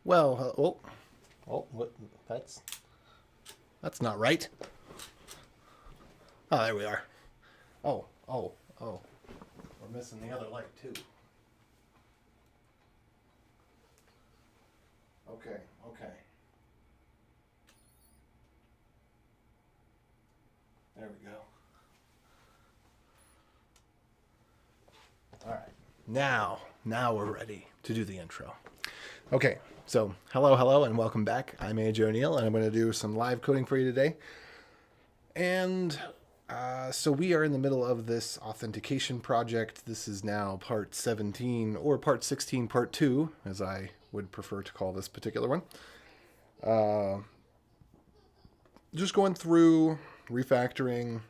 Well, what? That's not right. Oh, there we are. Oh, oh, oh. We're missing the other light too. Okay, okay. There we go. All right. Now we're ready to do the intro. Okay, so hello, and welcome back. I'm AJ O'Neill, and I'm going to do some live coding for you today. And so we are in the middle of this authentication project. This is now part 17, or part 16, part 2, as I would prefer to call this particular one. Just going through, refactoring,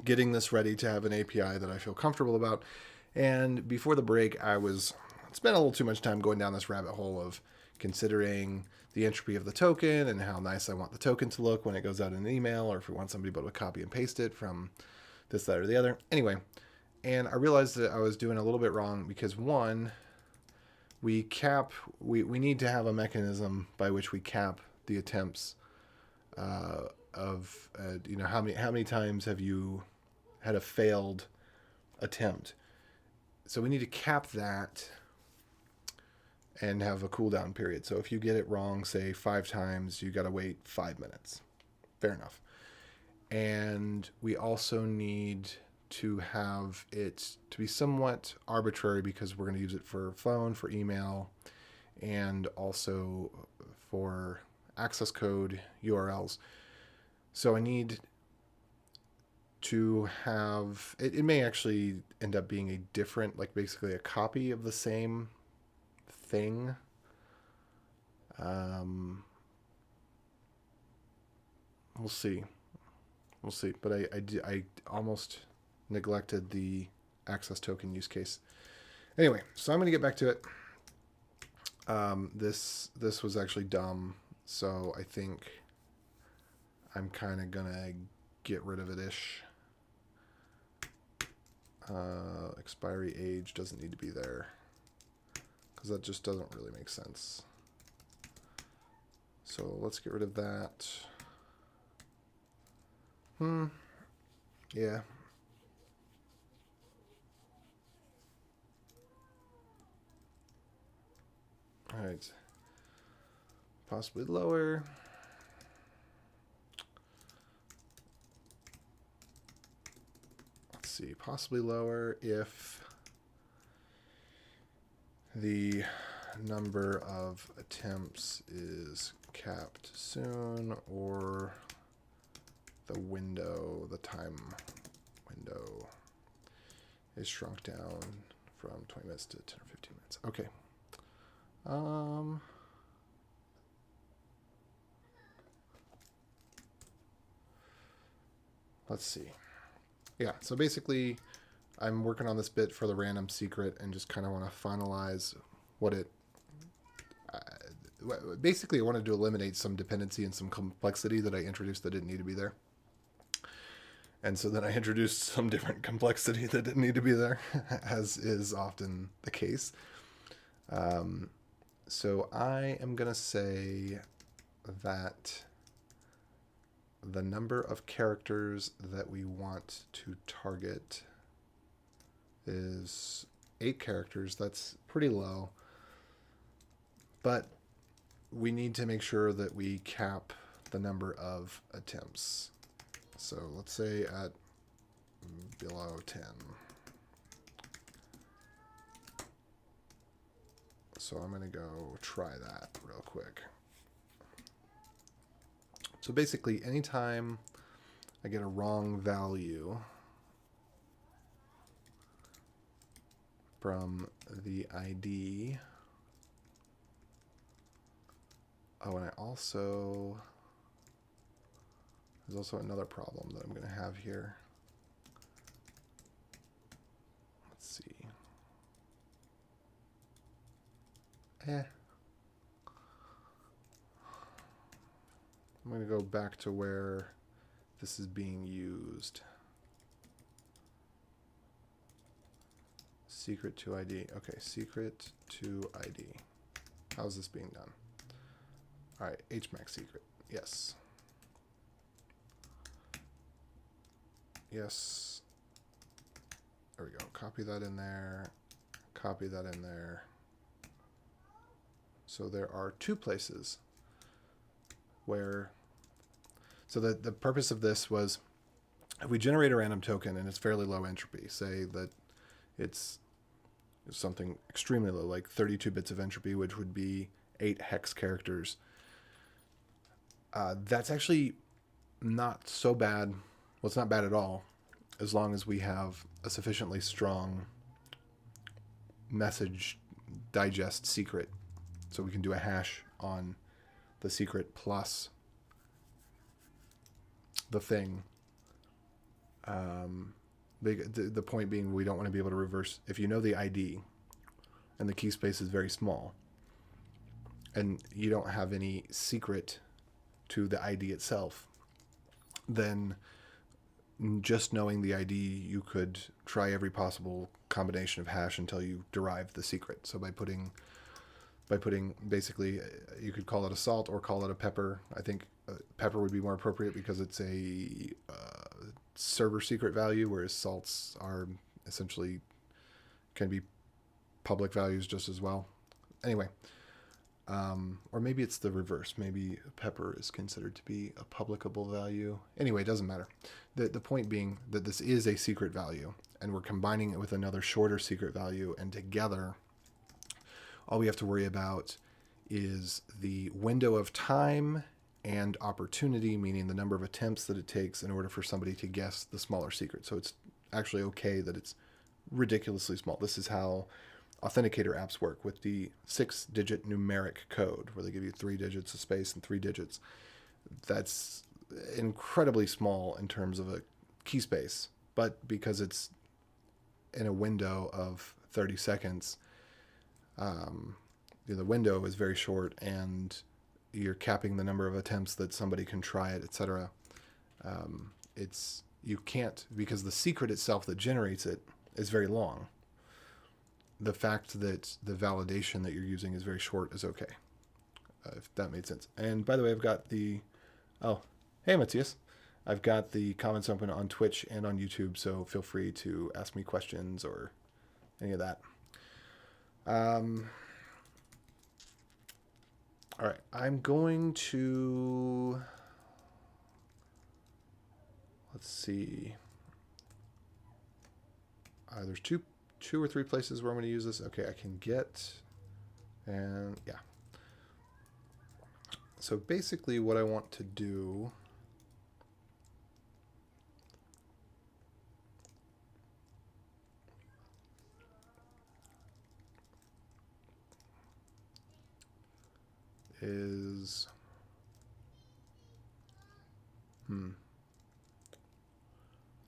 getting this ready to have an API that I feel comfortable about. And before the break, I spent a little too much time going down this rabbit hole of considering the entropy of the token and how nice I want the token to look when it goes out in an email, or if we want somebody to be able to copy and paste it from this, that, or the other. Anyway, and I realized that I was doing a little bit wrong because one, we need to have a mechanism by which we cap the attempts of how many times have you had a failed attempt. So we need to cap that and have a cooldown period. So if you get it wrong, say 5 times, you got to wait 5 minutes. Fair enough. And we also need to have it to be somewhat arbitrary because we're going to use it for phone, for email, and also for access code URLs. So I need to have it may actually end up being a different, like basically a copy of the same thing. We'll see. But I almost neglected the access token use case. Anyway, so I'm going to get back to it. This was actually dumb, so I think I'm kind of gonna get rid of it ish. Expiry age doesn't need to be there because that just doesn't really make sense. So let's get rid of that. Yeah. All right. Possibly lower. Let's see. Possibly lower if the number of attempts is capped soon, or the time window is shrunk down from 20 minutes to 10 or 15 minutes. Okay. Let's see. Yeah, so basically I'm working on this bit for the random secret and just kind of want to finalize what it... basically, I wanted to eliminate some dependency and some complexity that I introduced that didn't need to be there. And so then I introduced some different complexity that didn't need to be there, as is often the case. So I am going to say that the number of characters that we want to target is 8 characters. That's pretty low. But we need to make sure that we cap the number of attempts. So let's say at below 10. So I'm going to go try that real quick. So basically, anytime I get a wrong value from the ID. Oh, and there's also another problem that I'm going to have here. Let's see. I'm going to go back to where this is being used. Secret to ID. Okay, secret to ID. How's this being done? All right, HMAC secret. Yes. Yes. There we go. Copy that in there. Copy that in there. So there are two places where... So the purpose of this was, if we generate a random token and it's fairly low entropy, say that it's something extremely low, like 32 bits of entropy, which would be 8 hex characters, that's actually not so bad. Well, it's not bad at all, as long as we have a sufficiently strong message digest secret. So we can do a hash on the secret plus the thing. The point being, we don't want to be able to reverse. If you know the ID and the key space is very small and you don't have any secret to the ID itself, then just knowing the ID, you could try every possible combination of hash until you derive the secret. So by putting basically, you could call it a salt or call it a pepper. I think pepper would be more appropriate because it's a server secret value, whereas salts are essentially can be public values just as well. Anyway, or maybe it's the reverse. Maybe pepper is considered to be a publicable value. Anyway, it doesn't matter. The point being that this is a secret value, and we're combining it with another shorter secret value, and together, all we have to worry about is the window of time and opportunity, meaning the number of attempts that it takes in order for somebody to guess the smaller secret. So it's actually okay that it's ridiculously small. This is how authenticator apps work, with the 6-digit numeric code, where they give you 3 digits of space and 3 digits. That's incredibly small in terms of a key space, but because it's in a window of 30 seconds, the window is very short, and you're capping the number of attempts that somebody can try it, etc. You can't, because the secret itself that generates it is very long. The fact that the validation that you're using is very short is okay, if that made sense. And by the way, I've got the... Oh, hey, Matthias. I've got the comments open on Twitch and on YouTube, so feel free to ask me questions or any of that. All right, I'm going to... Let's see. There's two or three places where I'm going to use this. Okay, I can get... And yeah. So basically what I want to do is...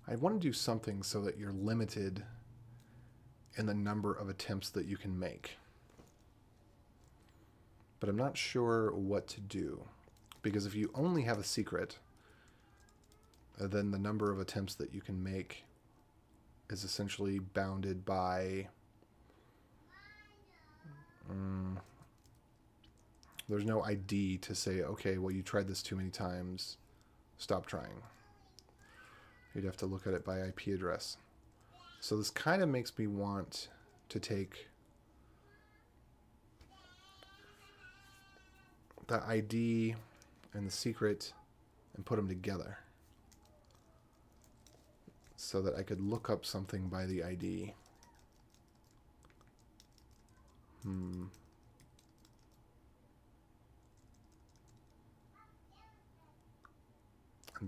I want to do something so that you're limited in the number of attempts that you can make. But I'm not sure what to do, because if you only have a secret, then the number of attempts that you can make is essentially bounded by... there's no ID to say, okay, well, you tried this too many times, stop trying. You'd have to look at it by IP address. So this kind of makes me want to take the ID and the secret and put them together so that I could look up something by the ID. And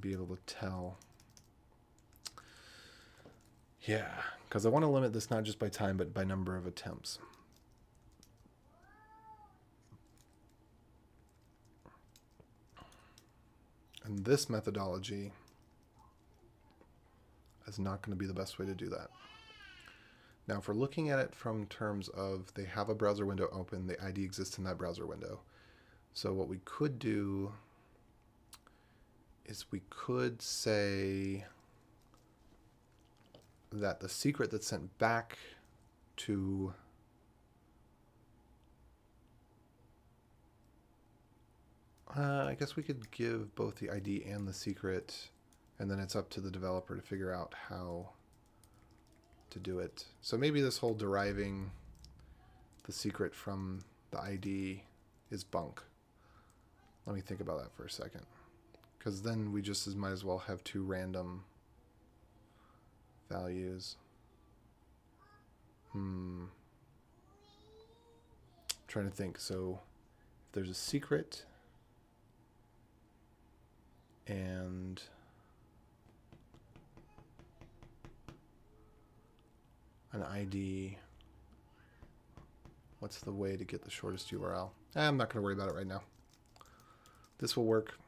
be able to tell. Yeah, because I want to limit this not just by time, but by number of attempts. And this methodology is not going to be the best way to do that. Now, if we're looking at it from terms of they have a browser window open, the ID exists in that browser window. So what we could do is we could say that the secret that's sent back to I guess we could give both the ID and the secret, and then it's up to the developer to figure out how to do it. So maybe this whole deriving the secret from the ID is bunk. Let me think about that for a second. Because then we just might as well have two random values. Trying to think. So if there's a secret and an ID, what's the way to get the shortest URL? I'm not going to worry about it right now. This will work.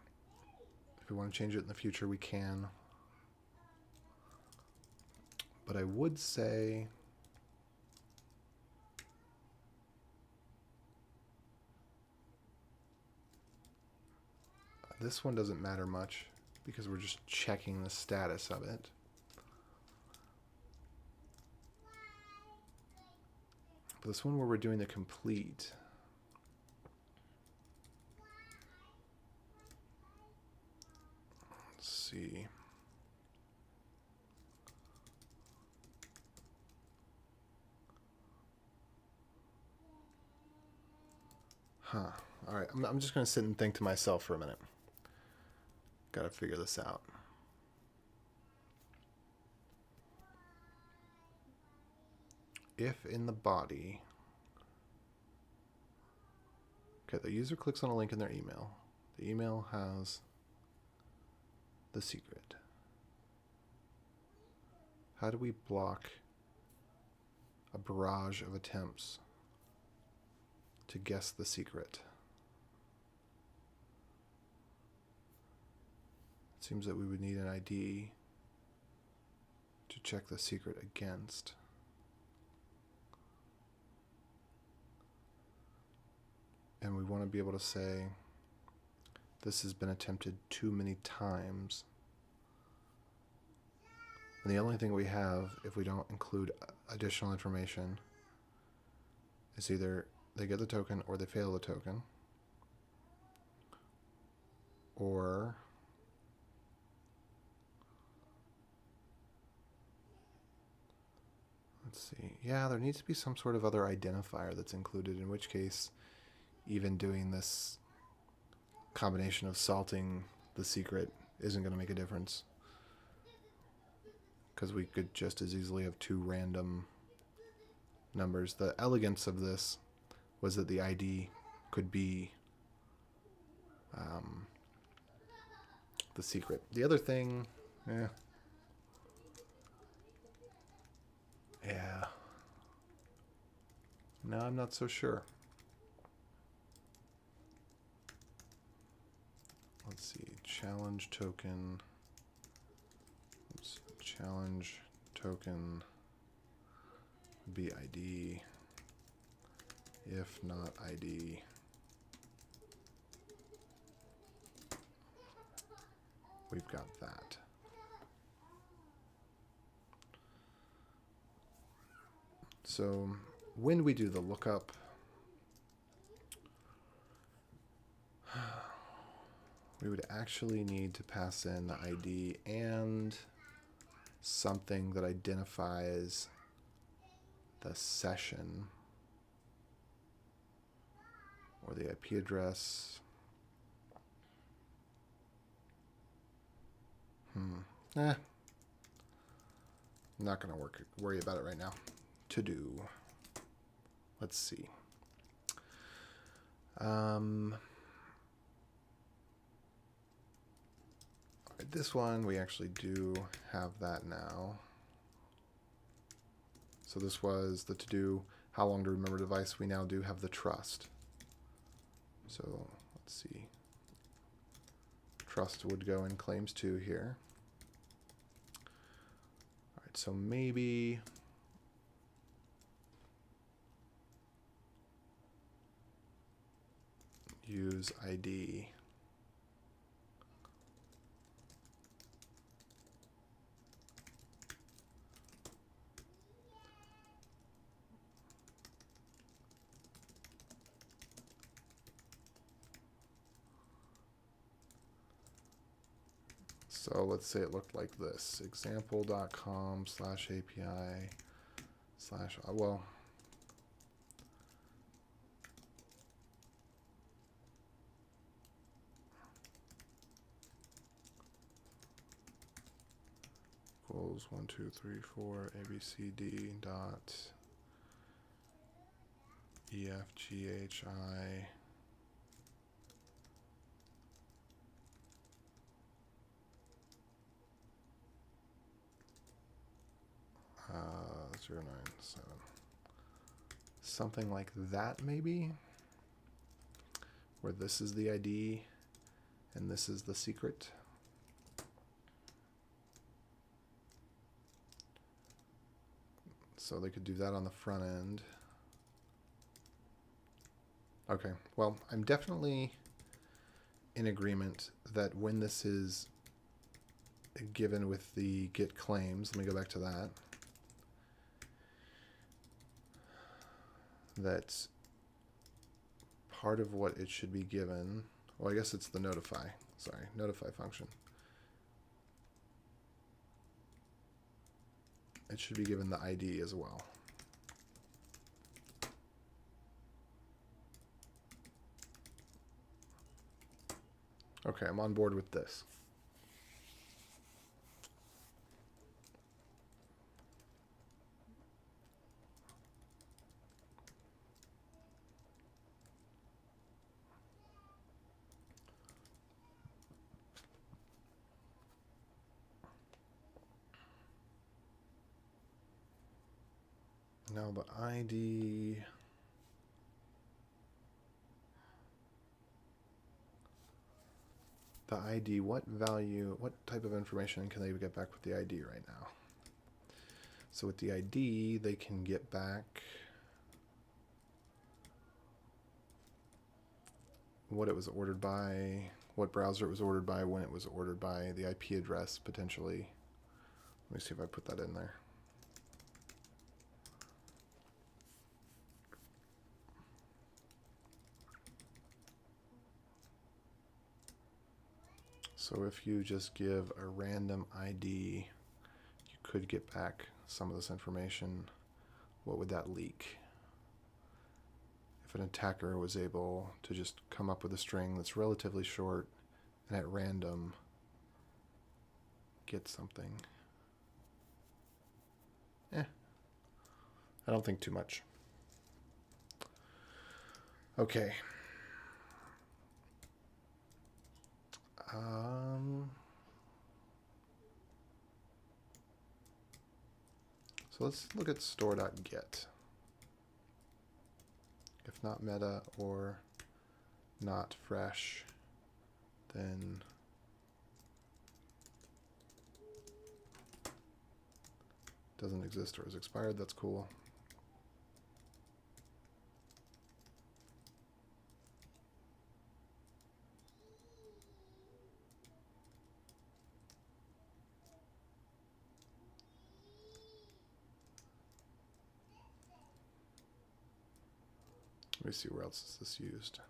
If we want to change it in the future, we can. But I would say this one doesn't matter much because we're just checking the status of it. But this one where we're doing the complete, let's see. All right, I'm just going to sit and think to myself for a minute. Got to figure this out. If in the body, okay, the user clicks on a link in their email. The email has the secret. How do we block a barrage of attempts to guess the secret? It seems that we would need an ID to check the secret against. And we want to be able to say, this has been attempted too many times. And the only thing we have, if we don't include additional information, is either they get the token or they fail the token. Or let's see. Yeah, there needs to be some sort of other identifier that's included, in which case even doing this combination of salting the secret isn't going to make a difference. Because we could just as easily have two random numbers. The elegance of this was that the ID could be the secret. The other thing, yeah. No, I'm not so sure. Let's see, challenge token. Oops, challenge token be ID. If not ID, we've got that. So when we do the lookup, we would actually need to pass in the ID and something that identifies the session or the IP address. I'm not going to worry about it right now. To do. Let's see. This one, we actually do have that now. So this was the to-do, how long to remember device. We now do have the trust. So let's see. Trust would go in claims 2 here. All right, so maybe use ID. So let's say it looked like this, example.com/API/ well, equals 1, 2, 3, 4 ABCD dot EFGHI uh, 097. Something like that, maybe, where this is the ID and this is the secret. So they could do that on the front end. Okay, well, I'm definitely in agreement that when this is given with the get claims, let me go back to that, that's part of what it should be given. Well, I guess it's the notify function. It should be given the ID as well. Okay, I'm on board with this. Now the ID, what value, what type of information can they get back with the ID right now? So with the ID, they can get back what it was ordered by, what browser it was ordered by, when it was ordered by, the IP address potentially. Let me see if I put that in there. So if you just give a random ID, you could get back some of this information. What would that leak? If an attacker was able to just come up with a string that's relatively short and at random get something. I don't think too much. Okay. So let's look at store.get. If not meta or not fresh, then doesn't exist or is expired. That's cool. Let me see, where else is this used?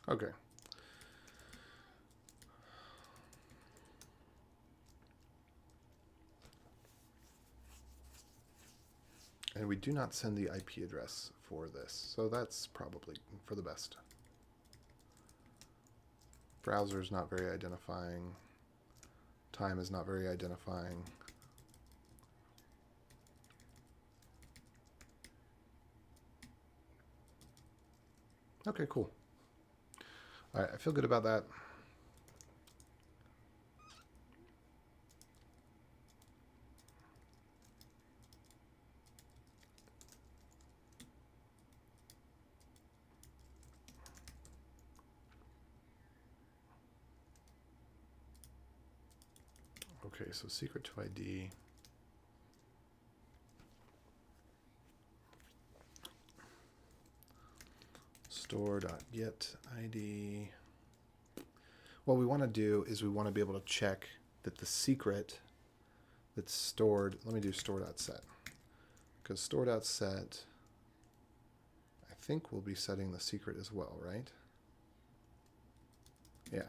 Okay. And we do not send the IP address for this, so that's probably for the best. Browser is not very identifying. Time is not very identifying. Okay, cool. All right, I feel good about that. Okay, so secret to ID. Store.get ID. What we want to do is we want to be able to check that the secret that's stored, let me do store.set. Because store.set, I think we'll be setting the secret as well, right? Yeah.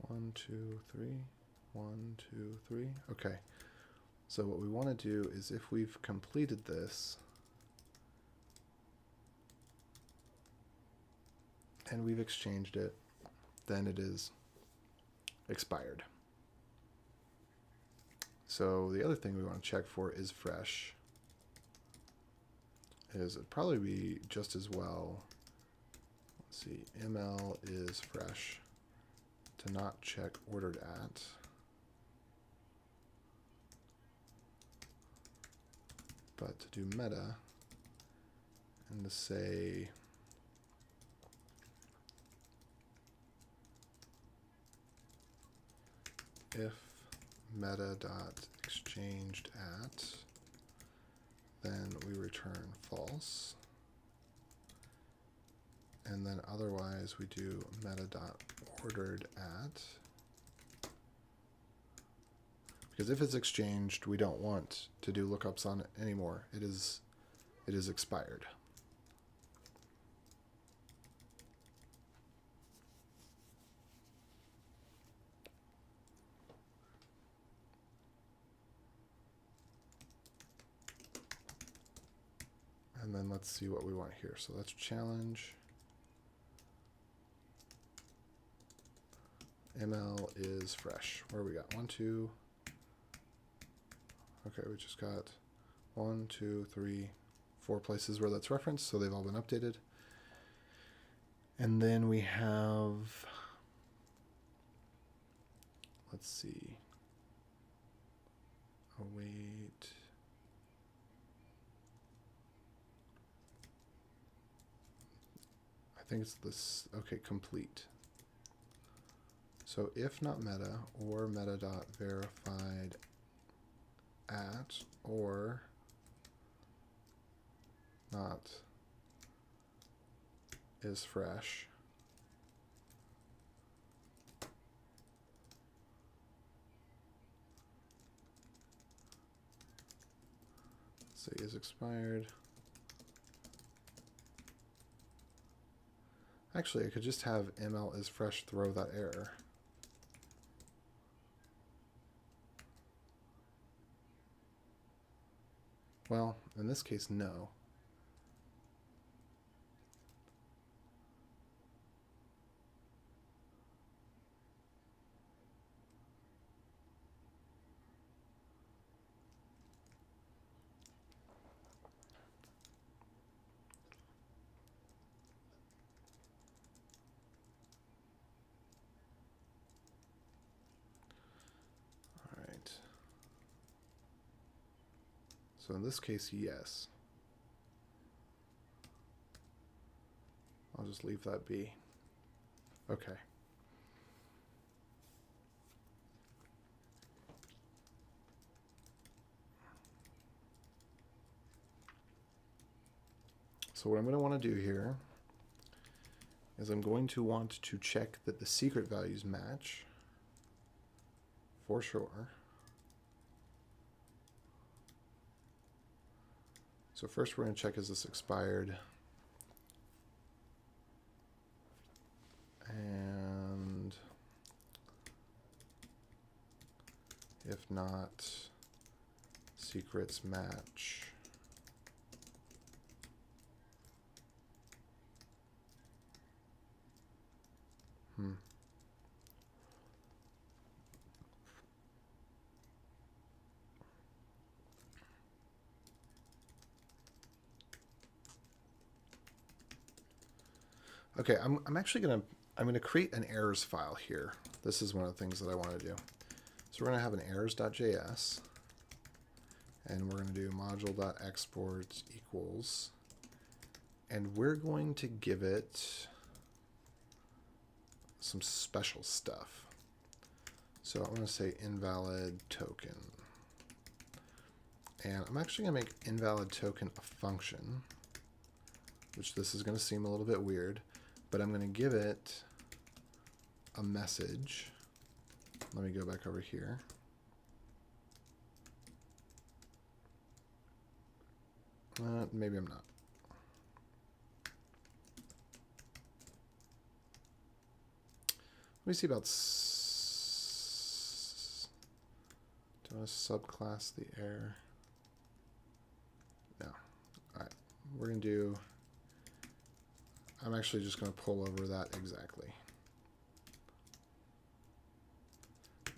One, two, three. 1, 2, 3. Okay. So what we want to do is if we've completed this and we've exchanged it, then it is expired. So the other thing we want to check for is fresh. It'd probably be just as well. Let's see, ML is fresh to not check ordered at. But to do meta and to say if meta.exchanged at, then we return false. And then otherwise we do meta.ordered at. Because if it's exchanged, we don't want to do lookups on it anymore. It is expired. And then let's see what we want here. So let's challenge. ML is fresh. Where we got 1, 2. Okay, we just got 1, 2, 3, 4 places where that's referenced, so they've all been updated. And then we have, let's see, await. I think it's this, okay, complete. So if not meta or meta.verified at or not is fresh. Let's say is expired. Actually, I could just have ML is fresh throw that error. Well, in this case, no. All right. So in this case, yes. I'll just leave that be. Okay. So what I'm going to want to do here is I'm going to want to check that the secret values match for sure. So first we're going to check is this expired. And if not, secrets match. Okay, I'm actually I'm gonna create an errors file here. This is one of the things that I want to do. So we're gonna have an errors.js, and we're gonna do module.export equals, and we're going to give it some special stuff. So I'm gonna say invalid token, and I'm actually gonna make invalid token a function, which this is gonna seem a little bit weird, but I'm gonna give it a message. Let me go back over here. Maybe I'm not. Let me see about. Do I want to subclass the error? No. All right. We're going to do. I'm actually just going to pull over that exactly.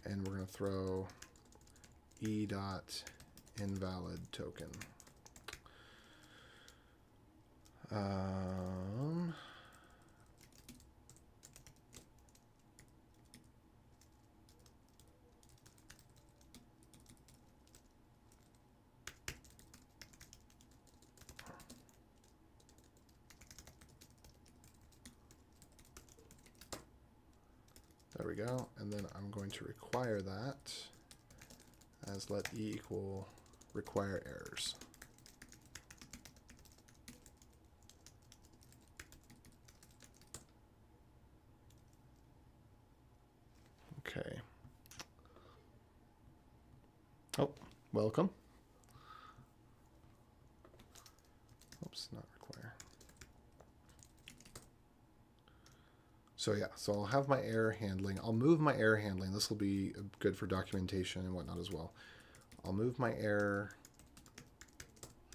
And we're going to throw e.invalid token. There we go. And then I'm going to require that as let e equal require errors. Okay. Oh, welcome. Oops, not require. So yeah, so I'll have my error handling. I'll move my error handling. This will be good for documentation and whatnot as well. I'll move my error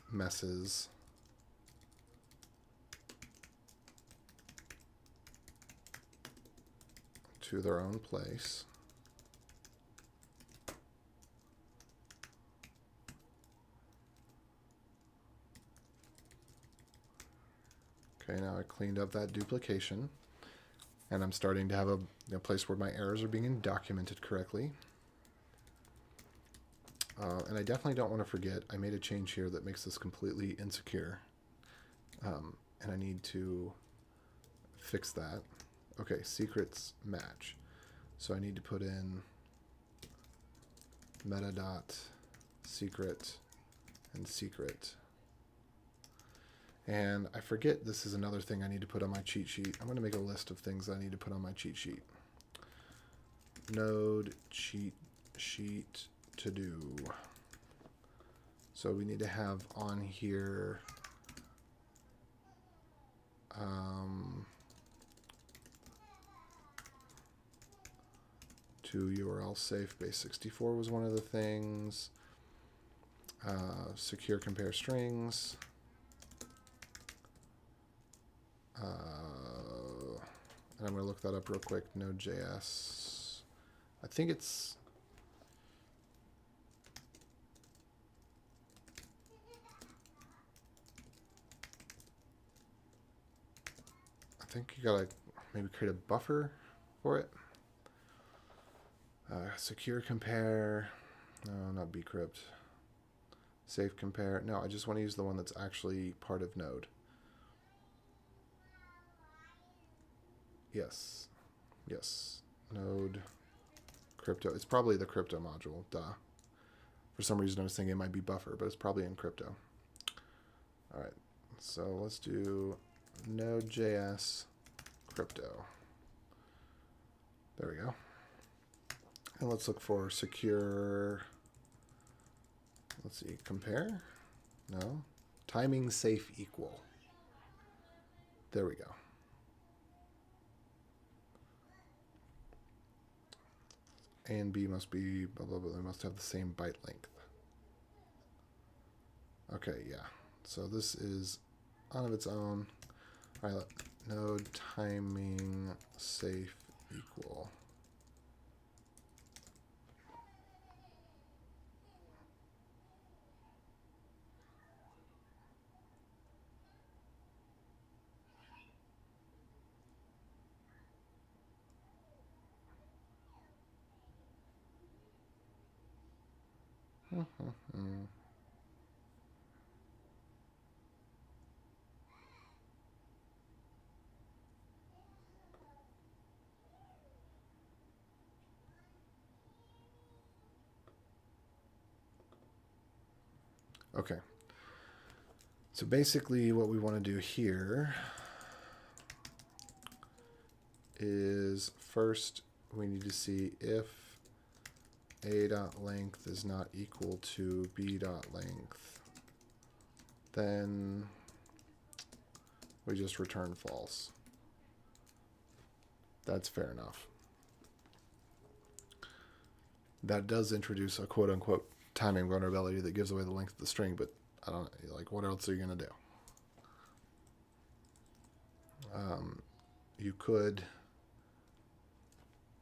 messes to their own place. Okay, now I cleaned up that duplication, and I'm starting to have a place where my errors are being documented correctly. And I definitely don't want to forget, I made a change here that makes this completely insecure. And I need to fix that. Okay, secrets match. So I need to put in meta.secret and secret. And I forget this is another thing I need to put on my cheat sheet. I'm going to make a list of things I need to put on my cheat sheet. Node cheat sheet to do. So we need to have on here to URL safe base64 was one of the things. Secure compare strings. And I'm going to look that up real quick. Node.js. I think it's. I think you gotta maybe create a buffer for it. Secure compare. No, not bcrypt. Safe compare. No, I just want to use the one that's actually part of Node. Yes. Yes. Node crypto. It's probably the crypto module. Duh. For some reason I was thinking it might be buffer, but it's probably in crypto. All right. So let's do Node.js crypto. There we go. And let's look for secure. Let's see. Compare. No. Timing safe equal. There we go. A and B must be blah, blah, blah. They must have the same byte length. Okay, yeah. So this is on of its own. All right, node timing safe equal. Okay. So basically what we want to do here is first we need to see if a.length is not equal to b.length, then we just return false. That's fair enough. That does introduce a quote-unquote timing vulnerability that gives away the length of the string, but I don't like, what else are you going to do?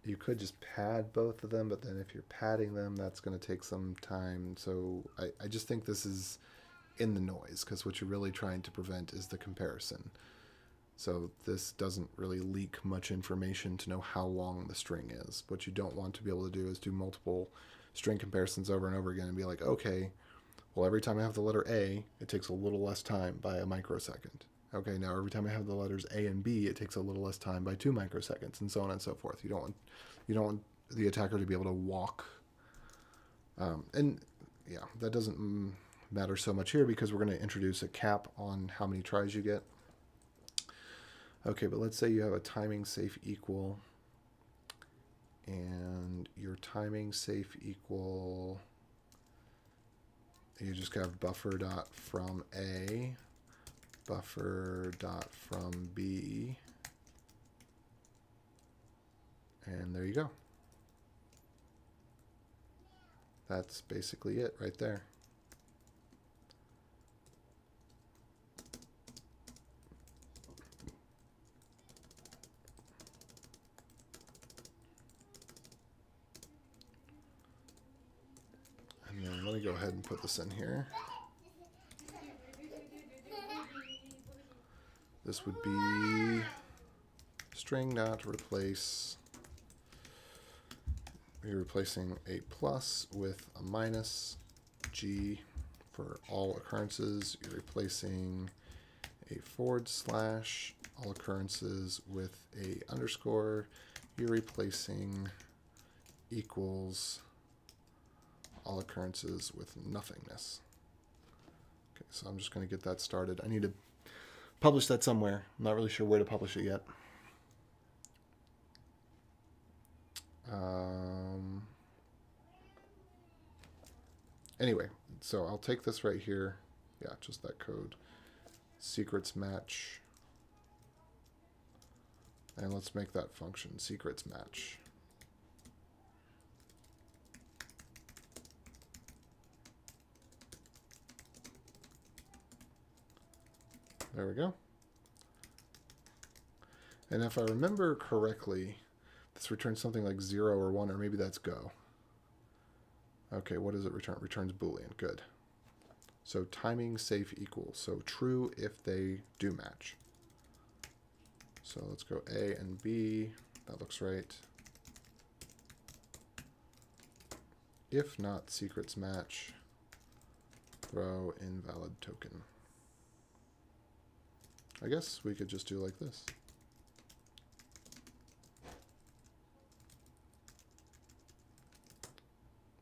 You could just pad both of them, but then if you're padding them, that's going to take some time. So I just think this is in the noise, because what you're really trying to prevent is the comparison. So this doesn't really leak much information to know how long the string is. What you don't want to be able to do is do multiple string comparisons over and over again and be like, okay, well, every time I have the letter A, it takes a little less time by a microsecond. Okay, now every time I have the letters A and B, it takes a little less time by 2 microseconds, and so on and so forth. You don't want the attacker to be able to walk. And yeah, that doesn't matter so much here because we're going to introduce a cap on how many tries you get. Okay, but let's say you have a timing safe equal, and your timing safe equal, you just have buffer dot from A, buffer dot from B, and there you go. That's basically it right there. And then let me go ahead and put this in here. This would be string dot replace. We're replacing a plus with a minus. G for all occurrences. You're replacing a /, all occurrences, with a underscore. You're replacing equals all occurrences with nothingness. Okay, so I'm just going to get that started. I need to publish that somewhere. I'm not really sure where to publish it yet. Anyway, so I'll take this right here. Yeah, just that code. Secrets match. And let's make that function secrets match. There we go. And if I remember correctly, this returns something like 0 or 1, or maybe that's go. Okay, what does it return? It returns Boolean. Good. So timing safe equal. So true if they do match. So let's go A and B. That looks right. If not secrets match, throw invalid token. I guess we could just do like this.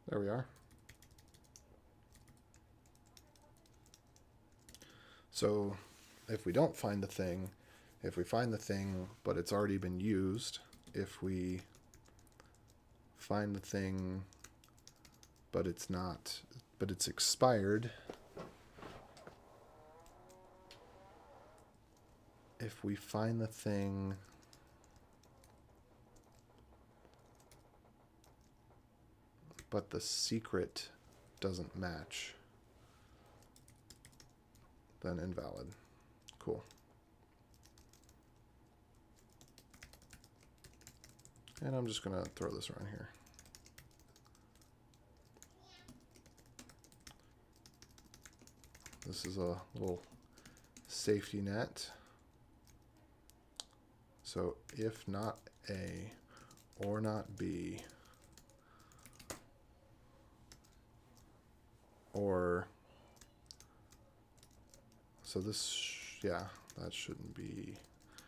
There we are. So if we don't find the thing, if we find the thing but it's already been used, if we find the thing but it's not, but it's expired, if we find the thing but the secret doesn't match, then invalid. Cool. And I'm just going to throw this around here. This is a little safety net. So if not A or not B, So this, yeah, that shouldn't be,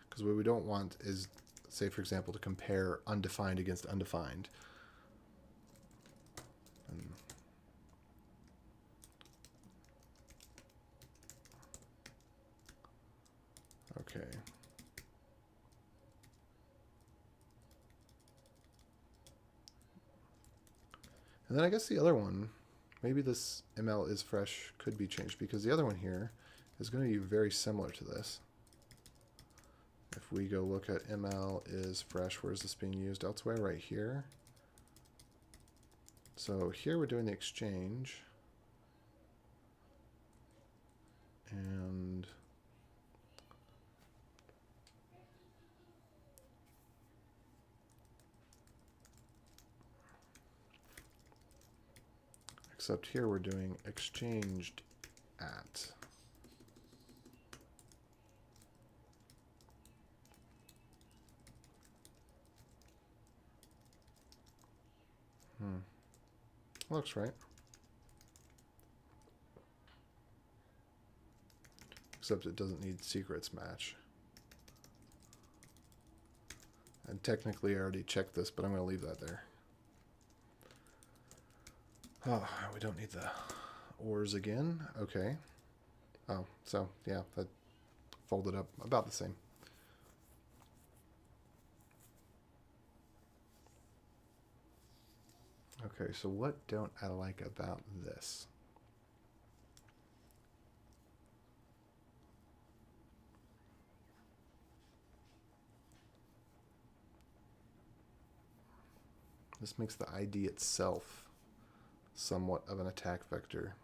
because what we don't want is, say, for example, to compare undefined against undefined. And okay. And then I guess the other one, maybe this ML is fresh could be changed, because the other one here is going to be very similar to this. If we go look at ML is fresh, where's this being used? Elsewhere, right here. So here we're doing the exchange. And except here we're doing exchanged at. Looks right. Except it doesn't need secrets match. And technically I already checked this, but I'm going to leave that there. Oh, we don't need the ors again. Okay. Oh, so yeah, that folded up about the same. Okay, so what don't I like about this? This makes the ID itself somewhat of an attack vector.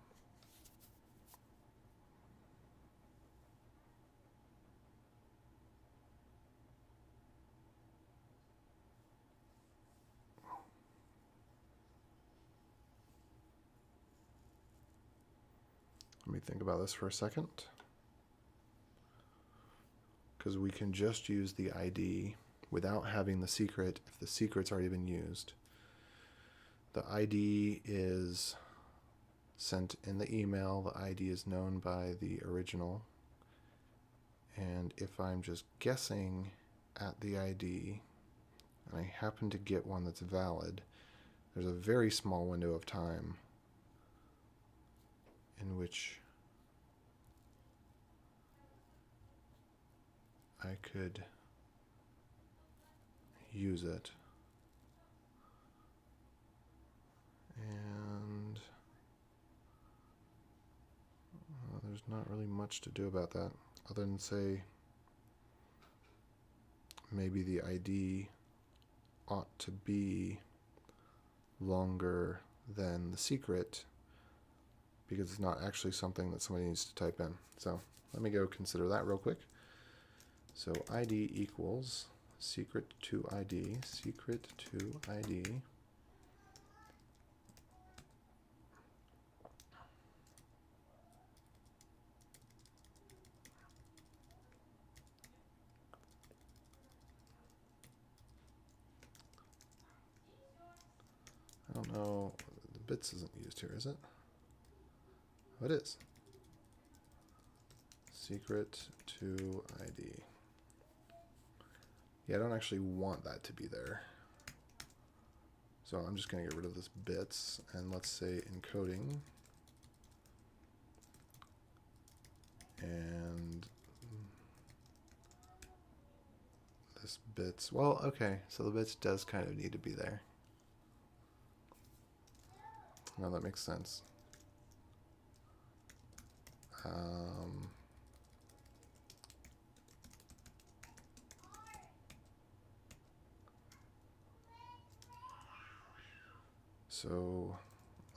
Let me think about this for a second. Because we can just use the ID without having the secret if the secret's already been used. The ID is sent in the email. The ID is known by the original. And if I'm just guessing at the ID, and I happen to get one that's valid, there's a very small window of time in which I could use it. And there's not really much to do about that other than say maybe the ID ought to be longer than the secret because it's not actually something that somebody needs to type in. So let me go consider that real quick. So ID equals secret to ID, secret to ID. I don't know, the bits isn't used here, is it? Oh, it is. Secret to ID. Yeah, I don't actually want that to be there. So I'm just going to get rid of this bits, and let's say encoding. And this bits, well, okay, so the bits does kind of need to be there. No, that makes sense. So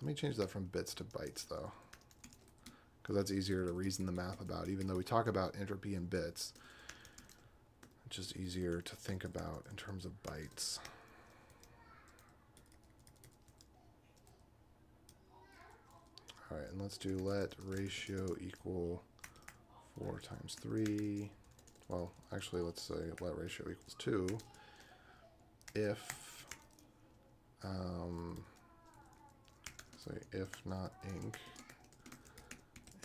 let me change that from bits to bytes, though, because that's easier to reason the math about. Even though we talk about entropy in bits, it's just easier to think about in terms of bytes. All right, and let's do let ratio equal 4 times 3. Well, actually, let's say let ratio equals 2 if say if not inc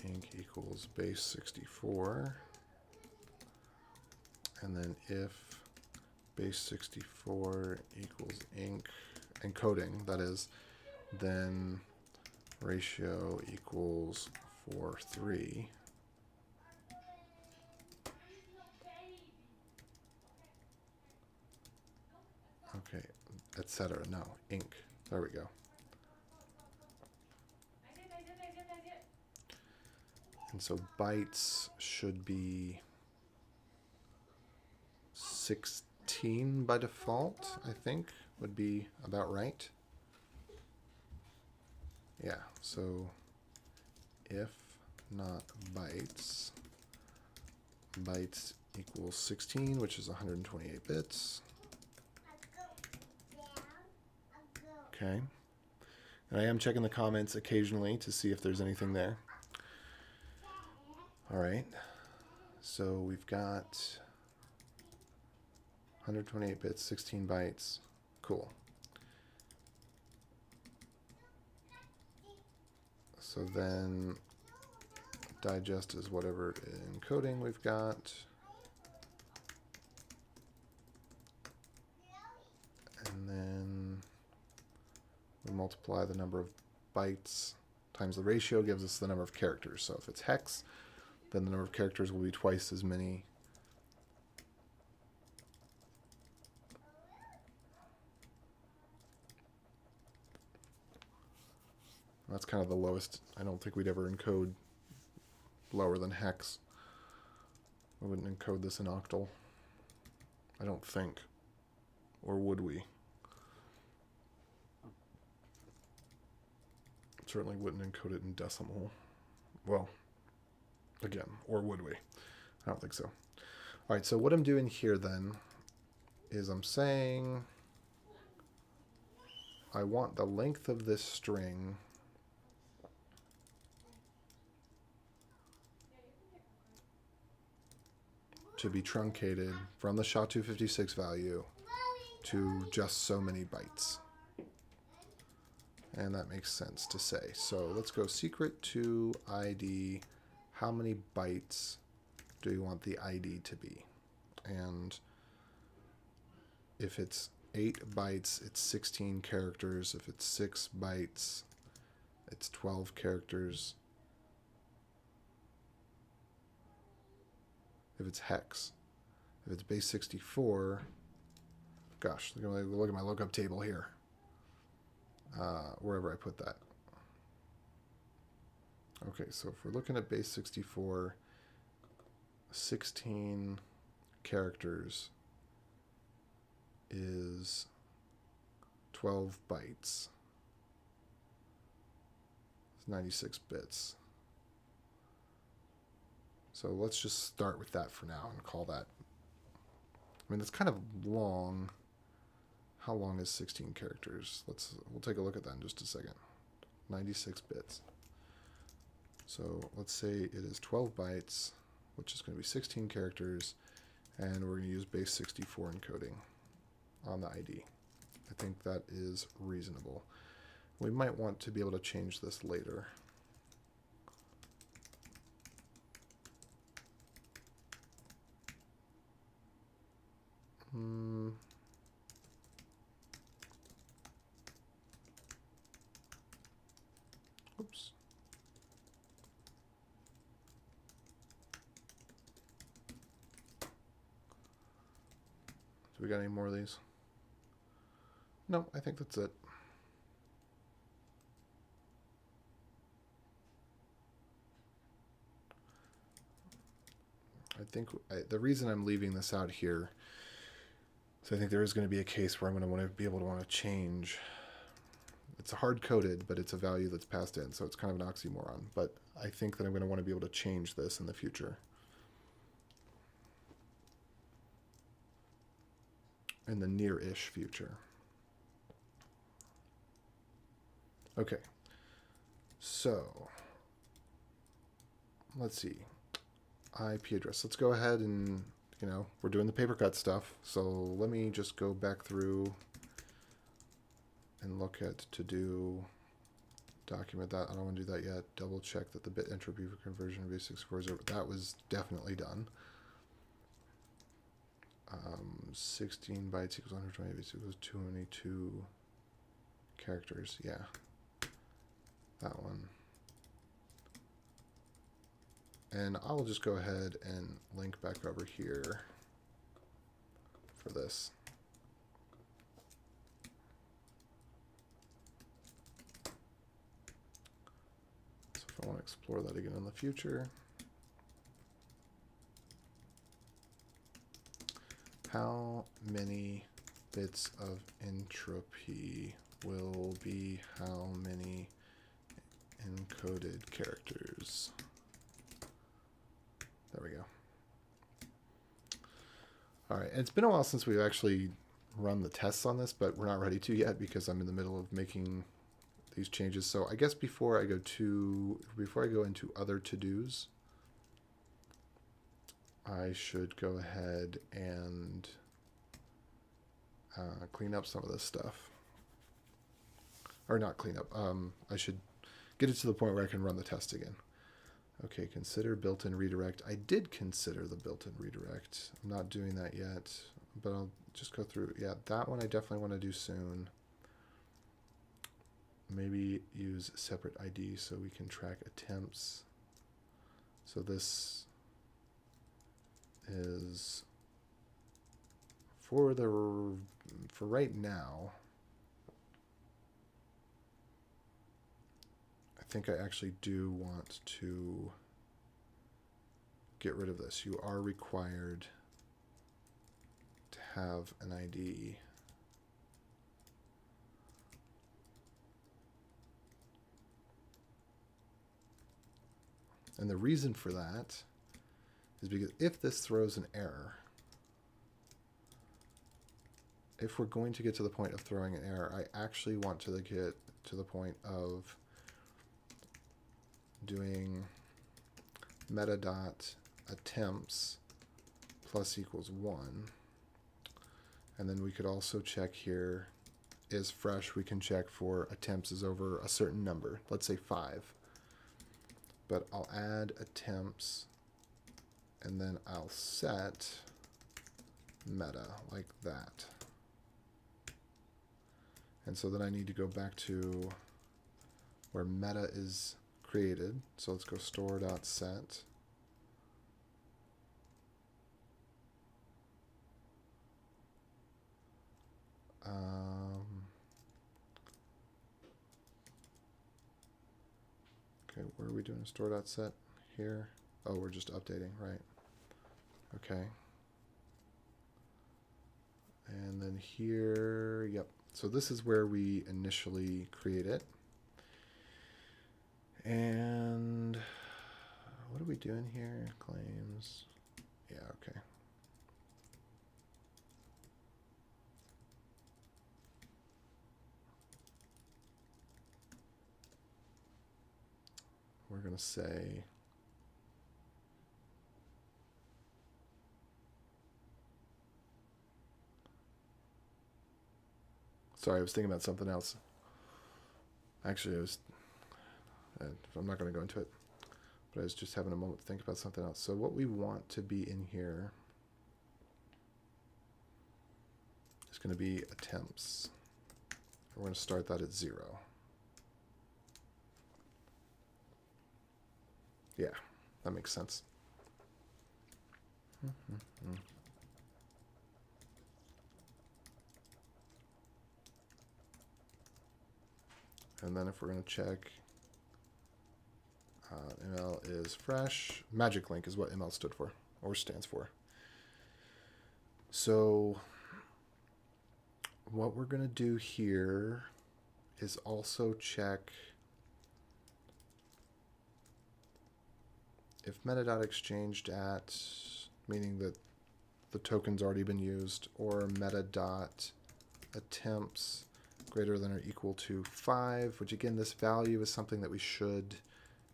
inc equals base 64, and then if base 64 equals inc, encoding, that is, then ratio equals 4.3. Okay, etc. No, inc. There we go. And so bytes should be 16 by default, I think, would be about right. Yeah, so if not bytes, bytes equals 16, which is 128 bits. Okay. And I am checking the comments occasionally to see if there's anything there. All right. So we've got 128 bits, 16 bytes. Cool. So then digest is whatever encoding we've got. And then we multiply the number of bytes times the ratio gives us the number of characters. So if it's hex, then the number of characters will be twice as many. That's kind of the lowest. I don't think we'd ever encode lower than hex. We wouldn't encode this in octal. I don't think. Or would we? Certainly wouldn't encode it in decimal. Well, again, or would we? I don't think so. All right, so what I'm doing here then is I'm saying I want the length of this string to be truncated from the SHA-256 value to just so many bytes. And that makes sense to say. So let's go secret to ID. How many bytes do you want the ID to be? And if it's 8 bytes, it's 16 characters. If it's 6 bytes, it's 12 characters. If it's hex. If it's base 64, gosh, look at my lookup table here. Wherever I put that. Okay, so if we're looking at base 64, 16 characters is 12 bytes. It's 96 bits. So let's just start with that for now and call that. I mean, it's kind of long. How long is 16 characters? We'll take a look at that in just a second. 96 bits. So let's say it is 12 bytes, which is going to be 16 characters, and we're going to use base 64 encoding on the ID. I think that is reasonable. We might want to be able to change this later. Oops. Do we got any more of these? No, I think that's it. I think the reason I'm leaving this out here, so I think there is going to be a case where I'm going to want to change. It's hard-coded, but it's a value that's passed in, so it's kind of an oxymoron. But I think that I'm going to want to be able to change this in the future. In the near-ish future. Okay. So, let's see. IP address. Let's go ahead and, we're doing the paper cut stuff. So let me just go back through and look at to do document that. I don't want to do that yet. Double check that the bit entropy for conversion of V64 is over. That was definitely done. 16 bytes equals 120 bytes equals 222 characters. Yeah, that one. And I'll just go ahead and link back over here for this. So if I want to explore that again in the future, how many bits of entropy will be how many encoded characters? There we go. All right, it's been a while since we've actually run the tests on this, but we're not ready to yet because I'm in the middle of making these changes. So I guess before I go into other to-dos, I should go ahead and clean up some of this stuff. Or not clean up. I should get it to the point where I can run the test again. Okay, consider built-in redirect. I did consider the built-in redirect. I'm not doing that yet, but I'll just go through. Yeah, that one I definitely want to do soon. Maybe use separate ID so we can track attempts. So this is for right now. I think I actually do want to get rid of this. You are required to have an ID. And the reason for that is because if this throws an error, if we're going to get to the point of throwing an error, I actually want to get to the point of doing meta.attempts plus equals 1. And then we could also check here, is fresh, we can check for attempts is over a certain number, let's say 5. But I'll add attempts, and then I'll set meta like that. And so then I need to go back to where meta is created. So let's go store.set. Okay, where are we doing store.set here? Oh, we're just updating, right? Okay. And then here, yep. So this is where we initially create it. And what are we doing here? Claims. Yeah, okay. We're going to say sorry, I was thinking about something else. Actually, I'm not going to go into it, but I was just having a moment to think about something else. So what we want to be in here is going to be attempts. We're going to start that at 0. Yeah, that makes sense. And then if we're going to check ML is fresh, magic link is what ML stood for or stands for. So what we're going to do here is also check if meta.exchanged at, meaning that the token's already been used, or meta.attempts greater than or equal to 5, which again, this value is something that we should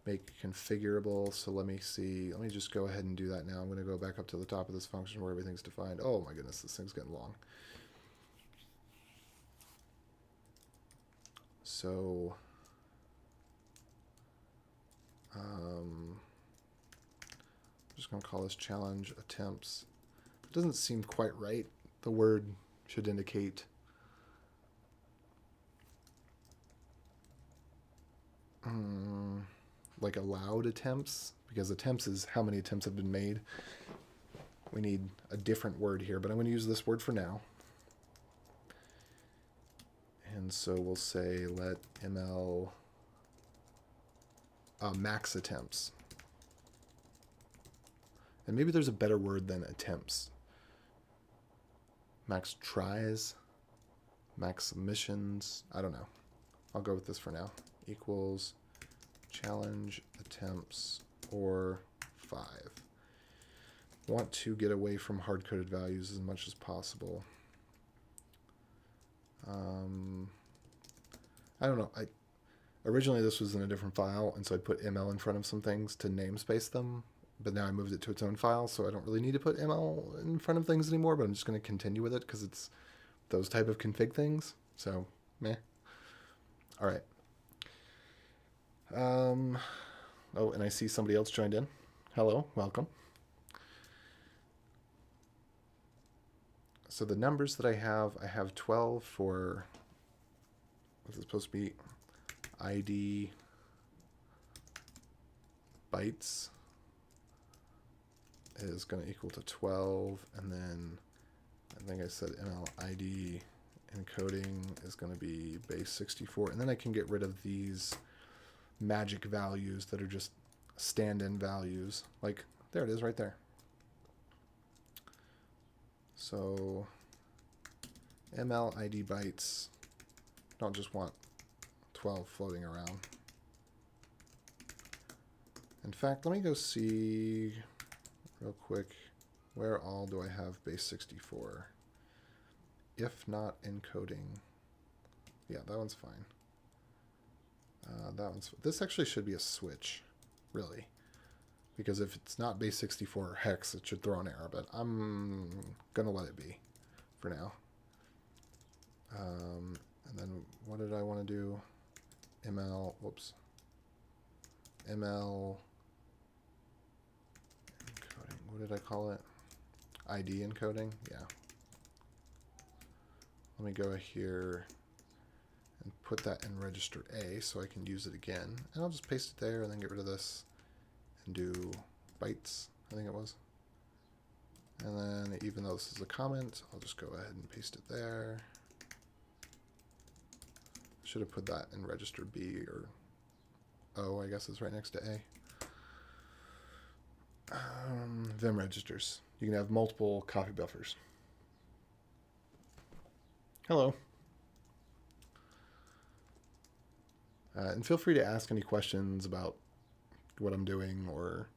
make configurable. So let me see. Let me just go ahead and do that now. I'm going to go back up to the top of this function where everything's defined. Oh my goodness, this thing's getting long. So I'm just going to call this challenge attempts. It doesn't seem quite right. The word should indicate like allowed attempts, because attempts is how many attempts have been made. We need a different word here, but I'm going to use this word for now. And so we'll say let ml max attempts. And maybe there's a better word than attempts. Max tries, max submissions, I don't know. I'll go with this for now. Equals challenge attempts or 5. Want to get away from hard-coded values as much as possible. I don't know. Originally this was in a different file, and so I put ml in front of some things to namespace them, but now I moved it to its own file, so I don't really need to put ml in front of things anymore, but I'm just going to continue with it because it's those type of config things. So, meh. All right. Oh, and I see somebody else joined in. Hello, welcome. So the numbers that I have 12 for, what's it supposed to be? ID bytes is going to equal to 12, and then I think I said ml ID encoding is going to be base 64, and then I can get rid of these magic values that are just stand-in values. Like, there it is right there. So ml ID bytes, don't just want 12 floating around. In fact, let me go see real quick, where all do I have base 64? If not encoding. Yeah, that one's fine. This actually should be a switch, really. Because if it's not base 64 or hex, it should throw an error, but I'm going to let it be for now. And then what did I want to do? ML, whoops. ML encoding, what did I call it? ID encoding, yeah. Let me go here and put that in register A so I can use it again. And I'll just paste it there and then get rid of this and do bytes, I think it was. And then even though this is a comment, I'll just go ahead and paste it there. Should have put that in register B, or O, I guess is right next to A. Vim registers. You can have multiple copy buffers. Hello. And feel free to ask any questions about what I'm doing, or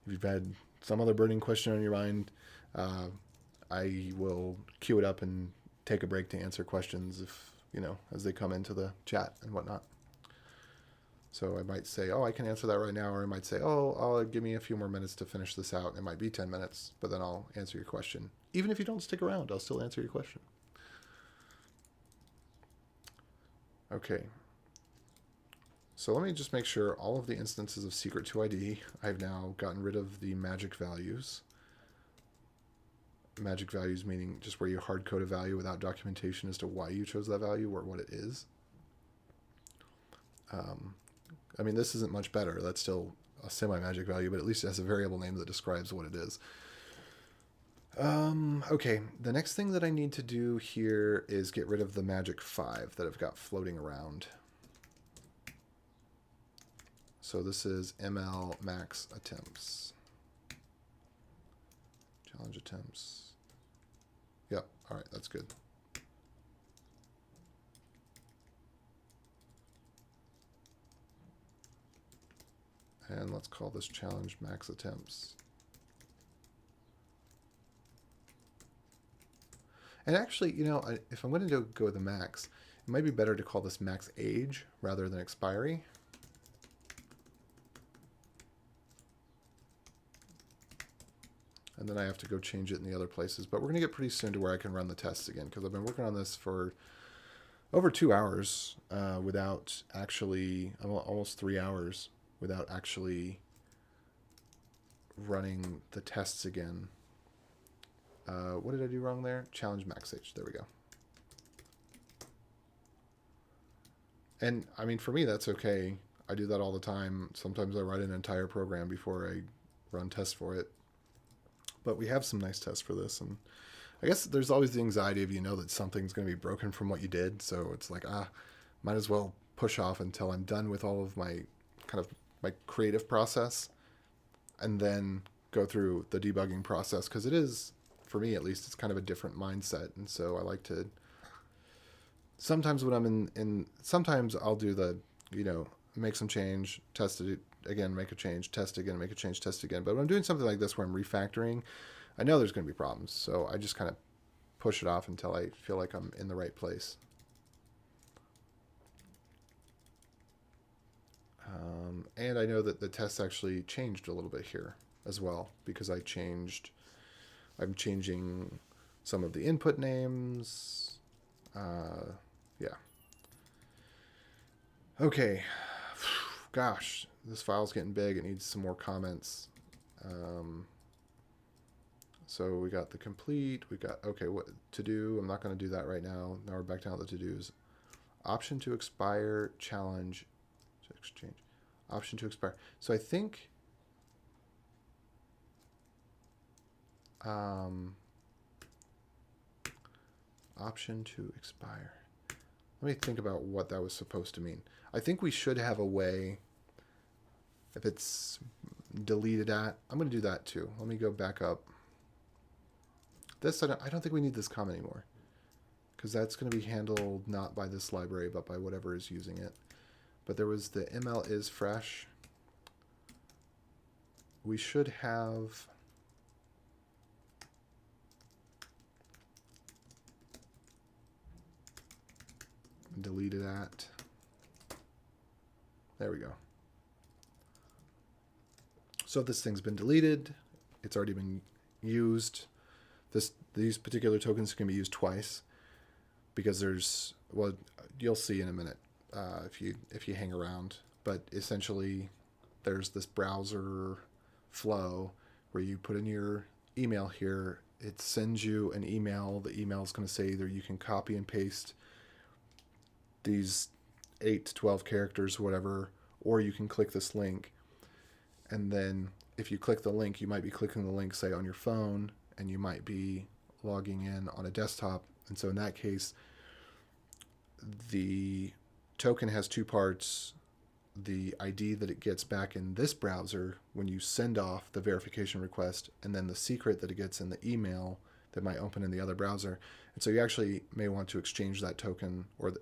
if you've had some other burning question on your mind, I will queue it up and take a break to answer questions if, you know, as they come into the chat and whatnot. So I might say, oh, I can answer that right now, or I might say, oh, I'll give me a few more minutes to finish this out. It might be 10 minutes, but then I'll answer your question. Even if you don't stick around, I'll still answer your question. Okay. So let me just make sure all of the instances of secret2ID, I've now gotten rid of the magic values. Magic values meaning just where you hard code a value without documentation as to why you chose that value or what it is. I mean, this isn't much better. That's still a semi-magic value, but at least it has a variable name that describes what it is. Okay, the next thing that I need to do here is get rid of the magic 5 that I've got floating around. So this is ml max attempts. Challenge attempts. Yep, all right, that's good. And let's call this challenge max attempts. And actually, you know, if I'm going to go with a max, it might be better to call this max age rather than expiry. And then I have to go change it in the other places. But we're going to get pretty soon to where I can run the tests again, because I've been working on this for over 2 hours without actually, almost 3 hours without actually running the tests again. What did I do wrong there? Challenge max age. There we go. And I mean, for me, that's okay. I do that all the time. Sometimes I write an entire program before I run tests for it. But we have some nice tests for this. And I guess there's always the anxiety of, you know, that something's going to be broken from what you did. So it's like, might as well push off until I'm done with all of my kind of my creative process and then go through the debugging process. Because it is, for me at least, it's kind of a different mindset. And so I like to, sometimes when I'm sometimes I'll do the, you know, make some change, test it again, make a change, test again, make a change, test again. But when I'm doing something like this where I'm refactoring, I know there's going to be problems. So I just kind of push it off until I feel like I'm in the right place. And I know that the tests actually changed a little bit here as well, because I'm changing some of the input names. Yeah. Okay. Gosh, this file's getting big. It needs some more comments. So we got the complete. We got, okay, what to do? I'm not going to do that right now. Now we're back down to the to-dos. Option to expire, challenge to exchange. Option to expire. So I think option to expire. Let me think about what that was supposed to mean. I think we should have a way, if it's deleted at, I'm going to do that too. Let me go back up. This, I don't think we need this comment anymore, because that's going to be handled not by this library, but by whatever is using it. But there was the ML is fresh. We should have deleted at. There we go. So this thing's been deleted. It's already been used. These particular tokens can be used twice, because there's, well, you'll see in a minute if you hang around. But essentially, there's this browser flow where you put in your email here. It sends you an email. The email is going to say either you can copy and paste these 8 to 12 characters, whatever, or you can click this link. And then if you click the link, you might be clicking the link, say, on your phone, and you might be logging in on a desktop. And so in that case, the token has two parts: the ID that it gets back in this browser when you send off the verification request, and then the secret that it gets in the email that might open in the other browser. And so you actually may want to exchange that token, or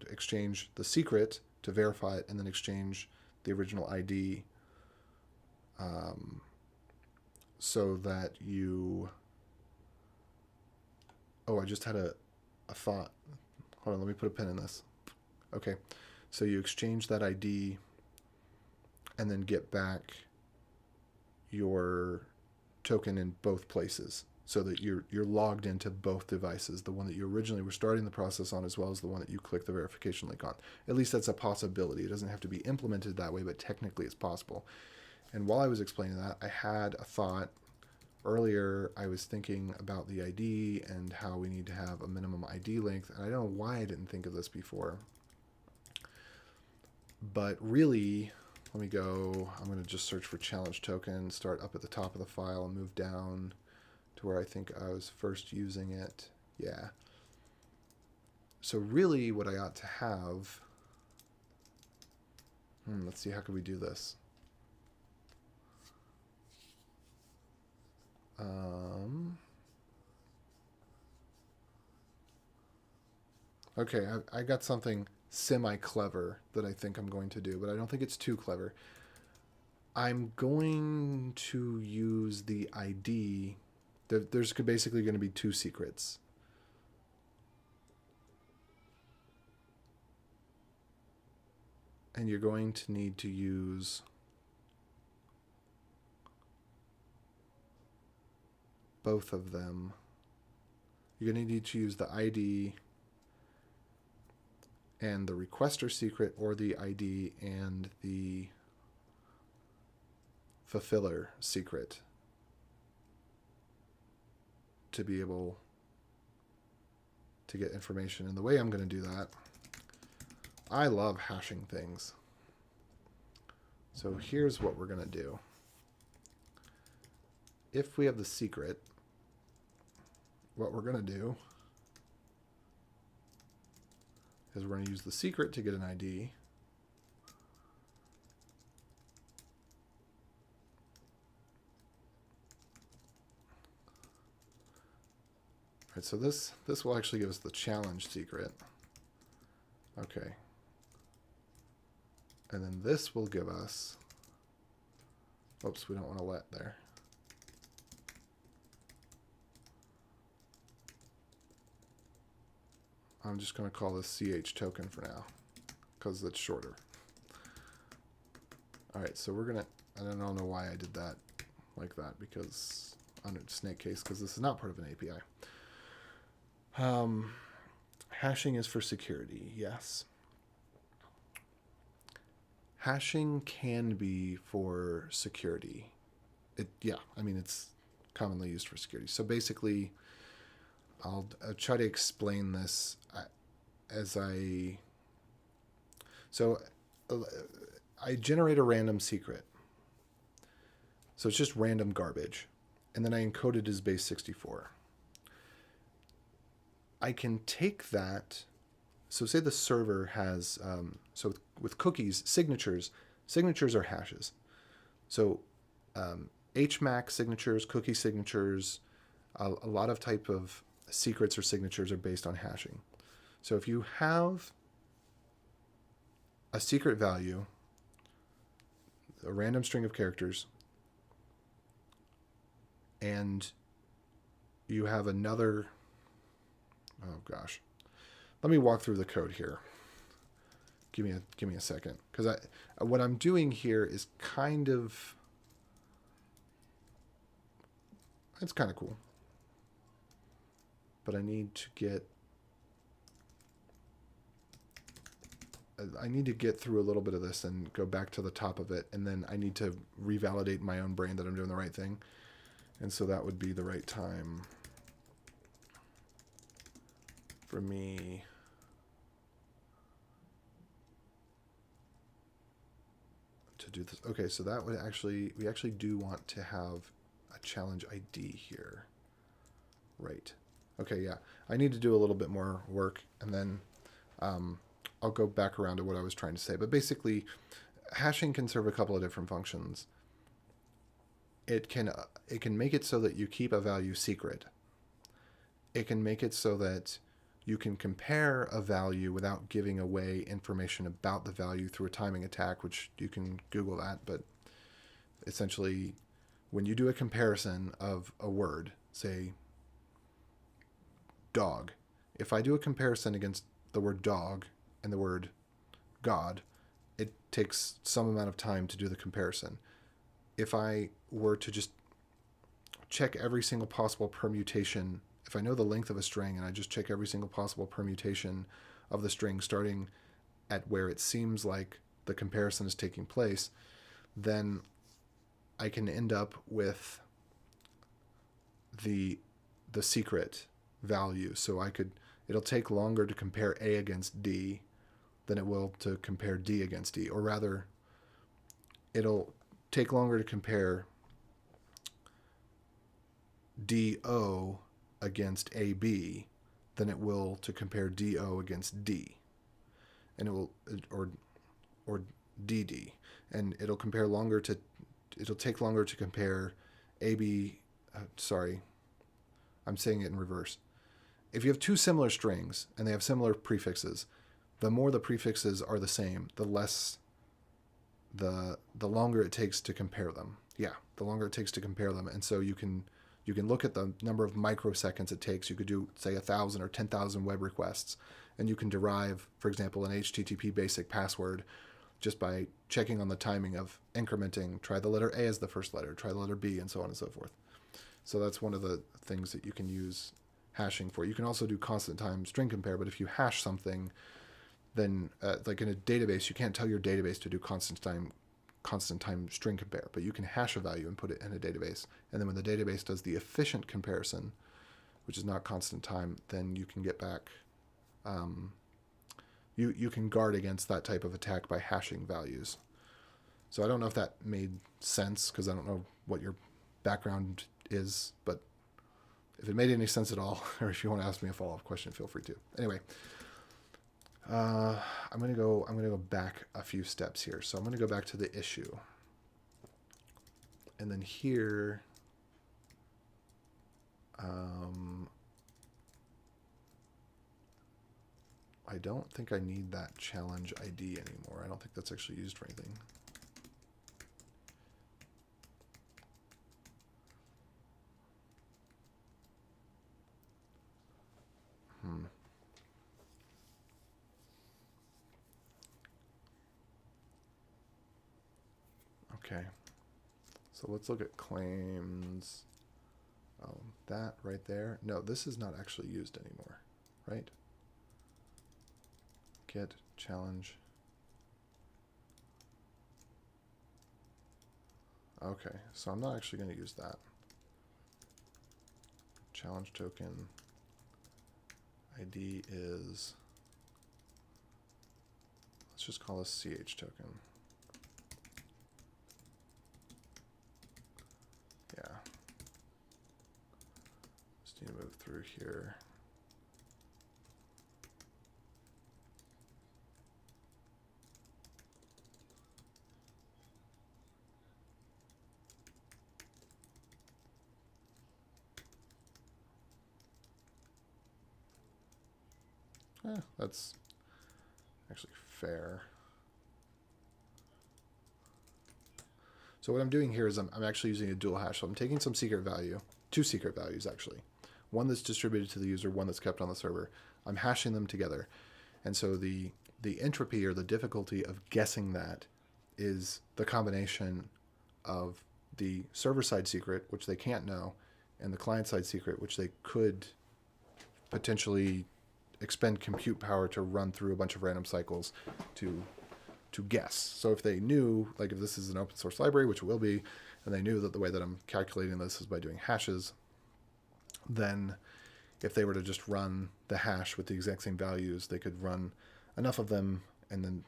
exchange the secret to verify it, and then exchange the original ID, so that you... Oh, I just had a thought. Hold on, let me put a pin in this. Okay, so you exchange that ID and then get back your token in both places, so that you're logged into both devices, the one that you originally were starting the process on, as well as the one that you click the verification link on. At least that's a possibility. It doesn't have to be implemented that way, but technically it's possible. And while I was explaining that, I had a thought. Earlier, I was thinking about the ID and how we need to have a minimum ID length, and I don't know why I didn't think of this before. But really, let me go, I'm going to just search for challenge token, start up at the top of the file, and move down to where I think I was first using it. Yeah. So really what I ought to have, let's see, how could we do this? Okay, I got something semi-clever that I think I'm going to do, but I don't think it's too clever. I'm going to use the ID. There's basically going to be two secrets. And you're going to need to use both of them. You're going to need to use the ID and the requester secret, or the ID and the fulfiller secret to be able to get information. And the way I'm going to do that, I love hashing things. So here's what we're going to do. If we have the secret, what we're going to do is we're going to use the secret to get an ID. Right, so this will actually give us the challenge secret. Okay. And then this will give us, oops, we don't want to let there. I'm just going to call this CH token for now because it's shorter. All right, so we're going to, I don't know why I did that like that because under snake case, because this is not part of an API. Hashing is for security, yes. Hashing can be for security. Yeah, I mean, it's commonly used for security. So basically, I'll try to explain this as I generate a random secret. So it's just random garbage. And then I encode it as base 64. I can take that. So say the server has, so with cookies, signatures are hashes. So HMAC signatures, cookie signatures, a lot of type of secrets or signatures are based on hashing. So if you have a secret value, a random string of characters, and you have another, oh gosh, let me walk through the code here. Give me a second, because what I'm doing here is kind of, it's kind of cool, but I need to get through a little bit of this and go back to the top of it, and then I need to revalidate my own brain that I'm doing the right thing, and so that would be the right time for me to do this. Okay, so that would actually, we actually do want to have a challenge ID here. Right. Okay, yeah. I need to do a little bit more work, and then I'll go back around to what I was trying to say. But basically, hashing can serve a couple of different functions. It can make it so that you keep a value secret. It can make it so that you can compare a value without giving away information about the value through a timing attack, which you can Google that. But essentially, when you do a comparison of a word, say dog, if I do a comparison against the word dog and the word God, it takes some amount of time to do the comparison. If I were to just check every single possible permutation, if I know the length of a string and I just check every single possible permutation of the string starting at where it seems like the comparison is taking place, then I can end up with the secret value. So it'll take longer to compare A against D than it will to compare D against D, or rather, it'll take longer to compare DO against AB than it will to compare DO against D, and it will, or DD, and it'll take longer to compare AB. Sorry, I'm saying it in reverse. If you have two similar strings and they have similar prefixes, the more the prefixes are the same, the longer it takes to compare them. Yeah, the longer it takes to compare them. And so you can look at the number of microseconds it takes. You could do, say, 1,000 or 10,000 web requests, and you can derive, for example, an HTTP basic password just by checking on the timing of incrementing. Try the letter A as the first letter, try the letter B, and so on and so forth. So that's one of the things that you can use hashing for. You can also do constant time string compare, but if you hash something, then like in a database, you can't tell your database to do constant constant time string compare, but you can hash a value and put it in a database. And then when the database does the efficient comparison, which is not constant time, then you can get back, you can guard against that type of attack by hashing values. So I don't know if that made sense, because I don't know what your background is, but if it made any sense at all, or if you want to ask me a follow-up question, feel free to. Anyway, I'm gonna go back a few steps here. So I'm gonna go back to the issue, and then here, I don't think I need that challenge ID anymore. I don't think that's actually used for anything. Okay, so let's look at claims. Oh, that right there. No, this is not actually used anymore, right? Get challenge. Okay, so I'm not actually going to use that. Challenge token ID is, let's just call this CH token. Yeah. Just need to move through here. That's actually fair. So what I'm doing here is I'm actually using a dual hash. So I'm taking some secret value, two secret values actually. One that's distributed to the user, one that's kept on the server. I'm hashing them together. And so the entropy, or the difficulty of guessing that, is the combination of the server-side secret, which they can't know, and the client-side secret, which they could potentially expend compute power to run through a bunch of random cycles to guess. So if they knew, like if this is an open source library, which it will be, and they knew that the way that I'm calculating this is by doing hashes, then if they were to just run the hash with the exact same values, they could run enough of them, and then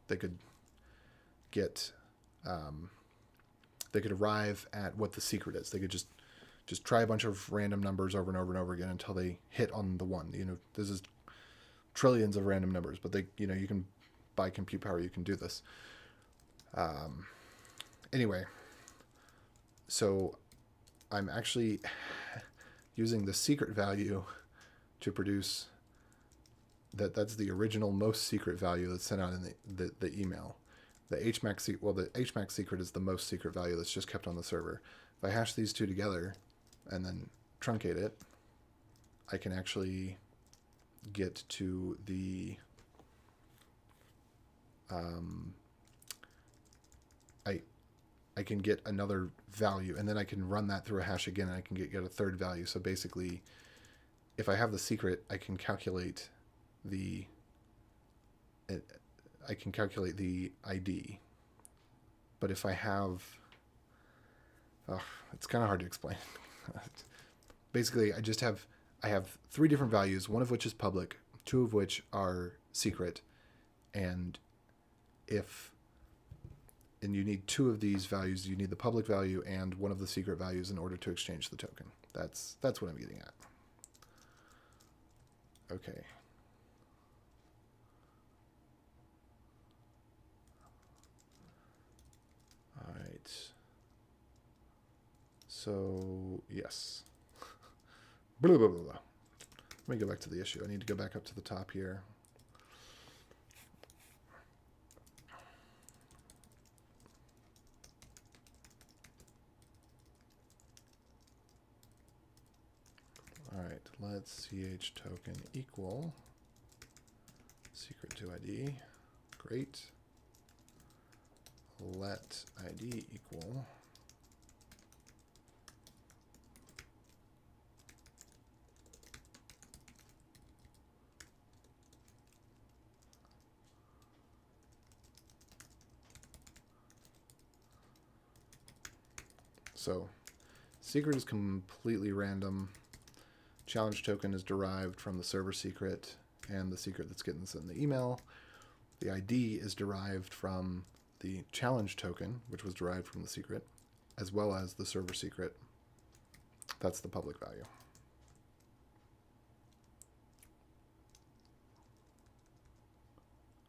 they could get, they could arrive at what the secret is. They could just try a bunch of random numbers over and over and over again until they hit on the one. You know, this is trillions of random numbers, but they, you know, you can buy compute power, you can do this. Anyway, so I'm actually using the secret value to produce that's the original most secret value that's sent out in the email. The HMAC secret is the most secret value that's just kept on the server. If I hash these two together and then truncate it, I can actually get to the I can get another value, and then I can run that through a hash again, and I can get a third value. So basically, if I have the secret, I can calculate the ID. But if I have, it's kind of hard to explain. Basically, I have three different values, one of which is public, two of which are secret, and you need two of these values. You need the public value and one of the secret values in order to exchange the token. That's what I'm getting at. Okay. All right. So, yes. Blah, blah, blah, blah. Let me go back to the issue. I need to go back up to the top here. All right, let's ch token equal secret to ID. Great. Let ID equal So secret is completely random. Challenge token is derived from the server secret and the secret that's getting sent in the email. The ID is derived from the challenge token, which was derived from the secret, as well as the server secret. That's the public value.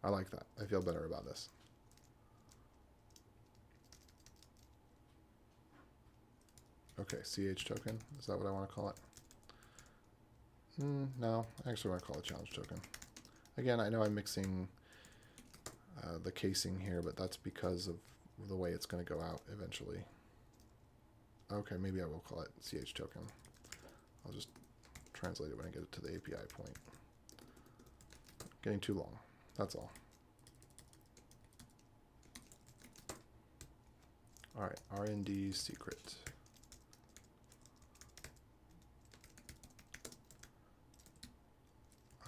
I like that. I feel better about this. Okay, CH token. Is that what I want to call it? No, I actually want to call it challenge token. Again, I know I'm mixing the casing here, but that's because of the way it's going to go out eventually. Okay, maybe I will call it CH token. I'll just translate it when I get it to the API point. Getting too long. That's all. All right, R&D secret.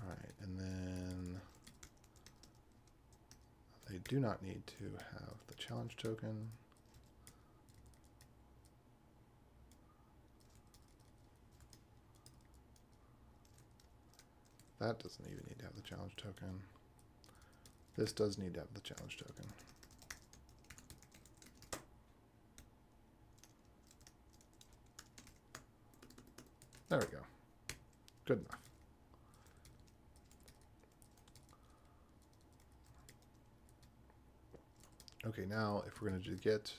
All right, and then they do not need to have the challenge token. That doesn't even need to have the challenge token. This does need to have the challenge token. There we go. Good enough. Okay, now if we're going to do get,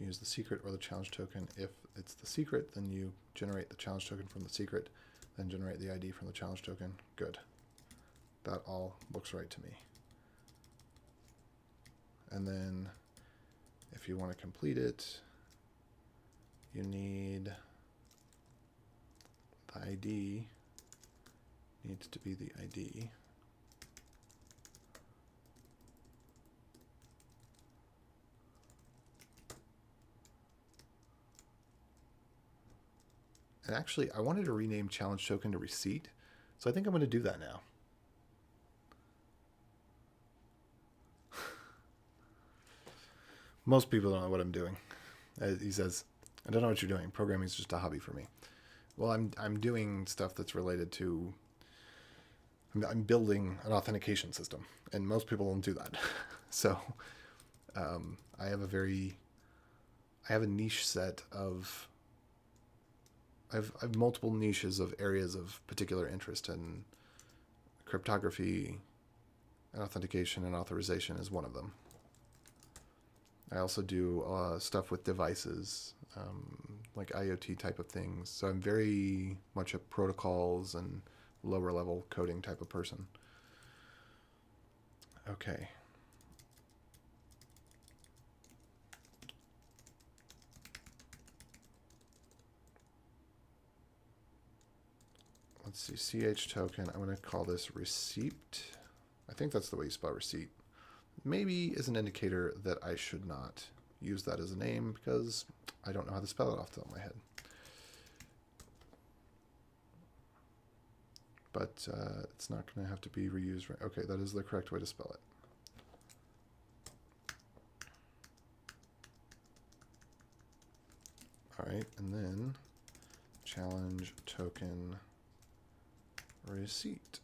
use the secret or the challenge token. If it's the secret, then you generate the challenge token from the secret, then generate the ID from the challenge token. Good. That all looks right to me. And then if you want to complete it, you need the ID needs to be the ID. And actually, I wanted to rename challenge token to receipt, so I think I'm going to do that now. Most people don't know what I'm doing. He says, I don't know what you're doing. Programming is just a hobby for me. Well, I'm doing stuff that's related to, I'm building an authentication system, and most people don't do that. So I have a niche set of, I have multiple niches of areas of particular interest, and cryptography and authentication and authorization is one of them. I also do stuff with devices, like IoT type of things. So I'm very much a protocols and lower level coding type of person. Okay. Let's see, CH token. I'm going to call this receipt. I think that's the way you spell receipt. Maybe is an indicator that I should not use that as a name because I don't know how to spell it off the top of my head. But it's not going to have to be reused. Right? Okay, that is the correct way to spell it. All right, and then challenge token receipt.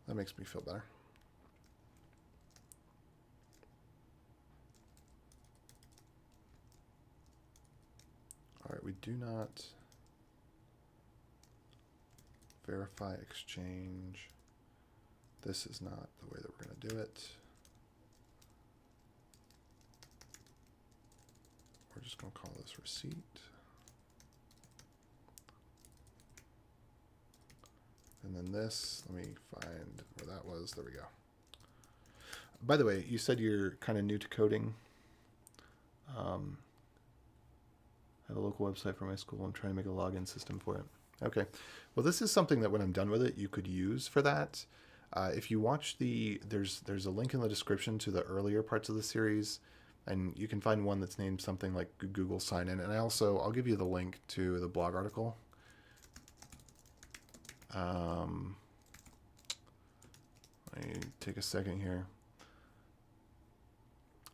That makes me feel better. All right, we do not verify exchange. This is not the way that we're going to do it. We're just going to call this receipt. And then this, let me find where that was. There we go. By the way, you said you're kind of new to coding. I have a local website for my school. I'm trying to make a login system for it. Okay. Well, this is something that when I'm done with it, you could use for that. If you watch there's a link in the description to the earlier parts of the series, and you can find one that's named something like Google Sign-In. And I'll give you the link to the blog article. Let me take a second here.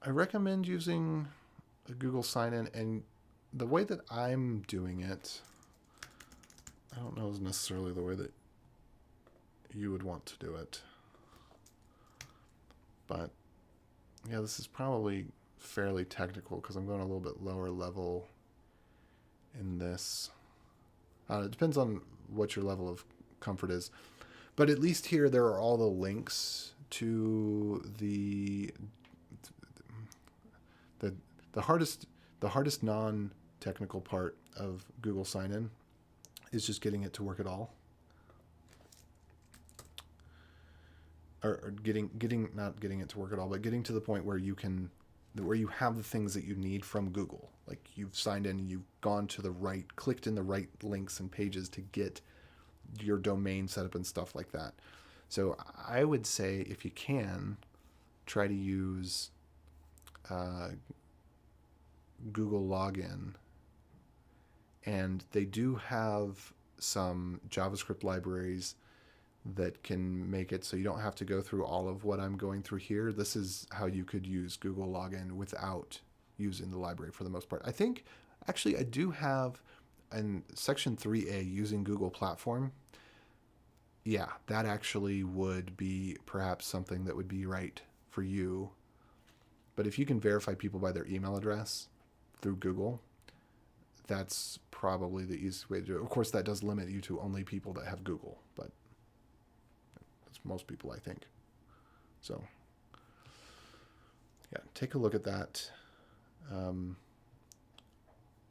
I recommend using a Google sign-in, and the way that I'm doing it, I don't know is necessarily the way that you would want to do it. But yeah, this is probably fairly technical because I'm going a little bit lower level in this. It depends on what your level of comfort is. But at least here there are all the links to the hardest non-technical part of Google sign-in is just getting it to work at all. Or not getting it to work at all, but getting to the point where you have the things that you need from Google. Like you've signed in, you've gone to the right, clicked in the right links and pages to get your domain set up and stuff like that. So I would say if you can, try to use Google Login. And they do have some JavaScript libraries that can make it so you don't have to go through all of what I'm going through here. This is how you could use Google Login without using the library for the most part. I think, actually, I do have in section 3A using Google Platform. Yeah, that actually would be perhaps something that would be right for you. But if you can verify people by their email address through Google, that's probably the easiest way to do it. Of course, that does limit you to only people that have Google, but that's most people, I think. So, yeah, take a look at that.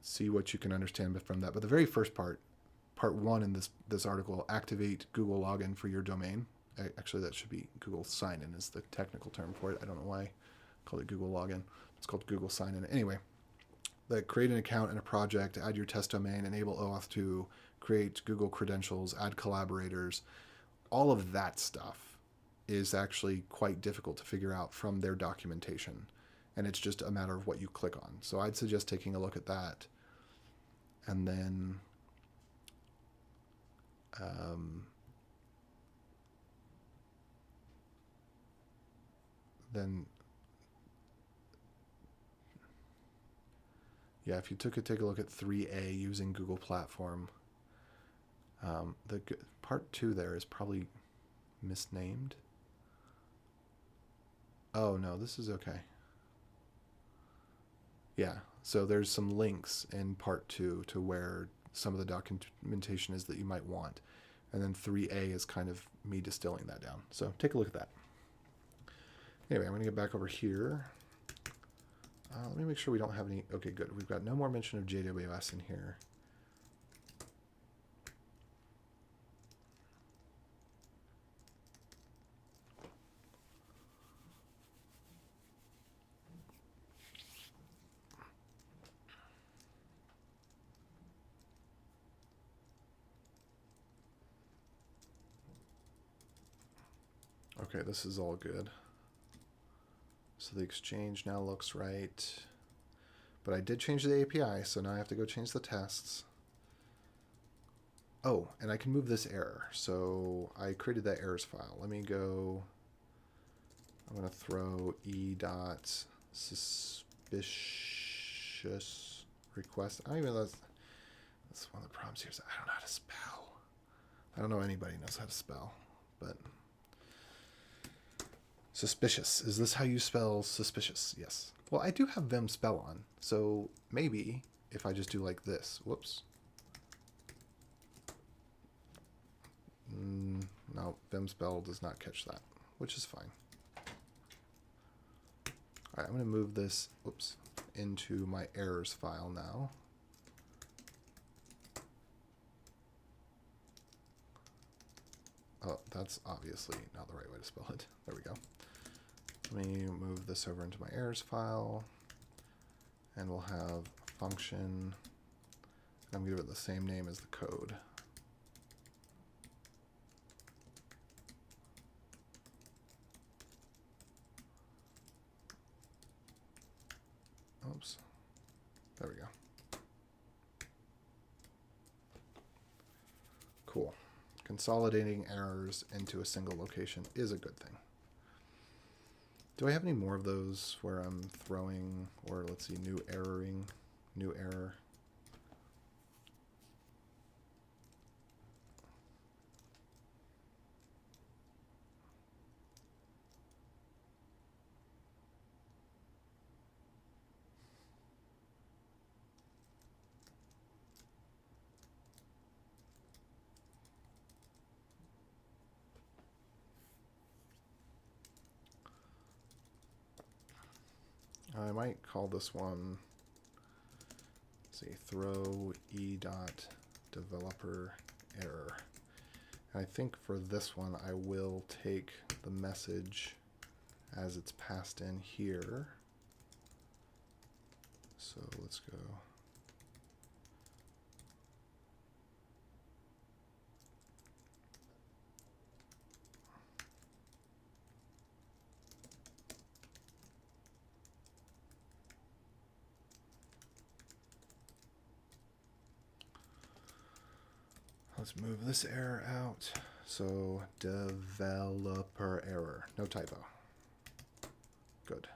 See what you can understand from that. But the very first part 1 in this article, activate Google Login for your domain. Actually, that should be Google Sign-In is the technical term for it. I don't know why I called it Google Login. It's called Google Sign-In. Anyway, create an account and a project, add your test domain, enable Auth to create Google credentials, add collaborators. All of that stuff is actually quite difficult to figure out from their documentation. And it's just a matter of what you click on. So I'd suggest taking a look at that. And then yeah, if you take a look at 3A using Google Platform, the part 2 there is probably misnamed. Oh no, this is okay. Yeah, so there's some links in part 2 to where some of the documentation is that you might want. And then 3A is kind of me distilling that down. So take a look at that. Anyway, I'm going to get back over here. Let me make sure we don't have any. Okay, good. We've got no more mention of JWS in here. Okay, this is all good. So the exchange now looks right. But I did change the API, so now I have to go change the tests. Oh, and I can move this error. So I created that errors file. Let me go. I'm going to throw e.suspicious request. I don't even know. That's one of the problems here is I don't know how to spell. I don't know anybody knows how to spell, but suspicious. Is this how you spell suspicious? Yes. Well, I do have Vim spell on, so maybe if I just do like this, whoops. No, Vim spell does not catch that, which is fine. All right, I'm going to move this, whoops, into my errors file now. Oh, that's obviously not the right way to spell it. There we go. Let me move this over into my errors file, and we'll have function. I'm going to give it the same name as the code. Oops. There we go. Cool. consolidating errors into a single location is a good thing. Do I have any more of those where I'm throwing, or let's see, new error? I might call this one, let's see, throw e.developer error. And I think for this one, I will take the message as it's passed in here. So let's go. Let's move this error out. So developer error, no typo. Good.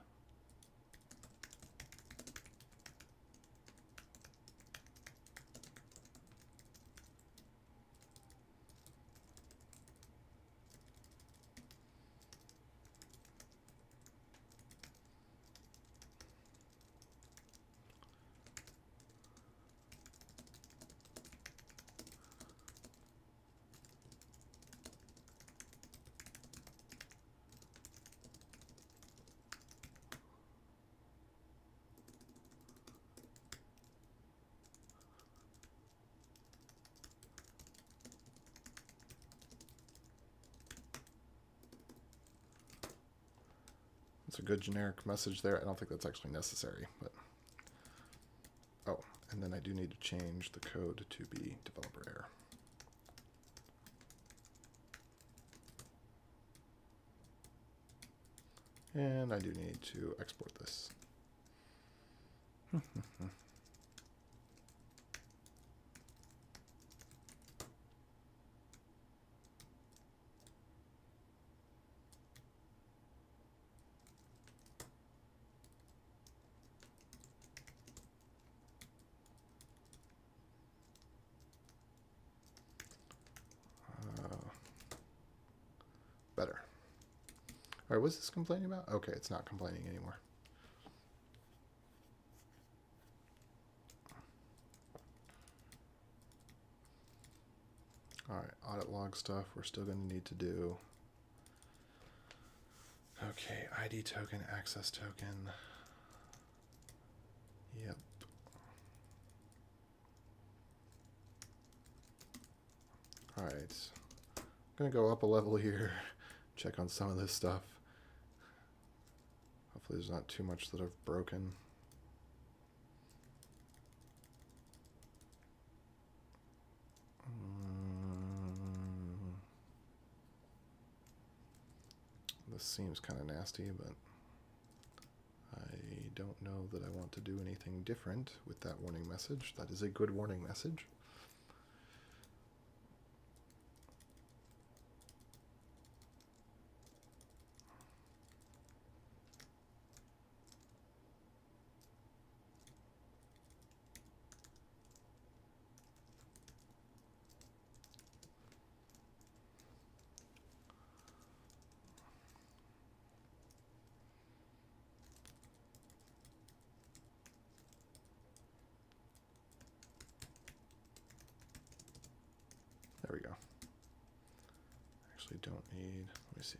It's a good generic message there. I don't think that's actually necessary, but oh, and then I do need to change the code to be developer error. And I do need to export this. Better. All right, what's this complaining about? Okay, it's not complaining anymore. All right, audit log stuff we're still going to need to do. Okay, ID token, access token. Yep. All right, I'm going to go up a level here, check on some of this stuff. Hopefully there's not too much that I've broken. This seems kind of nasty, but I don't know that I want to do anything different with that warning message. That is a good warning message. There we go. Actually don't need, let me see.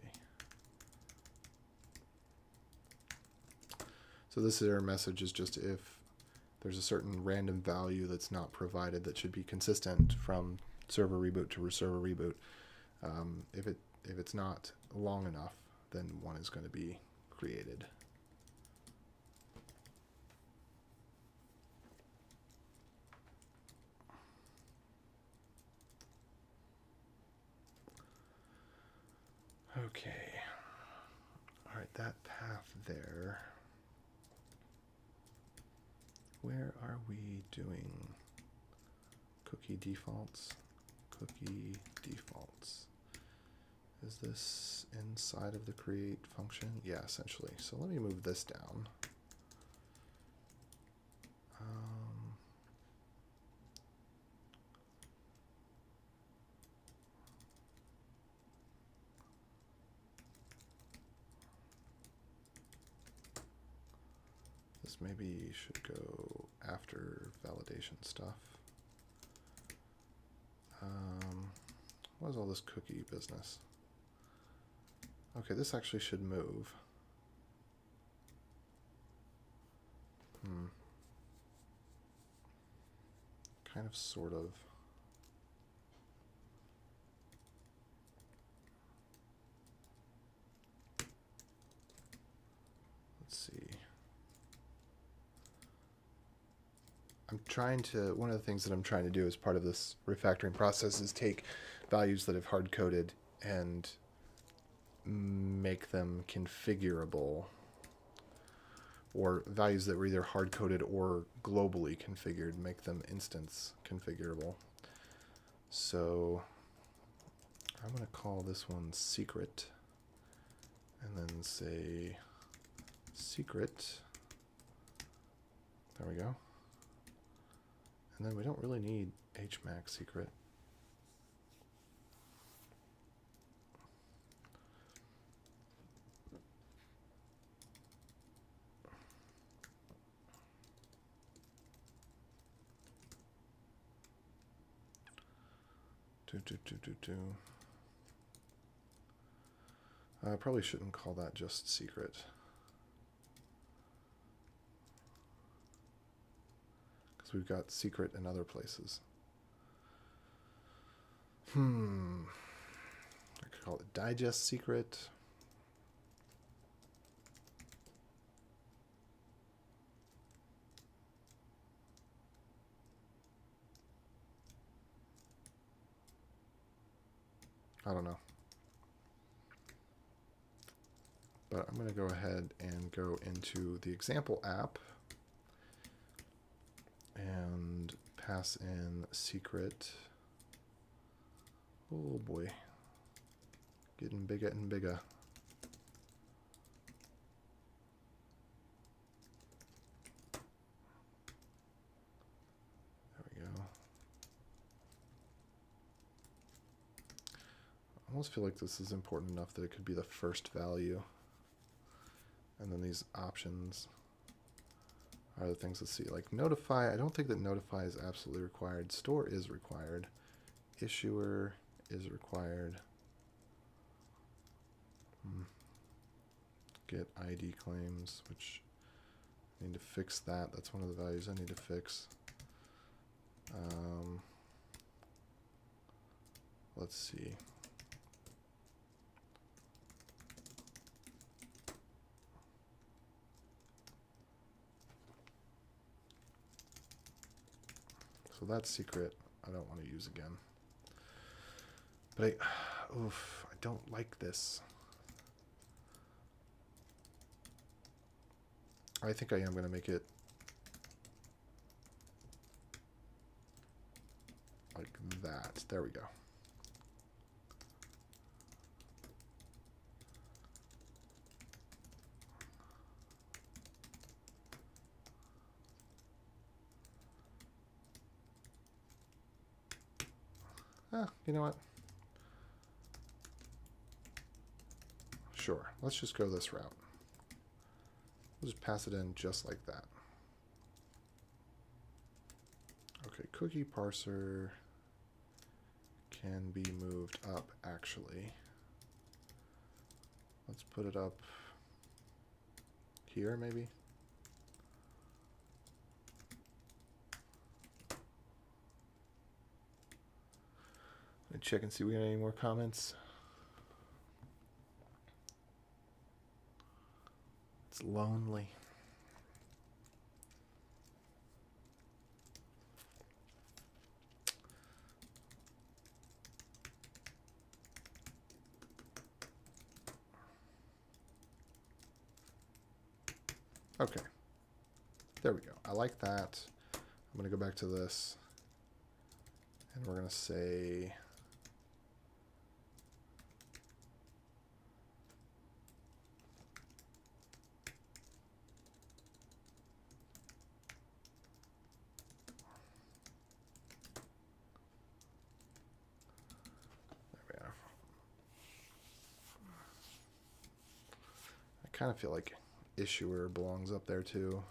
So this error message is just if there's a certain random value that's not provided that should be consistent from server reboot to server reboot. If it's not long enough, then one is going to be created. Okay. All right, that path there. Where are we doing cookie defaults? cookie defaults. Is this inside of the create function? Yeah, essentially. So let me move this down. This maybe should go after validation stuff. What is all this cookie business? Okay, this actually should move. Kind of, sort of. Let's see. I'm trying to, one of the things that I'm trying to do as part of this refactoring process is take values that I've hard-coded and make them configurable, or values that were either hard-coded or globally configured, make them instance configurable. So I'm going to call this one secret, and then say secret. There we go. And then we don't really need hmax secret. I probably shouldn't call that just secret. Because we've got secret in other places. I could call it digest secret. I don't know. But I'm going to go ahead and go into the example app and pass in secret. Oh boy. Getting bigger and bigger. There we go. I almost feel like this is important enough that it could be the first value. And then these options are the things to see. Like notify, I don't think that notify is absolutely required. Store is required. Issuer is required. Get ID claims, which I need to fix that. That's one of the values I need to fix. Let's see. So that's secret. I don't want to use again. But I don't like this. I think I am going to make it like that. There we go. You know what? Sure, let's just go this route. We'll just pass it in just like that. Okay, cookie parser can be moved up, actually. Let's put it up here, maybe. Let me check and see if we got any more comments. It's lonely. Okay. There we go. I like that. I'm going to go back to this. And we're going to say kind of feel like issuer belongs up there too.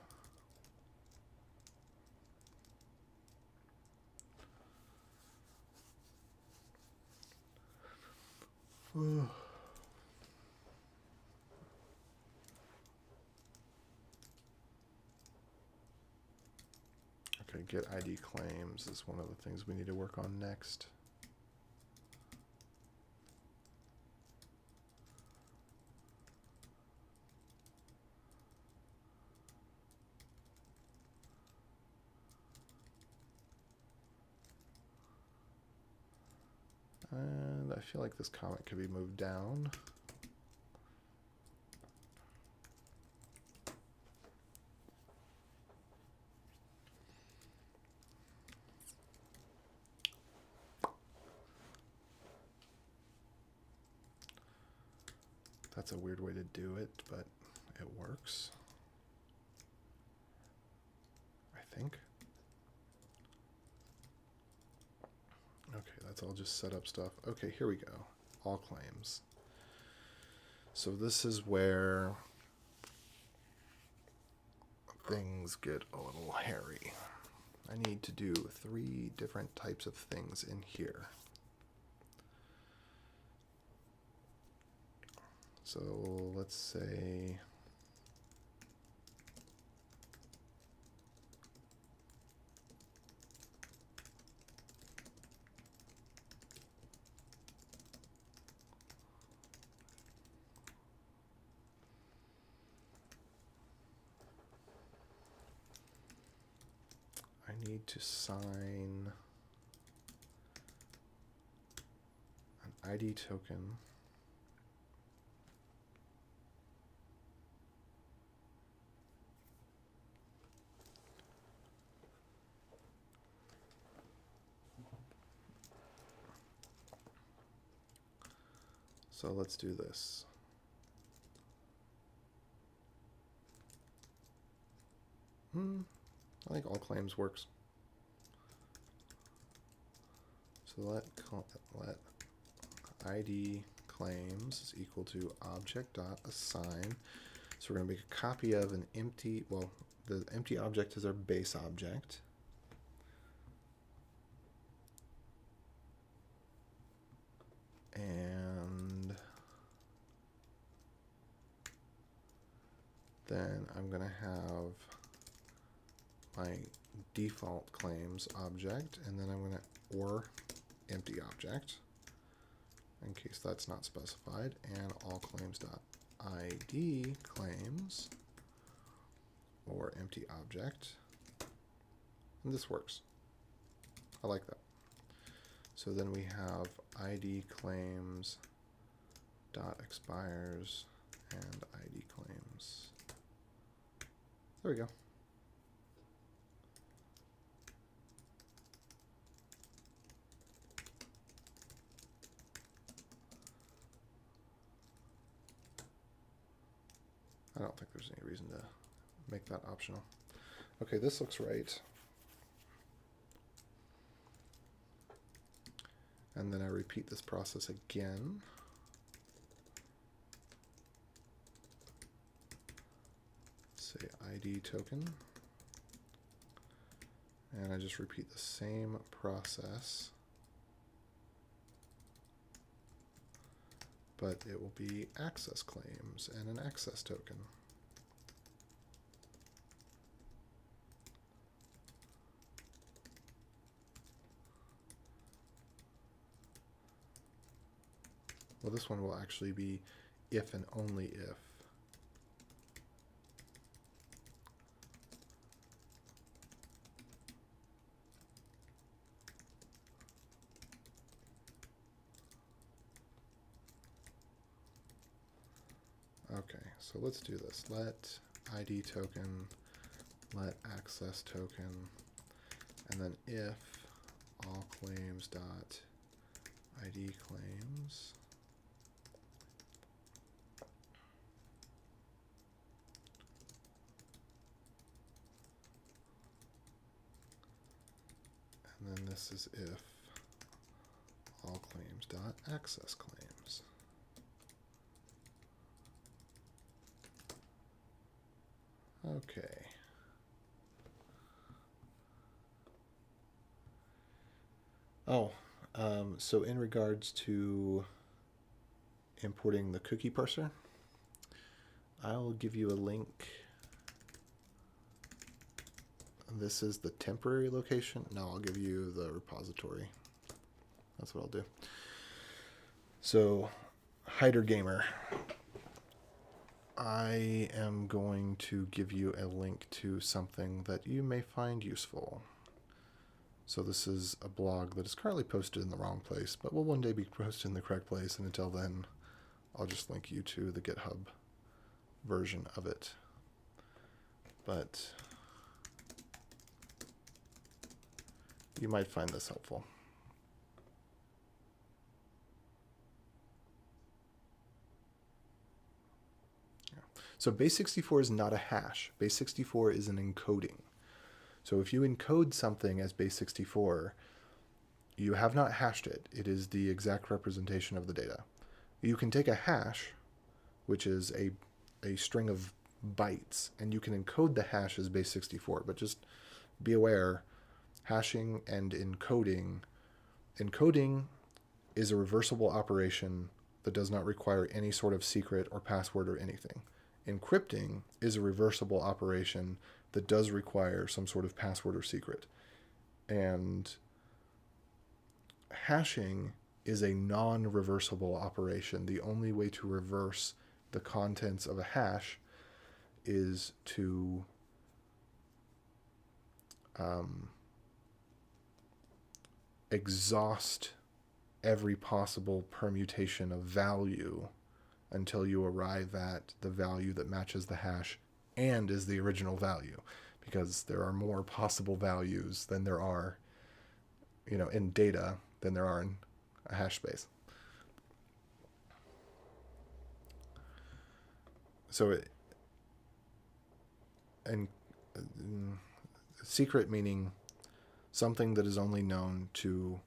Okay, get ID claims is one of the things we need to work on next. And I feel like this comment could be moved down. That's a weird way to do it, but it works, I think. Okay, that's all just setup stuff. Okay, here we go. All claims. So this is where things get a little hairy. I need to do 3 different types of things in here. So let's say I need to sign an ID token So let's do this. I think all claims works. So let ID claims is equal to object.assign. So we're going to make a copy of an empty, well, the empty object is our base object. And then I'm going to have my default claims object, and then I'm going to or empty object in case that's not specified, and all claims.id claims or empty object. And this works. I like that. So then we have ID claims dot expires and ID claims. There we go. I don't think there's any reason to make that optional. Okay, this looks right. And then I repeat this process again. Say ID token. And I just repeat the same process, but it will be access claims and an access token. Well, this one will actually be if and only if. Okay, so let's do this. Let ID token, let access token, and then if all claims dot ID claims. And then this is if all claims dot access claims. Okay. Oh, so in regards to importing the cookie parser, I'll give you a link. This is the temporary location. No, I'll give you the repository. That's what I'll do. So, Hider Gamer, I am going to give you a link to something that you may find useful. So this is a blog that is currently posted in the wrong place, but will one day be posted in the correct place, and until then, I'll just link you to the GitHub version of it. But you might find this helpful. So base64 is not a hash. Base64 is an encoding. So if you encode something as base64, you have not hashed it. It is the exact representation of the data. You can take a hash, which is a string of bytes, and you can encode the hash as base64, but just be aware, hashing and encoding is a reversible operation that does not require any sort of secret or password or anything. Encrypting is a reversible operation that does require some sort of password or secret. And hashing is a non-reversible operation. The only way to reverse the contents of a hash is to exhaust every possible permutation of value until you arrive at the value that matches the hash and is the original value, because there are more possible values than there are, in data than there are in a hash space. So secret meaning something that is only known to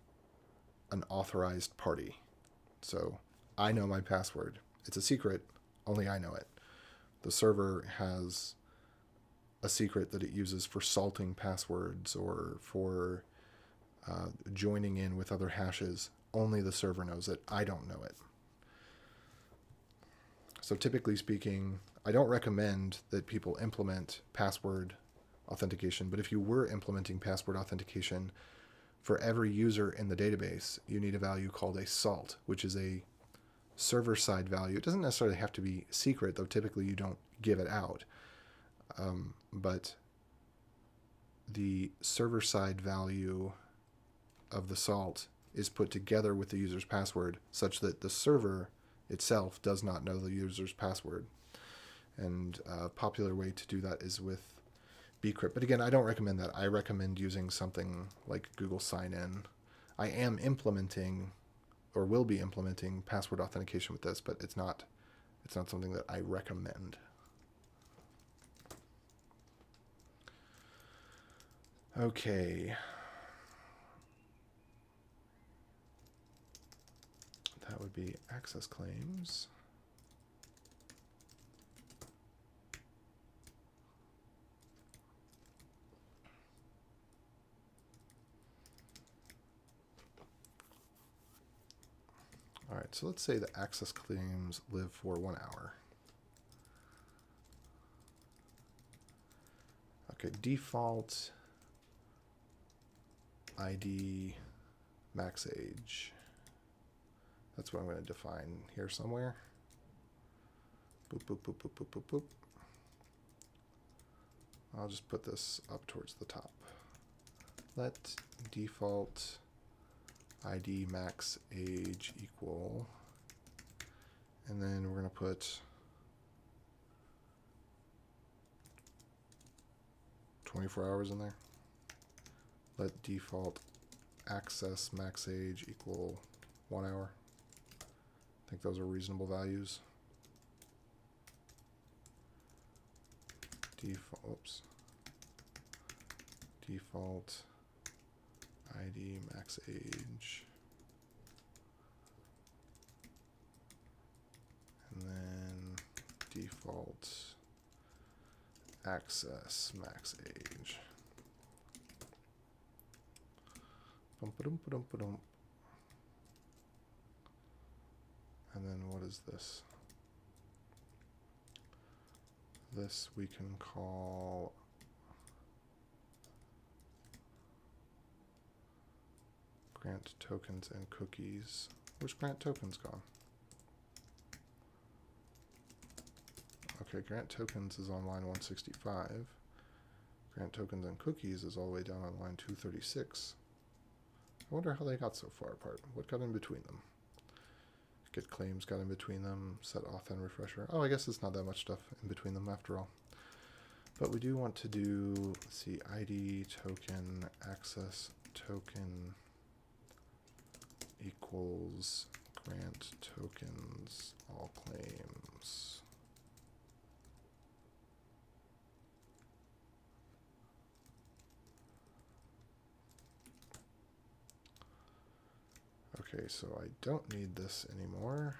an authorized party. So I know my password. It's a secret, only I know it. The server has a secret that it uses for salting passwords or for joining in with other hashes. Only the server knows it. I don't know it. So typically speaking, I don't recommend that people implement password authentication, but if you were implementing password authentication, for every user in the database, you need a value called a salt, which is a server-side value. It doesn't necessarily have to be secret, though typically you don't give it out. But the server-side value of the salt is put together with the user's password such that the server itself does not know the user's password. And a popular way to do that is with bcrypt. But again, I don't recommend that. I recommend using something like Google Sign-In. I am implementing or will be implementing password authentication with this, but it's not something that I recommend. Okay. That would be access claims. All right, so let's say the access claims live for 1 hour. Okay, default ID max age. That's what I'm going to define here somewhere. Boop, boop, boop, boop, boop, boop, boop. I'll just put this up towards the top. Let default ID max age equal, and then we're going to put 24 hours in there. Let default access max age equal 1 hour. I think those are reasonable values. Default ID max age, and then default access max age. And then what is this? This we can call grant tokens and cookies. Where's grant tokens gone? Okay, grant tokens is on line 165. Grant tokens and cookies is all the way down on line 236. I wonder how they got so far apart. What got in between them? Get claims got in between them. Set auth and refresher. Oh, I guess it's not that much stuff in between them after all. But we do want to do, let's see, ID token access token equals grant tokens all claims. Okay, so I don't need this anymore.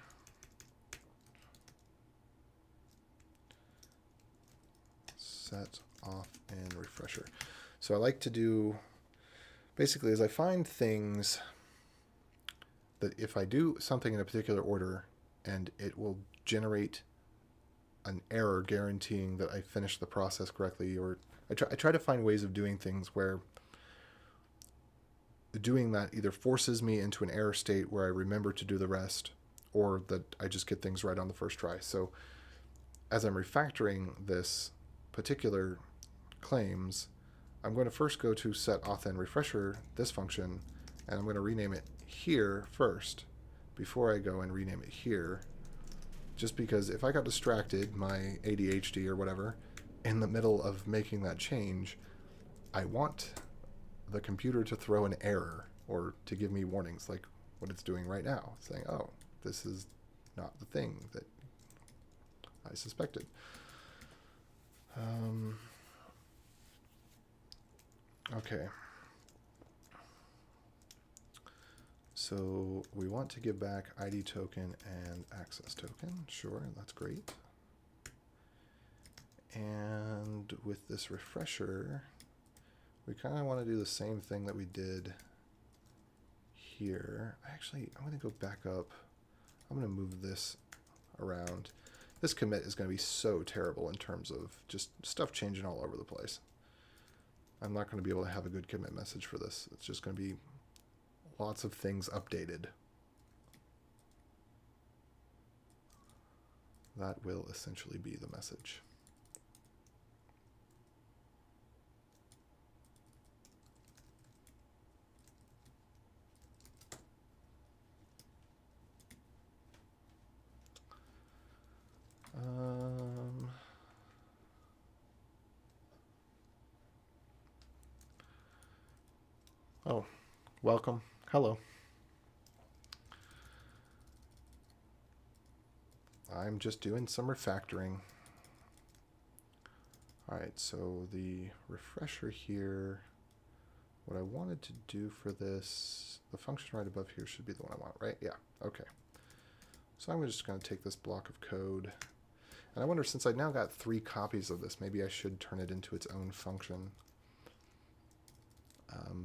Set auth and refresher. So I like to do, basically, as I find things that if I do something in a particular order and it will generate an error guaranteeing that I finished the process correctly, or I try to find ways of doing things where doing that either forces me into an error state where I remember to do the rest, or that I just get things right on the first try. So as I'm refactoring this particular claims, I'm going to first go to set auth and refresher, this function, and I'm going to rename it here first before I go and rename it here. Just because if I got distracted, my ADHD or whatever, in the middle of making that change, I want the computer to throw an error or to give me warnings like what it's doing right now, saying, oh, this is not the thing that I suspected. Okay. So we want to give back ID token and access token. Sure, that's great. And with this refresher, we kind of want to do the same thing that we did here. Actually, I'm going to go back up. I'm going to move this around. This commit is going to be so terrible in terms of just stuff changing all over the place. I'm not going to be able to have a good commit message for this. It's just going to be lots of things updated. That will essentially be the message. Oh, welcome. Hello. I'm just doing some refactoring. All right, so the refresher here, what I wanted to do for this, the function right above here should be the one I want, right? Yeah, okay. So I'm just going to take this block of code, and I wonder, since I now got 3 copies of this, maybe I should turn it into its own function.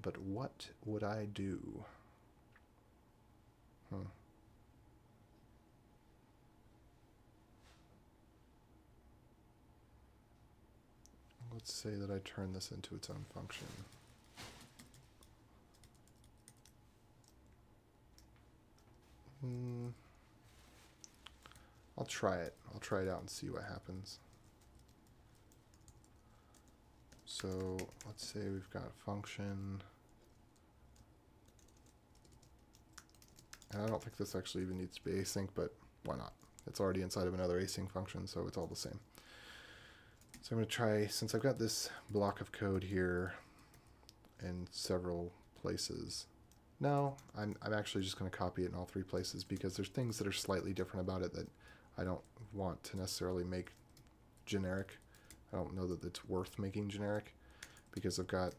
But what would I do? Let's say that I turn this into its own function. I'll try it. I'll try it out and see what happens. So let's say we've got a function. And I don't think this actually even needs to be async, but why not? It's already inside of another async function, so it's all the same. So I'm going to try, since I've got this block of code here in several places. No, I'm actually just going to copy it in all 3 places because there's things that are slightly different about it that I don't want to necessarily make generic. I don't know that it's worth making generic because I've got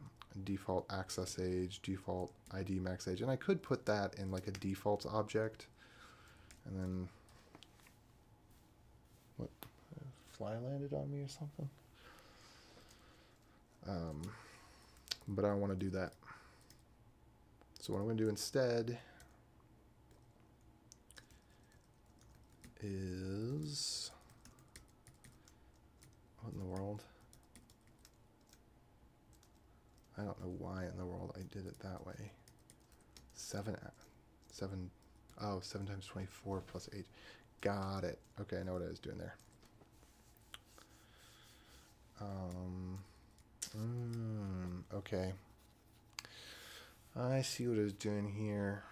default access age, default ID max age, and I could put that in like a default object. And then, what? A fly landed on me or something? But I don't want to do that. So what I'm going to do instead is, what in the world? I don't know why in the world I did it that way. 7 times 24 plus 8. Got it. Okay, I know what I was doing there. Okay. I see what I was doing here.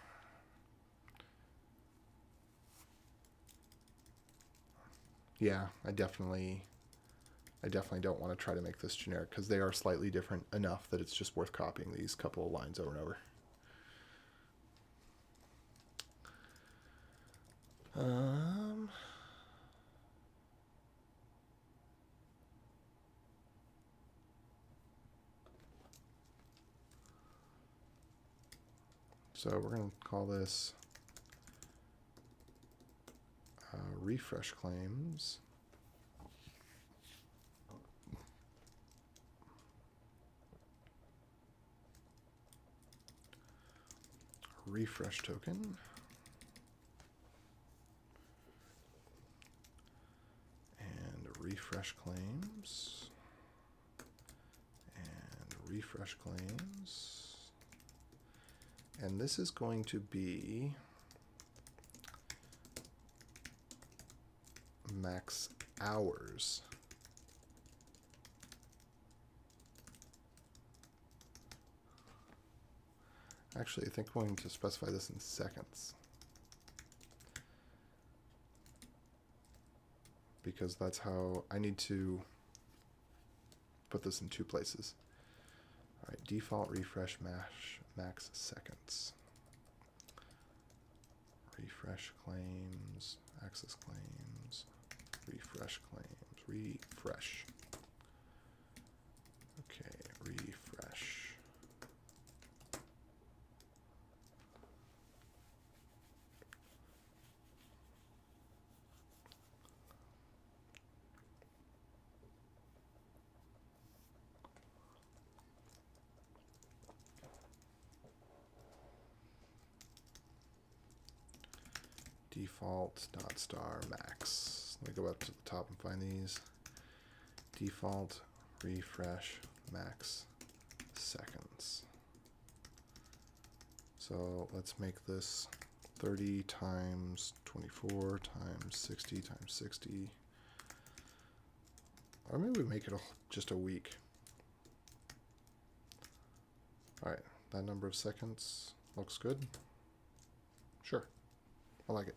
Yeah, I definitely don't want to try to make this generic because they are slightly different enough that it's just worth copying these couple of lines over and over. So we're going to call this refresh claims. Refresh token. And refresh claims. And refresh claims. And this is going to be max hours. Actually, I think I'm going to specify this in seconds, because that's how I need to put this in 2 places. All right, default refresh max seconds. Refresh claims, access claims, refresh claims, refresh. Okay, refresh. Default dot star max. Let me go up to the top and find these. Default refresh max seconds. So let's make this 30 times 24 times 60 times 60. Or maybe we make it just a week. All right, that number of seconds looks good. Sure, I like it.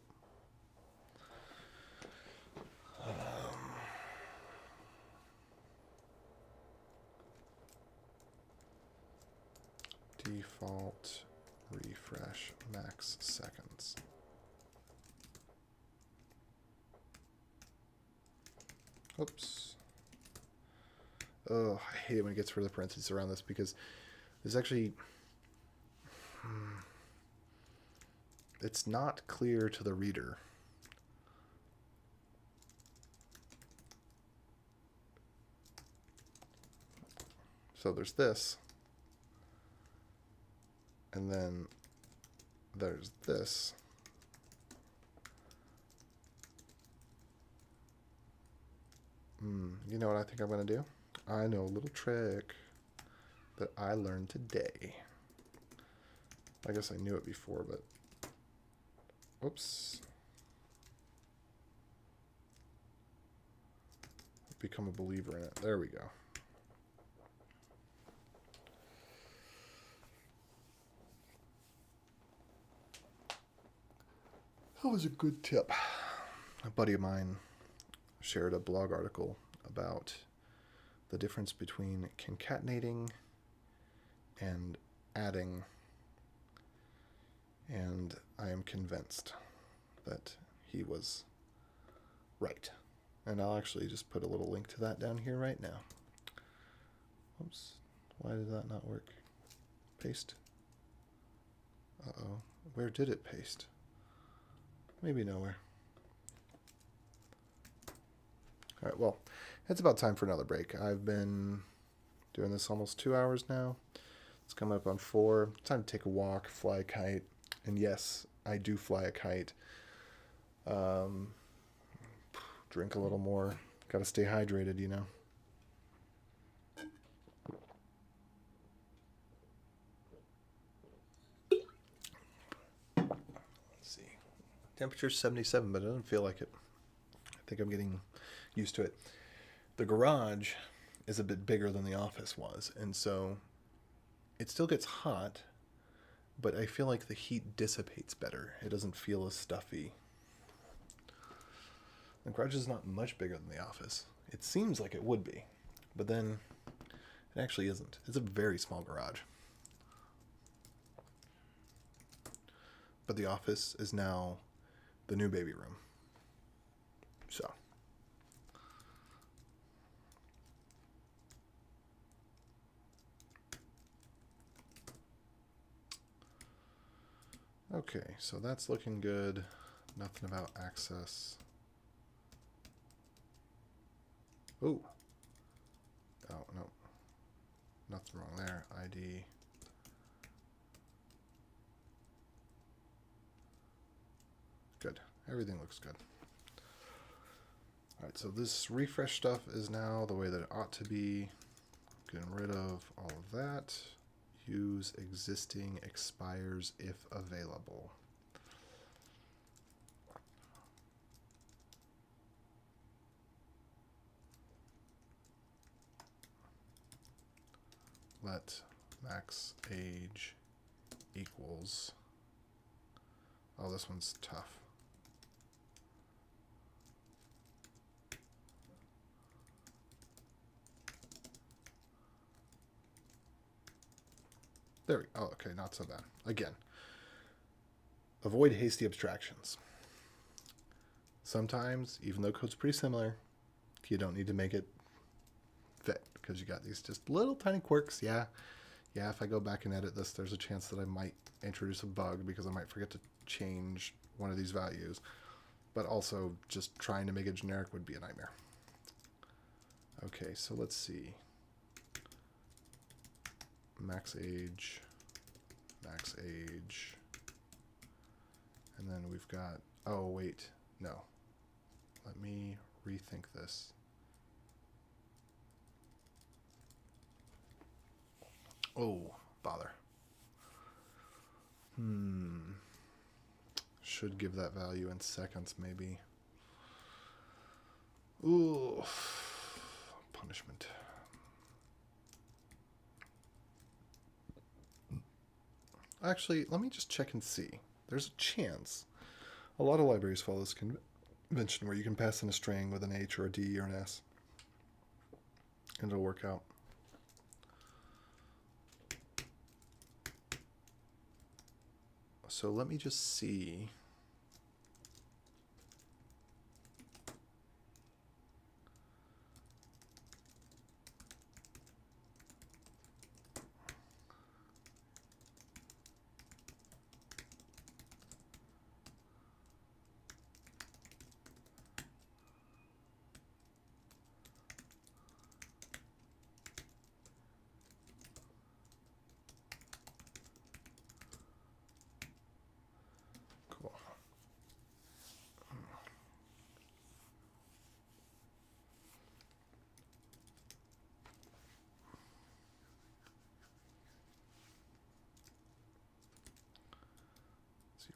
Default refresh max seconds. Oops. Oh, I hate it when it gets rid of the parentheses around this, because there's actually, it's not clear to the reader. So there's this, and then there's this. You know what I think I'm going to do? I know a little trick that I learned today. I guess I knew it before, but oops. Become a believer in it. There we go. That was a good tip. A buddy of mine shared a blog article about the difference between concatenating and adding, and I am convinced that he was right. And I'll actually just put a little link to that down here right now. Oops, why did that not work? Paste. Uh-oh, where did it paste? Maybe nowhere. All right, well, it's about time for another break. I've been Doing this almost 2 hours now. It's coming up on 4. Time to take a walk, fly a kite. And yes, I do fly a kite. Drink a little more. Got to stay hydrated, you know. Let's see. Temperature's 77, but it doesn't feel like it. I think I'm getting used to it. The garage is a bit bigger than the office was, and so it still gets hot, but I feel like the heat dissipates better. It doesn't feel as stuffy. The garage is not much bigger than the office. It seems like it would be, but then it actually isn't. It's a very small garage. But the office is now the new baby room. So. Okay, so that's looking good. Nothing about access. Ooh. Oh, no. Nothing wrong there. ID. Good. Everything looks good. Alright, so this refresh stuff is now the way that it ought to be. Getting rid of all of that. Use existing expires if available. Let max age equals. Oh, this one's tough. There we go. Oh, okay, not so bad. Again, avoid hasty abstractions. Sometimes, even though code's pretty similar, you don't need to make it fit because you got these just little tiny quirks. Yeah, if I go back and edit this, there's a chance that I might introduce a bug because I might forget to change one of these values. But also, just trying to make it generic would be a nightmare. Okay, so let's see. Max age, and then we've got, oh wait, no. Let me rethink this. Oh, bother. Should give that value in seconds, maybe. Ooh, punishment. Actually, let me just check and see. There's a chance. A lot of libraries follow this convention where you can pass in a string with an H or a D or an S. And it'll work out. So let me just see.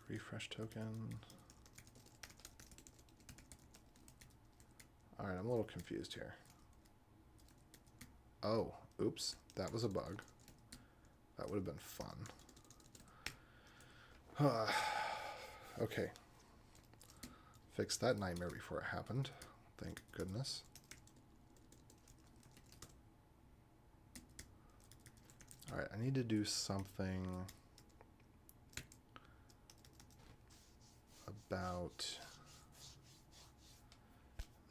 Refresh token. All right, I'm a little confused here. Oh, oops, that was a bug. That would have been fun. Okay. Fixed that nightmare before it happened. Thank goodness. All right, I need to do something about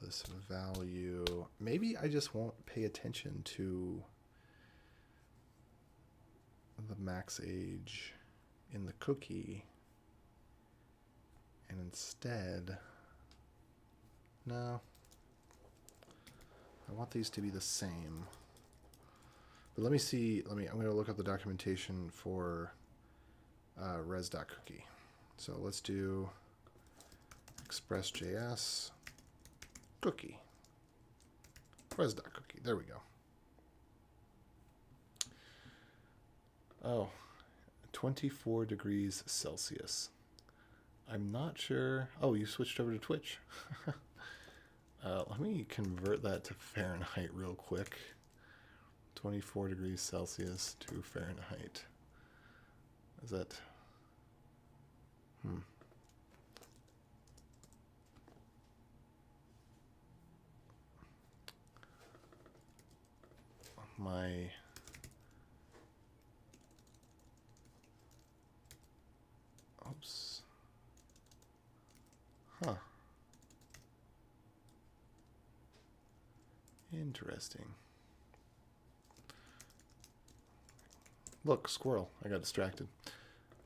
this value. Maybe I just won't pay attention to the max age in the cookie, and instead, no, I want these to be the same. But let me see. I'm going to look up the documentation for res.cookie. So let's do express.js cookie. Res.cookie. There we go. Oh, 24 degrees Celsius. I'm not sure. Oh, you switched over to Twitch. Let me convert that to Fahrenheit real quick. 24 degrees Celsius to Fahrenheit. Is that... My... Oops. Huh. Interesting. Look, squirrel. I got distracted.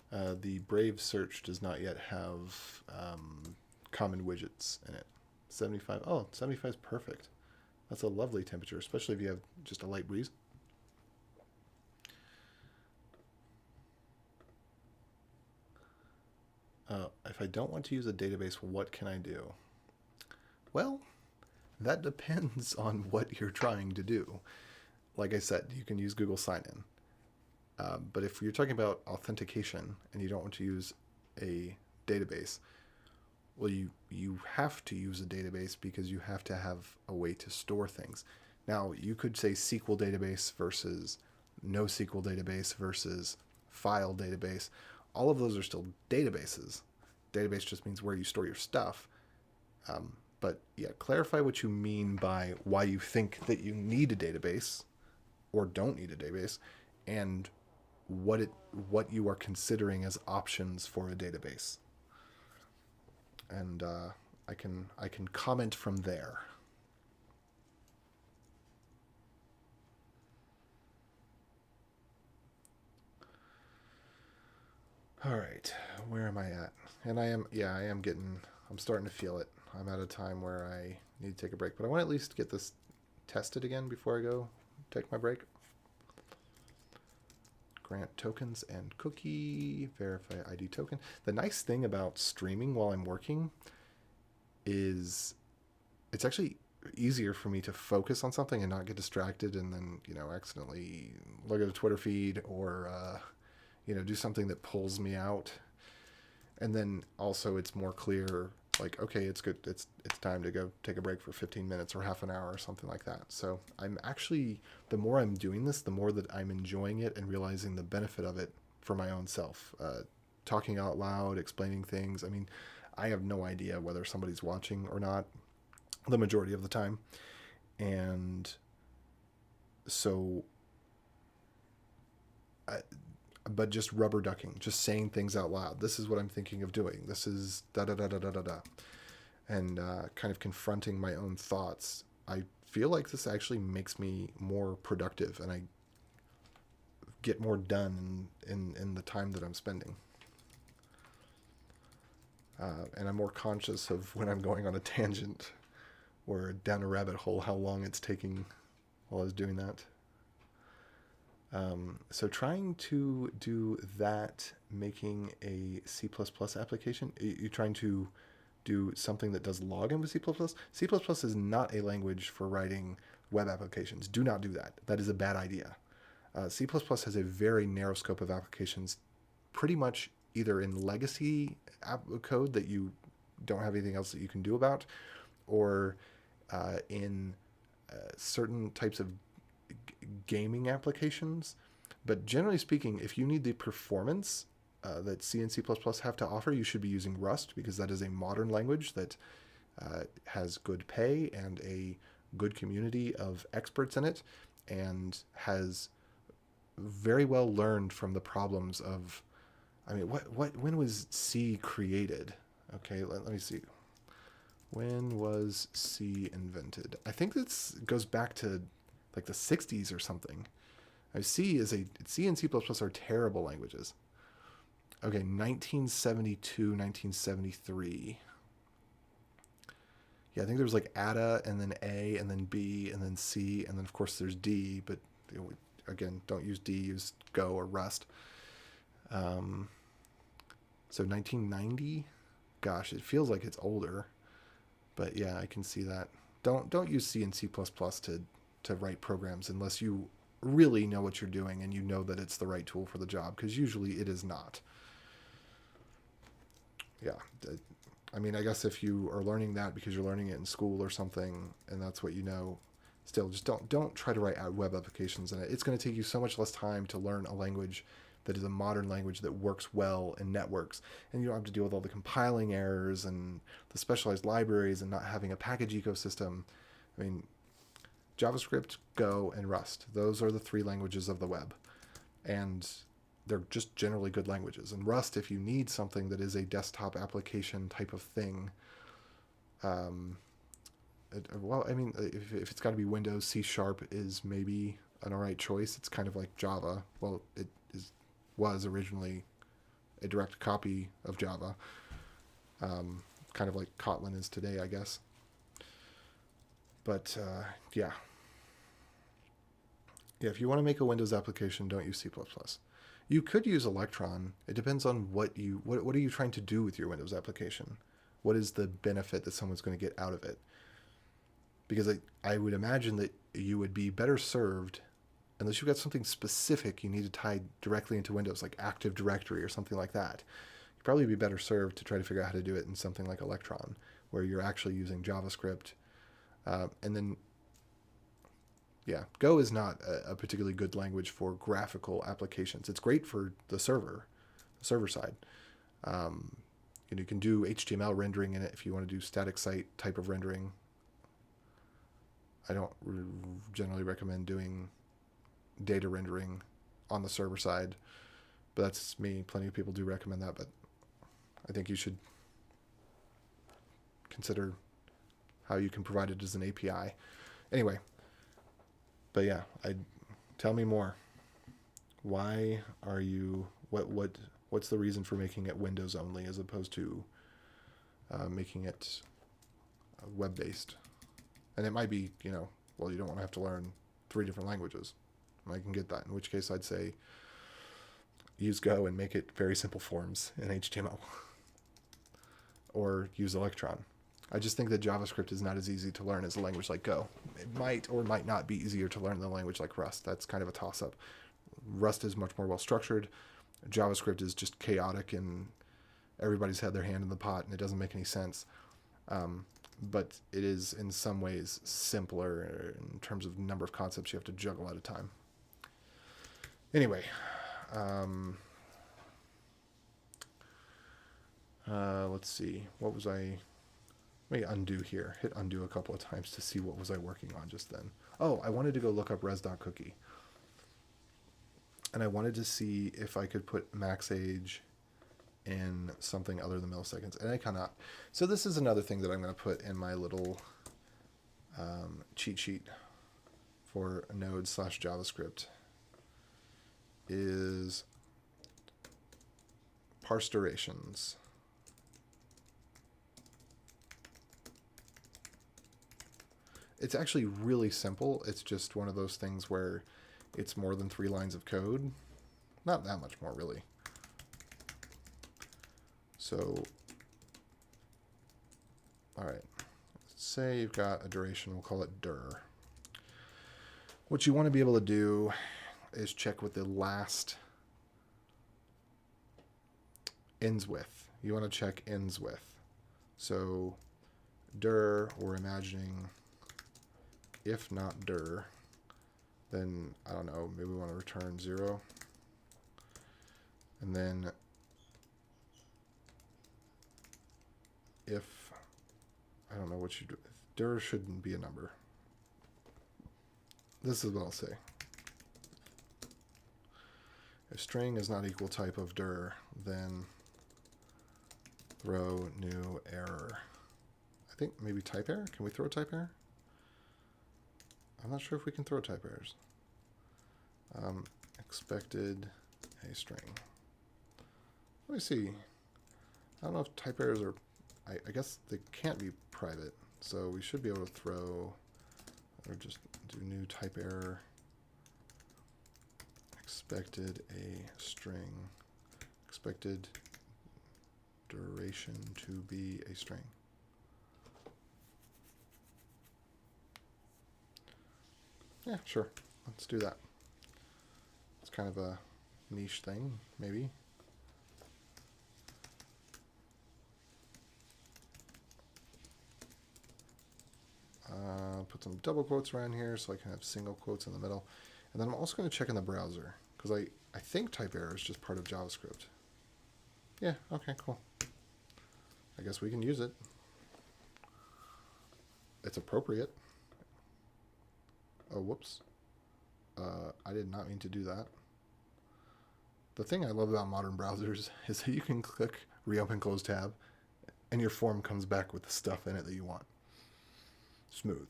The Brave search does not yet have common widgets in it. 75. Oh, 75 is perfect. That's a lovely temperature, especially if you have just a light breeze. If I don't want to use a database, what can I do? Well, that depends on what you're trying to do. Like I said, you can use Google Sign-In. But if you're talking about authentication and you don't want to use a database, well, you have to use a database because you have to have a way to store things. Now, you could say SQL database versus NoSQL database versus file database. All of those are still databases. Database just means where you store your stuff. But yeah, clarify what you mean by why you think that you need a database or don't need a database, and what you are considering as options for a database. And I can comment from there. All right, where am I at? And I'm starting to feel it. I'm at a time where I need to take a break, but I want to at least get this tested again before I go take my break. Grant tokens and cookie, verify ID token. The nice thing about streaming while I'm working is it's actually easier for me to focus on something and not get distracted and then, accidentally look at a Twitter feed or, do something that pulls me out. And then also it's more clear, like, okay, it's good. It's time to go take a break for 15 minutes or half an hour or something like that. So I'm actually, the more I'm doing this, the more that I'm enjoying it and realizing the benefit of it for my own self. Talking out loud, explaining things. I mean, I have no idea whether somebody's watching or not the majority of the time. And so, but just rubber ducking, just saying things out loud. This is what I'm thinking of doing. This is da-da-da-da-da-da-da. And kind of confronting my own thoughts. I feel like this actually makes me more productive and I get more done in the time that I'm spending. And I'm more conscious of when I'm going on a tangent or down a rabbit hole, how long it's taking while I was doing that. So trying to do that, making a C++ application, you're trying to do something that does login with C++. C++ is not a language for writing web applications. Do not do that. That is a bad idea. C++ has a very narrow scope of applications, pretty much either in legacy code that you don't have anything else that you can do about, or in certain types of gaming applications. But generally speaking, if you need the performance that C and C++ have to offer, you should be using Rust, because that is a modern language that has good pay and a good community of experts in it, and has very well learned from the problems of, when was C created? Okay, let me see. When was C invented? I think this goes back to like the 60s or something. C and C++ are terrible languages. Okay, 1972, 1973. Yeah, I think there was like ADA and then A and then B and then C and then of course there's D, but again, don't use D, use Go or Rust. So 1990, gosh, it feels like it's older, but yeah, I can see that. Don't use C and C++ to write programs unless you really know what you're doing and you know that it's the right tool for the job, because usually it is not. Yeah, I mean, I guess if you are learning that because you're learning it in school or something, and that's what you know, still just don't try to write web applications in it. It's going to take you so much less time to learn a language that is a modern language that works well in networks, and you don't have to deal with all the compiling errors and the specialized libraries and not having a package ecosystem. I mean, JavaScript, Go, and Rust, those are the three languages of the web, and they're just generally good languages. And Rust, if you need something that is a desktop application type of thing, well, I mean, if it's got to be Windows, C# is maybe an alright choice. It's kind of like Java. Well, it was originally a direct copy of Java, kind of like Kotlin is today, I guess. But yeah, if you want to make a Windows application, don't use C++. You could use Electron. It depends on what are you trying to do with your Windows application. What is the benefit that someone's going to get out of it? Because I would imagine that you would be better served, unless you've got something specific you need to tie directly into Windows, like Active Directory or something like that. You'd probably be better served to try to figure out how to do it in something like Electron, where you're actually using JavaScript. And then, yeah, Go is not a particularly good language for graphical applications. It's great for the server side. You can do HTML rendering in it if you want to do static site type of rendering. I don't generally recommend doing data rendering on the server side, but that's me. Plenty of people do recommend that, but I think you should consider how you can provide it as an API. Anyway, but yeah, tell me more. Why are you what's the reason for making it Windows only as opposed to making it web-based? And it might be, well, you don't want to have to learn 3 different languages. I can get that, in which case I'd say use Go and make it very simple forms in HTML. Or use Electron. I just think that JavaScript is not as easy to learn as a language like Go. It might or might not be easier to learn than a language like Rust. That's kind of a toss-up. Rust is much more well-structured. JavaScript is just chaotic and everybody's had their hand in the pot and it doesn't make any sense. But it is in some ways simpler in terms of number of concepts you have to juggle at a time. Anyway, let's see. What was I... Let me undo here. Hit undo a couple of times to see what was I working on just then. Oh, I wanted to go look up res.cookie. And I wanted to see if I could put max age in something other than milliseconds, and I cannot. So this is another thing that I'm going to put in my little cheat sheet for Node/JavaScript is parse durations. It's actually really simple. It's just one of those things where it's more than 3 lines of code. Not that much more, really. So, all right, say you've got a duration, we'll call it dir. What you want to be able to do is check what the last ends with. You want to check ends with. So dir, we're imagining if not dir, then, I don't know, maybe we want to return 0. And then if, I don't know what you do, dir shouldn't be a number. This is what I'll say. If string is not equal type of dir, then throw new error. I think maybe type error? Can we throw a type error? I'm not sure if we can throw type errors. Expected a string. Let me see. I don't know if type errors are, I guess they can't be private, so we should be able to throw, or just do new type error. expected a string, expected duration to be a string. Yeah, sure. Let's do that. It's kind of a niche thing, maybe. Put some double quotes around here so I can have single quotes in the middle. And then I'm also going to check in the browser, because I think type error is just part of JavaScript. Yeah, okay, cool. I guess we can use it. It's appropriate. Oh, whoops. I did not mean to do that. The thing I love about modern browsers is that you can click reopen close tab and your form comes back with the stuff in it that you want. Smooth.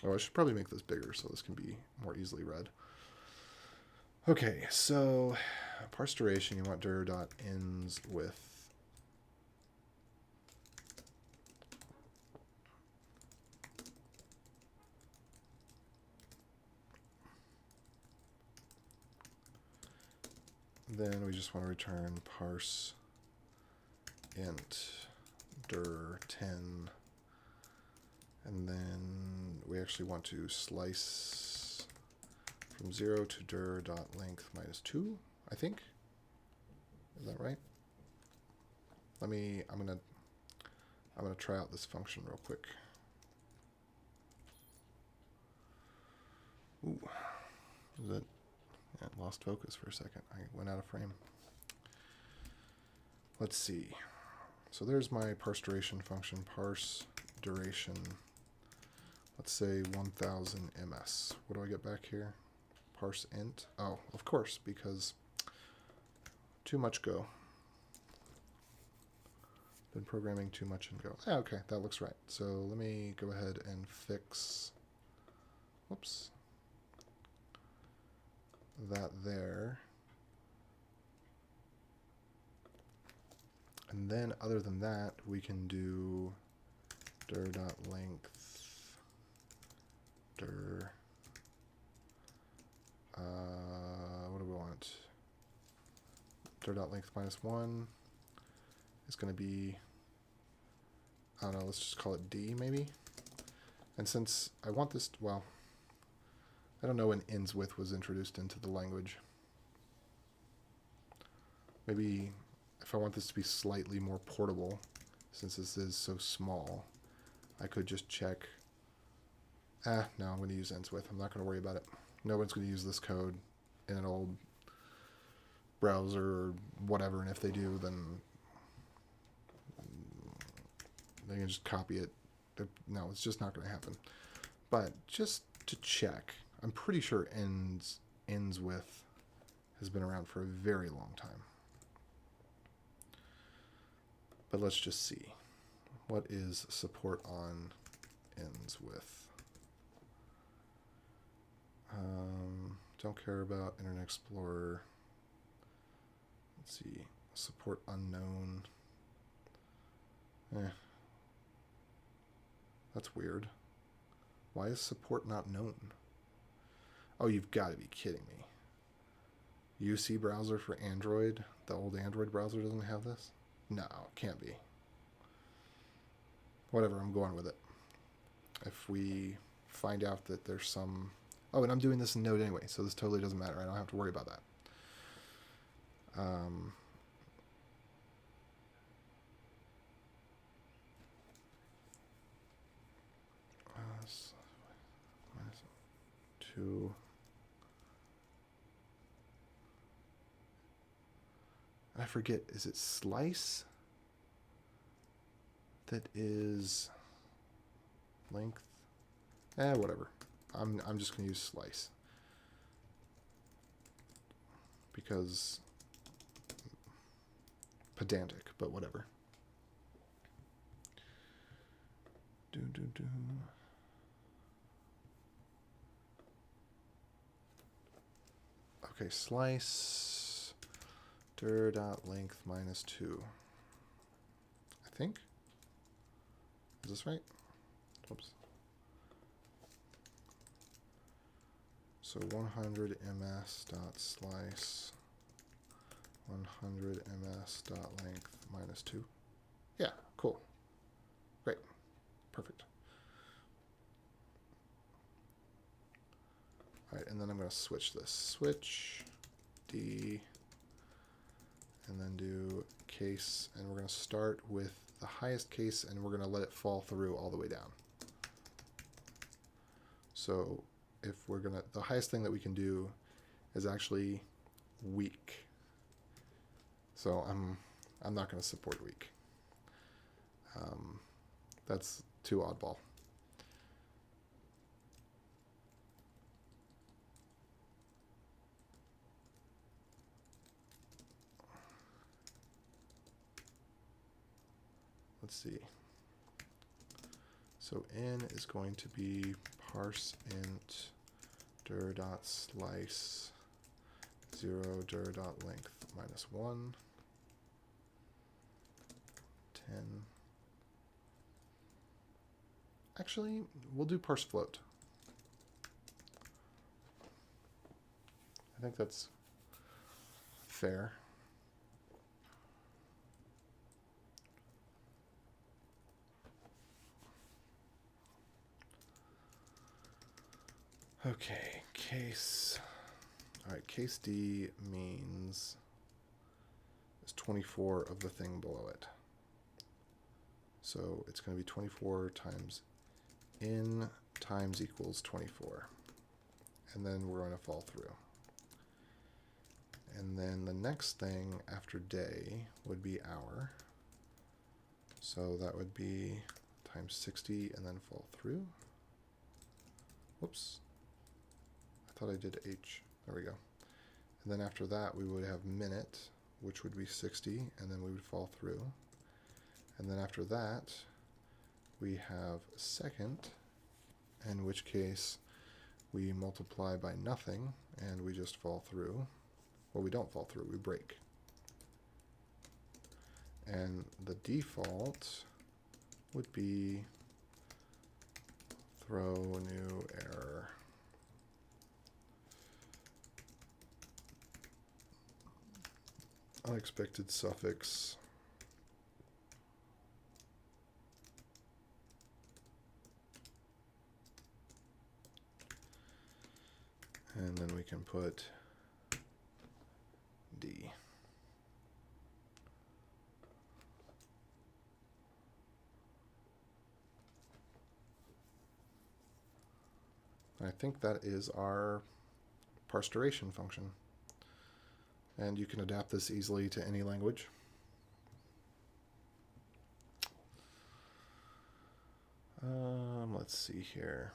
Oh, I should probably make this bigger so this can be more easily read. Okay, so parse duration, you want dir.ends with. Then we just want to return parse int dir 10. And then we actually want to slice from 0 to dir.length minus 2, I think. Is that right? I'm gonna try out this function real quick. Ooh. Is it? Yeah, lost focus for a second. I went out of frame. Let's see. So there's my parse duration function, parse duration. Let's say 1000 ms. What do I get back here? Parse int. Oh, of course, because too much Go. Been programming too much in Go. Ah, okay, that looks right. So let me go ahead and fix, whoops, that there. And then other than that, we can do dir.length dir. What do we want? Dir.length minus 1 is going to be, I don't know, let's just call it D maybe. And since I want this, well, I don't know when ends with was introduced into the language. Maybe if I want this to be slightly more portable, since this is so small, I could just check. No, I'm going to use ends with. I'm not going to worry about it. No one's going to use this code in an old browser or whatever, and if they do, then they can just copy it. No, it's just not going to happen. But just to check, I'm pretty sure ends with has been around for a very long time. But let's just see. What is support on ends with? Don't care about Internet Explorer. Let's see. Support unknown. That's weird. Why is support not known? Oh, you've got to be kidding me. UC browser for Android? The old Android browser doesn't have this? No, can't be. Whatever, I'm going with it. If we find out that there's some... Oh, and I'm doing this in Node anyway, so this totally doesn't matter. I don't have to worry about that. -2. I forget, is it slice that is length? Whatever. I'm just going to use slice because pedantic, but whatever. Okay, slice dir.length minus 2. I think. Is this right? Oops. So 100 ms dot slice 100 ms dot length minus 2. Yeah, cool. Great. Perfect. All right, and then I'm going to switch this. Switch D, and then do case, and we're going to start with the highest case, and we're going to let it fall through all the way down. So if we're going to, the highest thing that we can do is actually weak. So I'm not going to support weak. That's too oddball. Let's see. So n is going to be parse int dir dot slice 0 dir dot length minus 1 10. Actually, we'll do parse float. I think that's fair. Okay, case. All right, case D means it's 24 of the thing below it. So it's going to be 24 times n times equals 24. And then we're going to fall through. And then the next thing after day would be hour. So that would be times 60 and then fall through. Whoops. I thought I did H. There we go. And then after that, we would have minute, which would be 60, and then we would fall through. And then after that, we have second, in which case we multiply by nothing, and we just fall through. Well, we don't fall through, we break. And the default would be throw new error. Unexpected suffix. And then we can put D. I think that is our parse duration function. And you can adapt this easily to any language. Let's see here.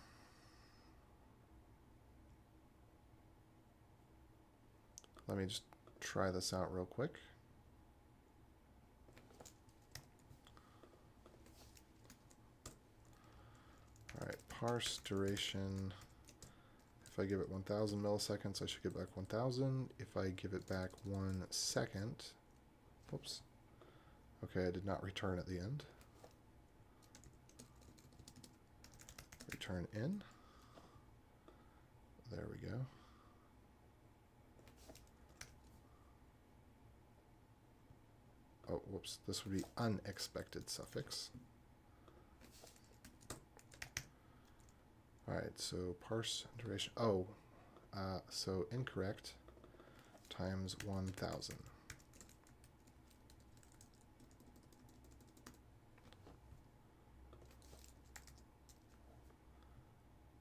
Let me just try this out real quick. All right, parse duration. If I give it 1,000 milliseconds, I should get back 1,000. If I give it back 1 second, whoops. Okay, I did not return at the end. Return in. There we go. Oh, whoops. This would be unexpected suffix. All right, so parse duration. Oh, so incorrect times 1,000.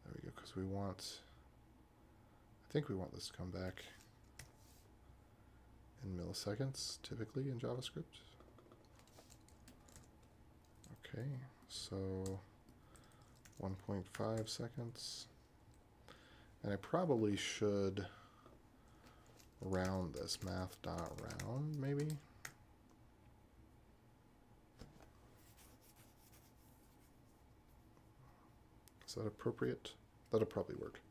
There we go, because we want, I think we want this to come back in milliseconds, typically in JavaScript. Okay, so 1.5 seconds. And I probably should round this, math.round maybe. Is that appropriate? That'll probably work,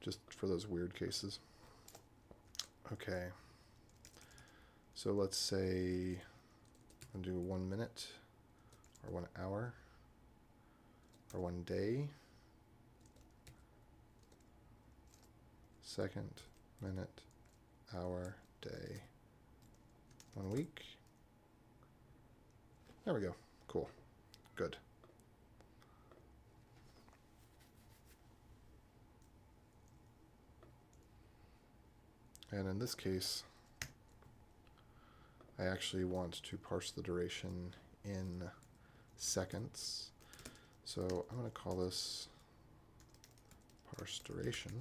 just for those weird cases. Okay, so let's say I'll do 1 minute, or 1 hour, or 1 day. second, minute, hour, day, 1 week. There we go. Cool. Good. And in this case, I actually want to parse the duration in seconds. So I'm going to call this parse duration.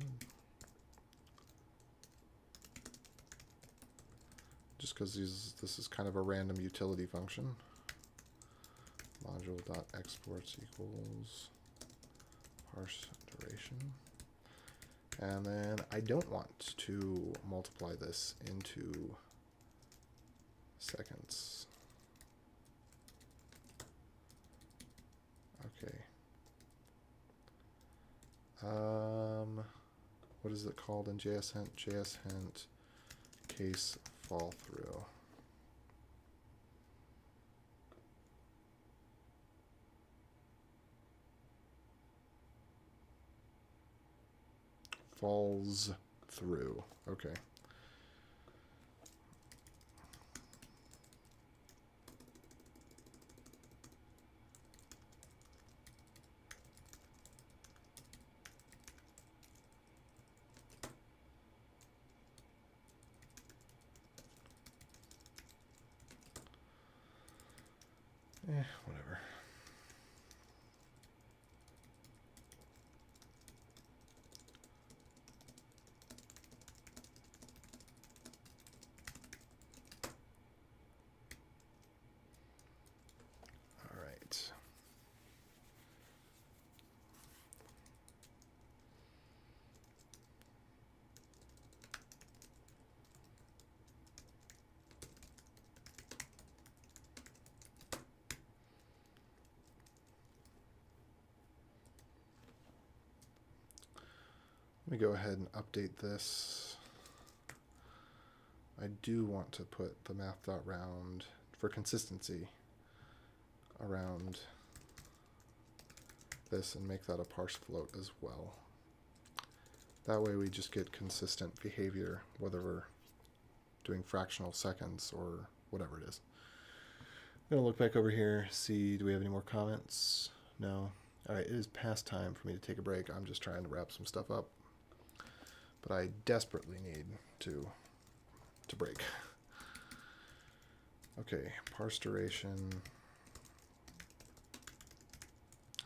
Just because this is kind of a random utility function. Module.exports equals parse duration. And then I don't want to multiply this into seconds. Okay. What is it called in JS Hint? JS Hint case fall through. Falls through. Okay. Whatever. All right. Let me go ahead and update this. I do want to put the math.round for consistency around this and make that a parse float as well. That way we just get consistent behavior, whether we're doing fractional seconds or whatever it is. I'm going to look back over here, see, do we have any more comments? No. All right, it is past time for me to take a break. I'm just trying to wrap some stuff up. But I desperately need to break. Okay, parse duration.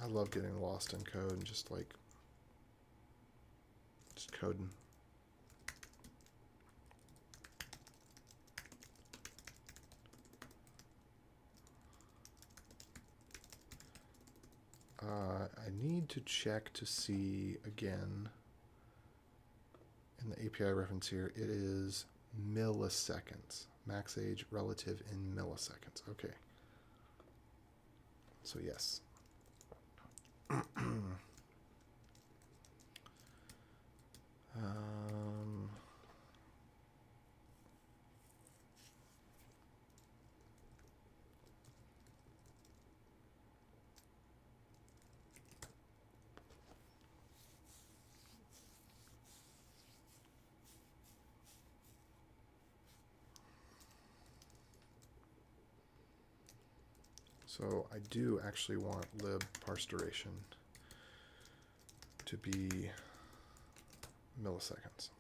I love getting lost in code and just coding. I need to check to see again. In the API reference here, it is milliseconds. Max age relative in milliseconds. Okay. So yes. So I do actually want lib parse duration to be milliseconds.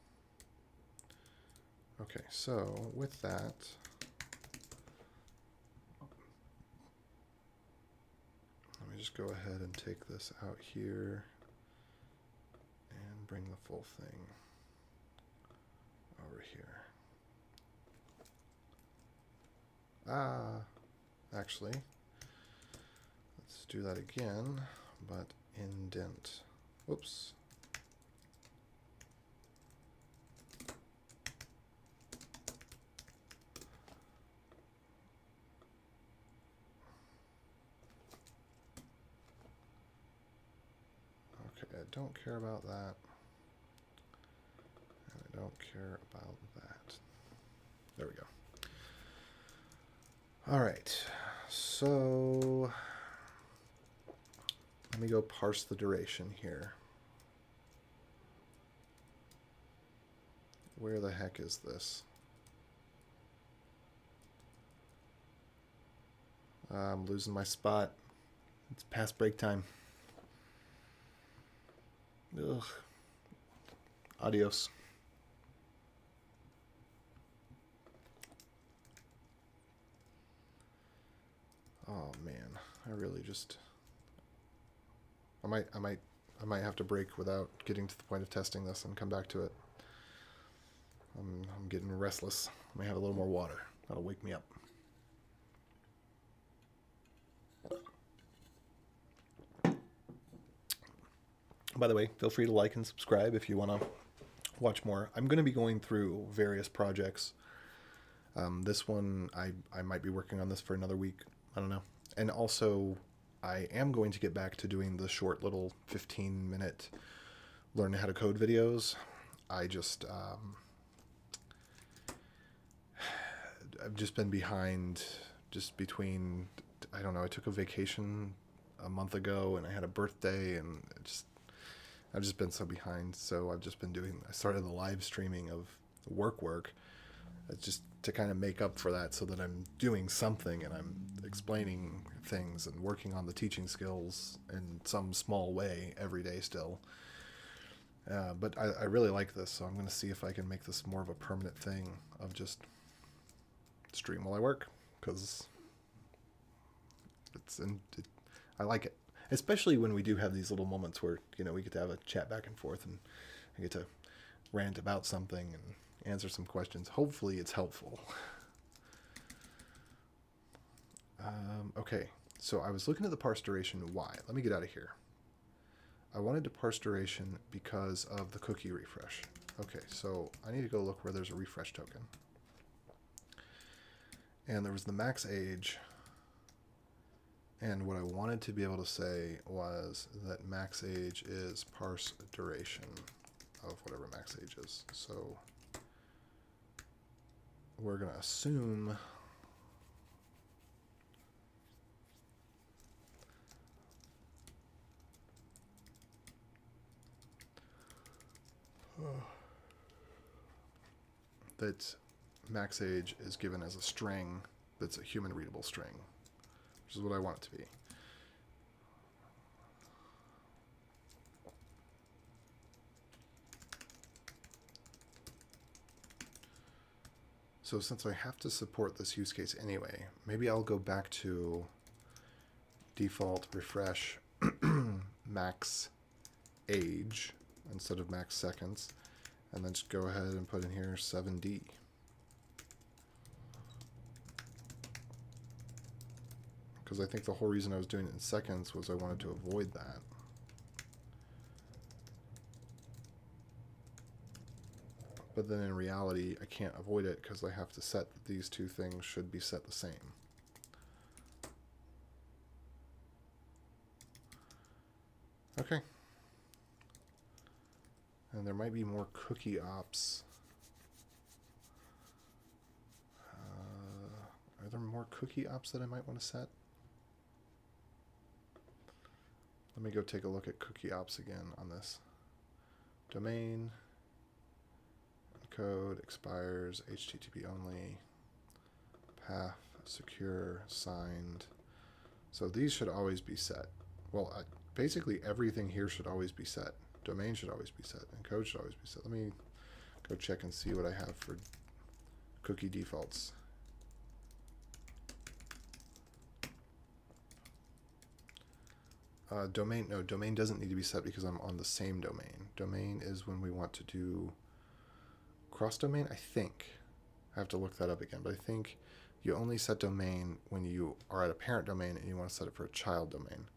Okay, so with that, let me just go ahead and take this out here and bring the full thing over here. Actually, let's do that again, but indent. Whoops. Okay, I don't care about that. And I don't care about that. There we go. All right, so let me go parse the duration here. Where the heck is this? I'm losing my spot. It's past break time. Ugh. Adios. Oh man, I really just. I might have to break without getting to the point of testing this and come back to it. I'm getting restless. I may have a little more water. That'll wake me up. By the way, feel free to like and subscribe if you want to watch more. I'm going to be going through various projects. This one, I might be working on this for another week. I don't know. And also, I am going to get back to doing the short little 15-minute learn how to code videos. I've just been behind, just between, I don't know, I took a vacation a month ago and I had a birthday and I've just been so behind. So I started the live streaming of work. It's just to kind of make up for that so that I'm doing something and I'm explaining things and working on the teaching skills in some small way every day still. But I really like this, so I'm going to see if I can make this more of a permanent thing of just stream while I work, because I like it. Especially when we do have these little moments where, we get to have a chat back and forth and I get to rant about something and answer some questions. Hopefully it's helpful. Okay, so I was looking at the parse duration. Why? Let me get out of here. I wanted to parse duration because of the cookie refresh. Okay, so I need to go look where there's a refresh token. And there was the max age. And what I wanted to be able to say was that max age is parse duration of whatever max age is. So we're going to assume that max age is given as a string that's a human readable string, which is what I want it to be. So since I have to support this use case anyway, maybe I'll go back to default refresh max age instead of max seconds, and then just go ahead and put in here 7D. Because I think the whole reason I was doing it in seconds was I wanted to avoid that. But then in reality, I can't avoid it because I have to set that these two things should be set the same. Okay. And there might be more cookie ops. Are there more cookie ops that I might want to set? Let me go take a look at cookie ops again on this. Domain, encode, expires, HTTP only, path, secure, signed. So these should always be set. Well, basically everything here should always be set. Domain should always be set. Encode should always be set. Let me go check and see what I have for cookie defaults. Domain, no, domain doesn't need to be set because I'm on the same domain. Domain is when we want to do cross-domain, I think. I have to look that up again, but I think you only set domain when you are at a parent domain and you want to set it for a child domain.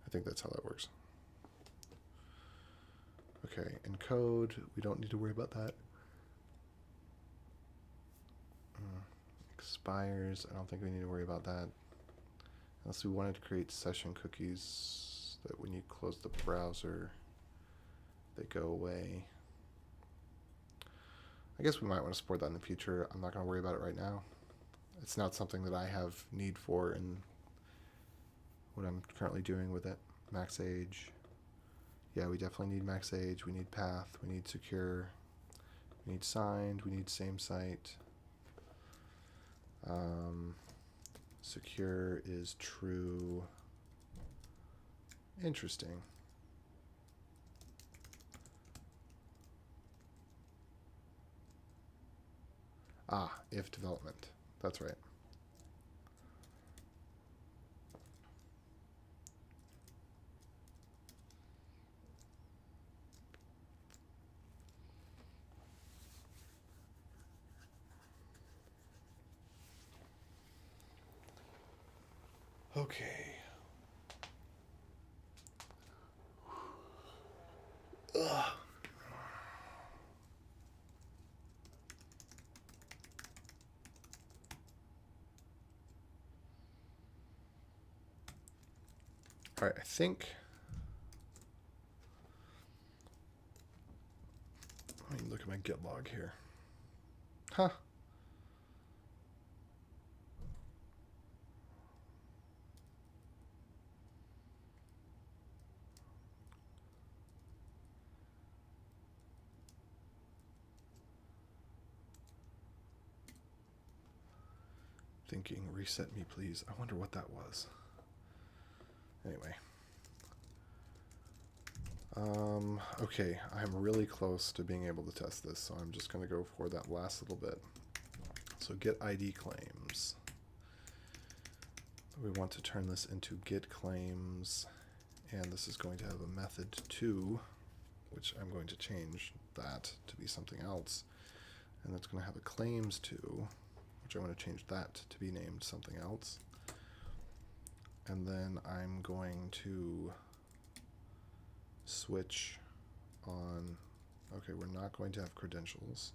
I think that's how that works. Okay, encode, we don't need to worry about that. Expires, I don't think we need to worry about that. Unless we wanted to create session cookies that when you close the browser, they go away. I guess we might want to support that in the future. I'm not going to worry about it right now. It's not something that I have need for in what I'm currently doing with it. Max age. Yeah, we definitely need max age. We need path. We need secure. We need signed. We need same site. Secure is true. Interesting. Ah, if development. That's right. Okay. Ugh. All right, I think. Let me look at my Git log here. Huh. Thinking, reset me, please. I wonder what that was. Anyway. Okay, I'm really close to being able to test this, so I'm just going to go for that last little bit. So get ID claims. We want to turn this into get claims, and this is going to have a method to, which I'm going to change that to be something else, and it's going to have a claims to, which I want to change that to be named something else. And then I'm going to switch on, okay, we're not going to have credentials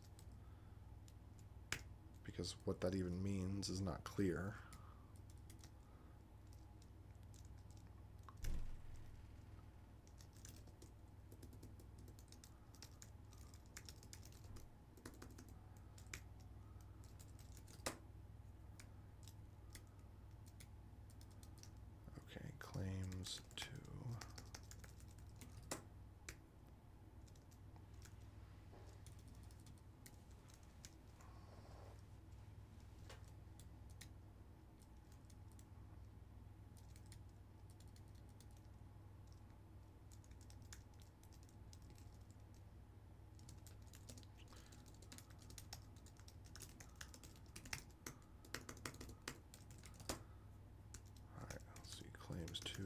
because what that even means is not clear. Okay, claims to. Claims to,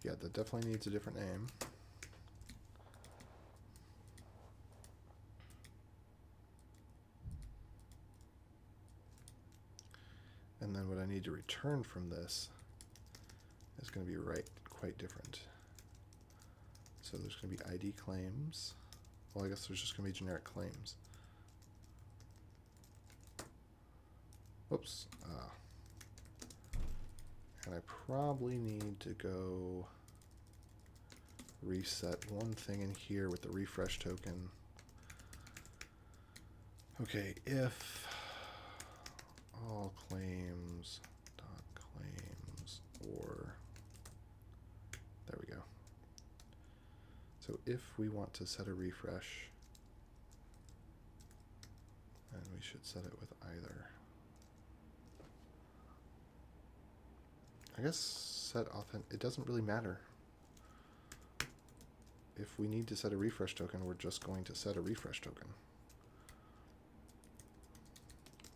yeah, that definitely needs a different name. And then what I need to return from this is going to be quite different. So there's going to be ID claims. Well, I guess there's just going to be generic claims. Whoops. And I probably need to go reset one thing in here with the refresh token. Okay, if all claims dot claims, or there we go. So if we want to set a refresh, then we should set it with either. I guess set authent, it doesn't really matter. If we need to set a refresh token, we're just going to set a refresh token.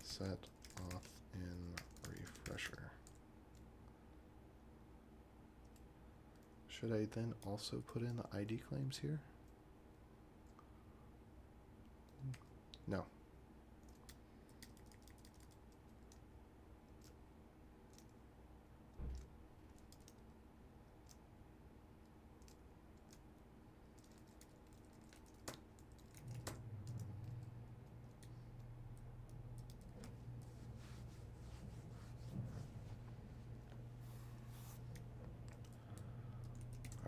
Set auth in refresher. Should I then also put in the ID claims here? No.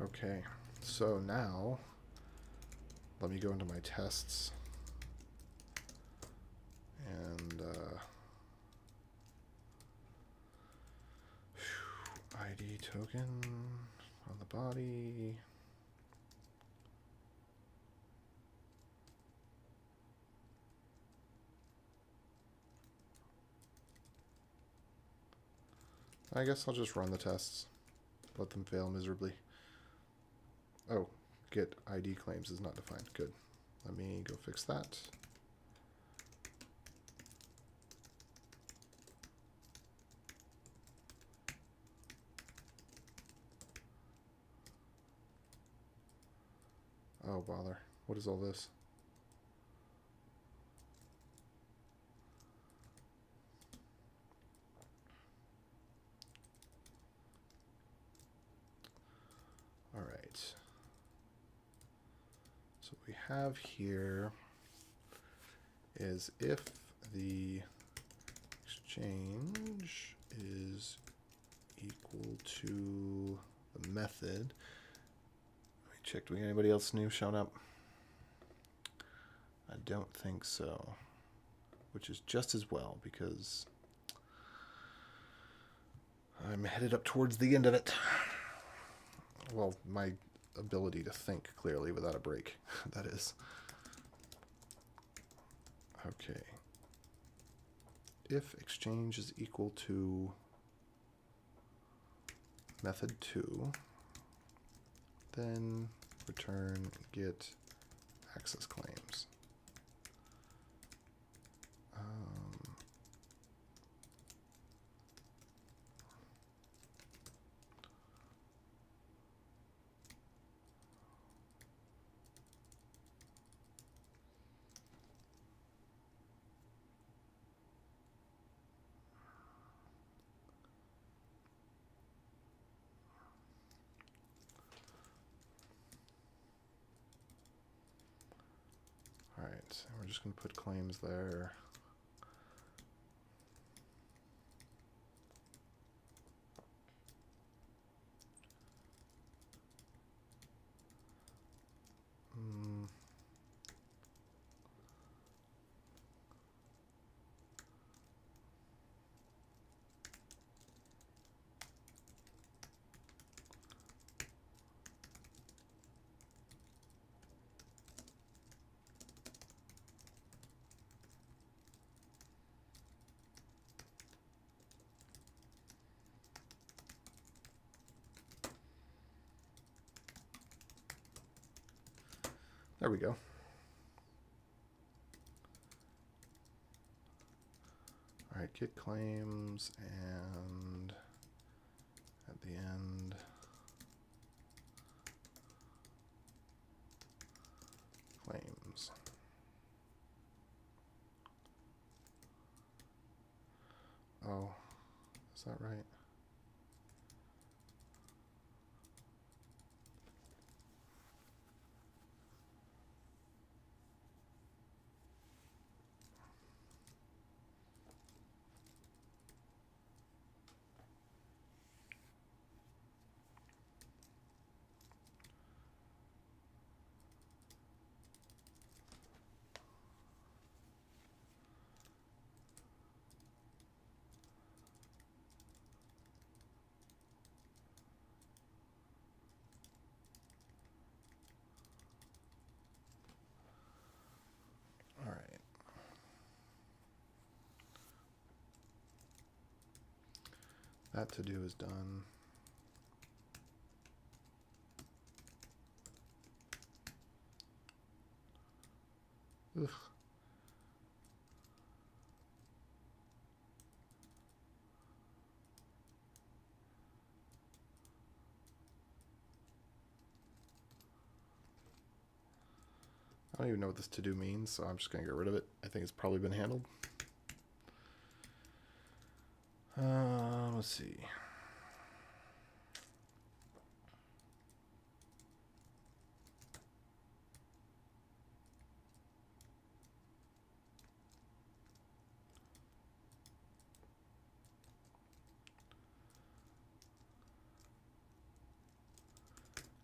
Okay, so now let me go into my tests and ID token on the body. I guess I'll just run the tests. Let them fail miserably. Oh, get ID claims is not defined. Good. Let me go fix that. Oh, bother. What is all this? All right. So what we have here is if the exchange is equal to the method. Let me check. Do we have anybody else new showing up? I don't think so. Which is just as well because I'm headed up towards the end of it. Well, my ability to think clearly without a break, that is. Okay. If exchange is equal to method 2, then return get access claims. All right, so we're just going to put claims there. There we go. All right, get claims, and at the end, claims. Oh, is that right? All right. That to do is done. Ugh. I don't even know what this to do means, so I'm just going to get rid of it. I think it's probably been handled. Let's see.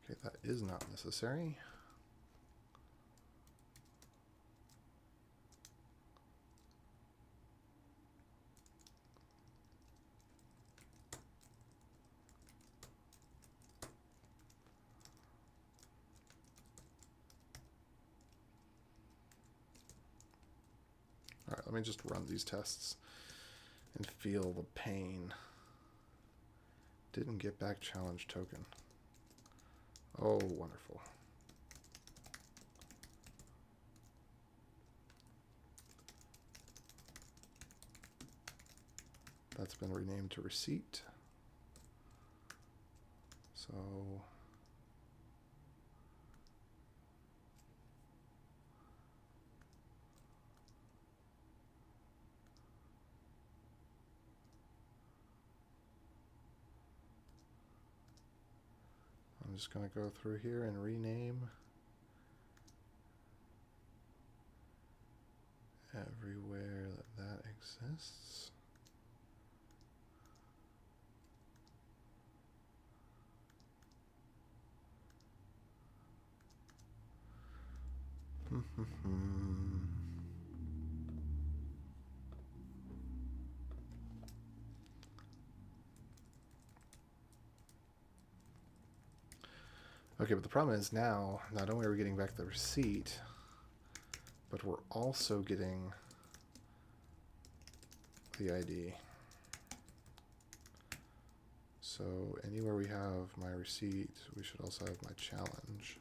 Okay, that is not necessary. All right, let me just run these tests and feel the pain. Didn't get back challenge token. Oh, wonderful. That's been renamed to receipt. So I'm just going to go through here and rename everywhere that exists. Okay, but the problem is now, not only are we getting back the receipt, but we're also getting the ID. So anywhere we have my receipt, we should also have my challenge.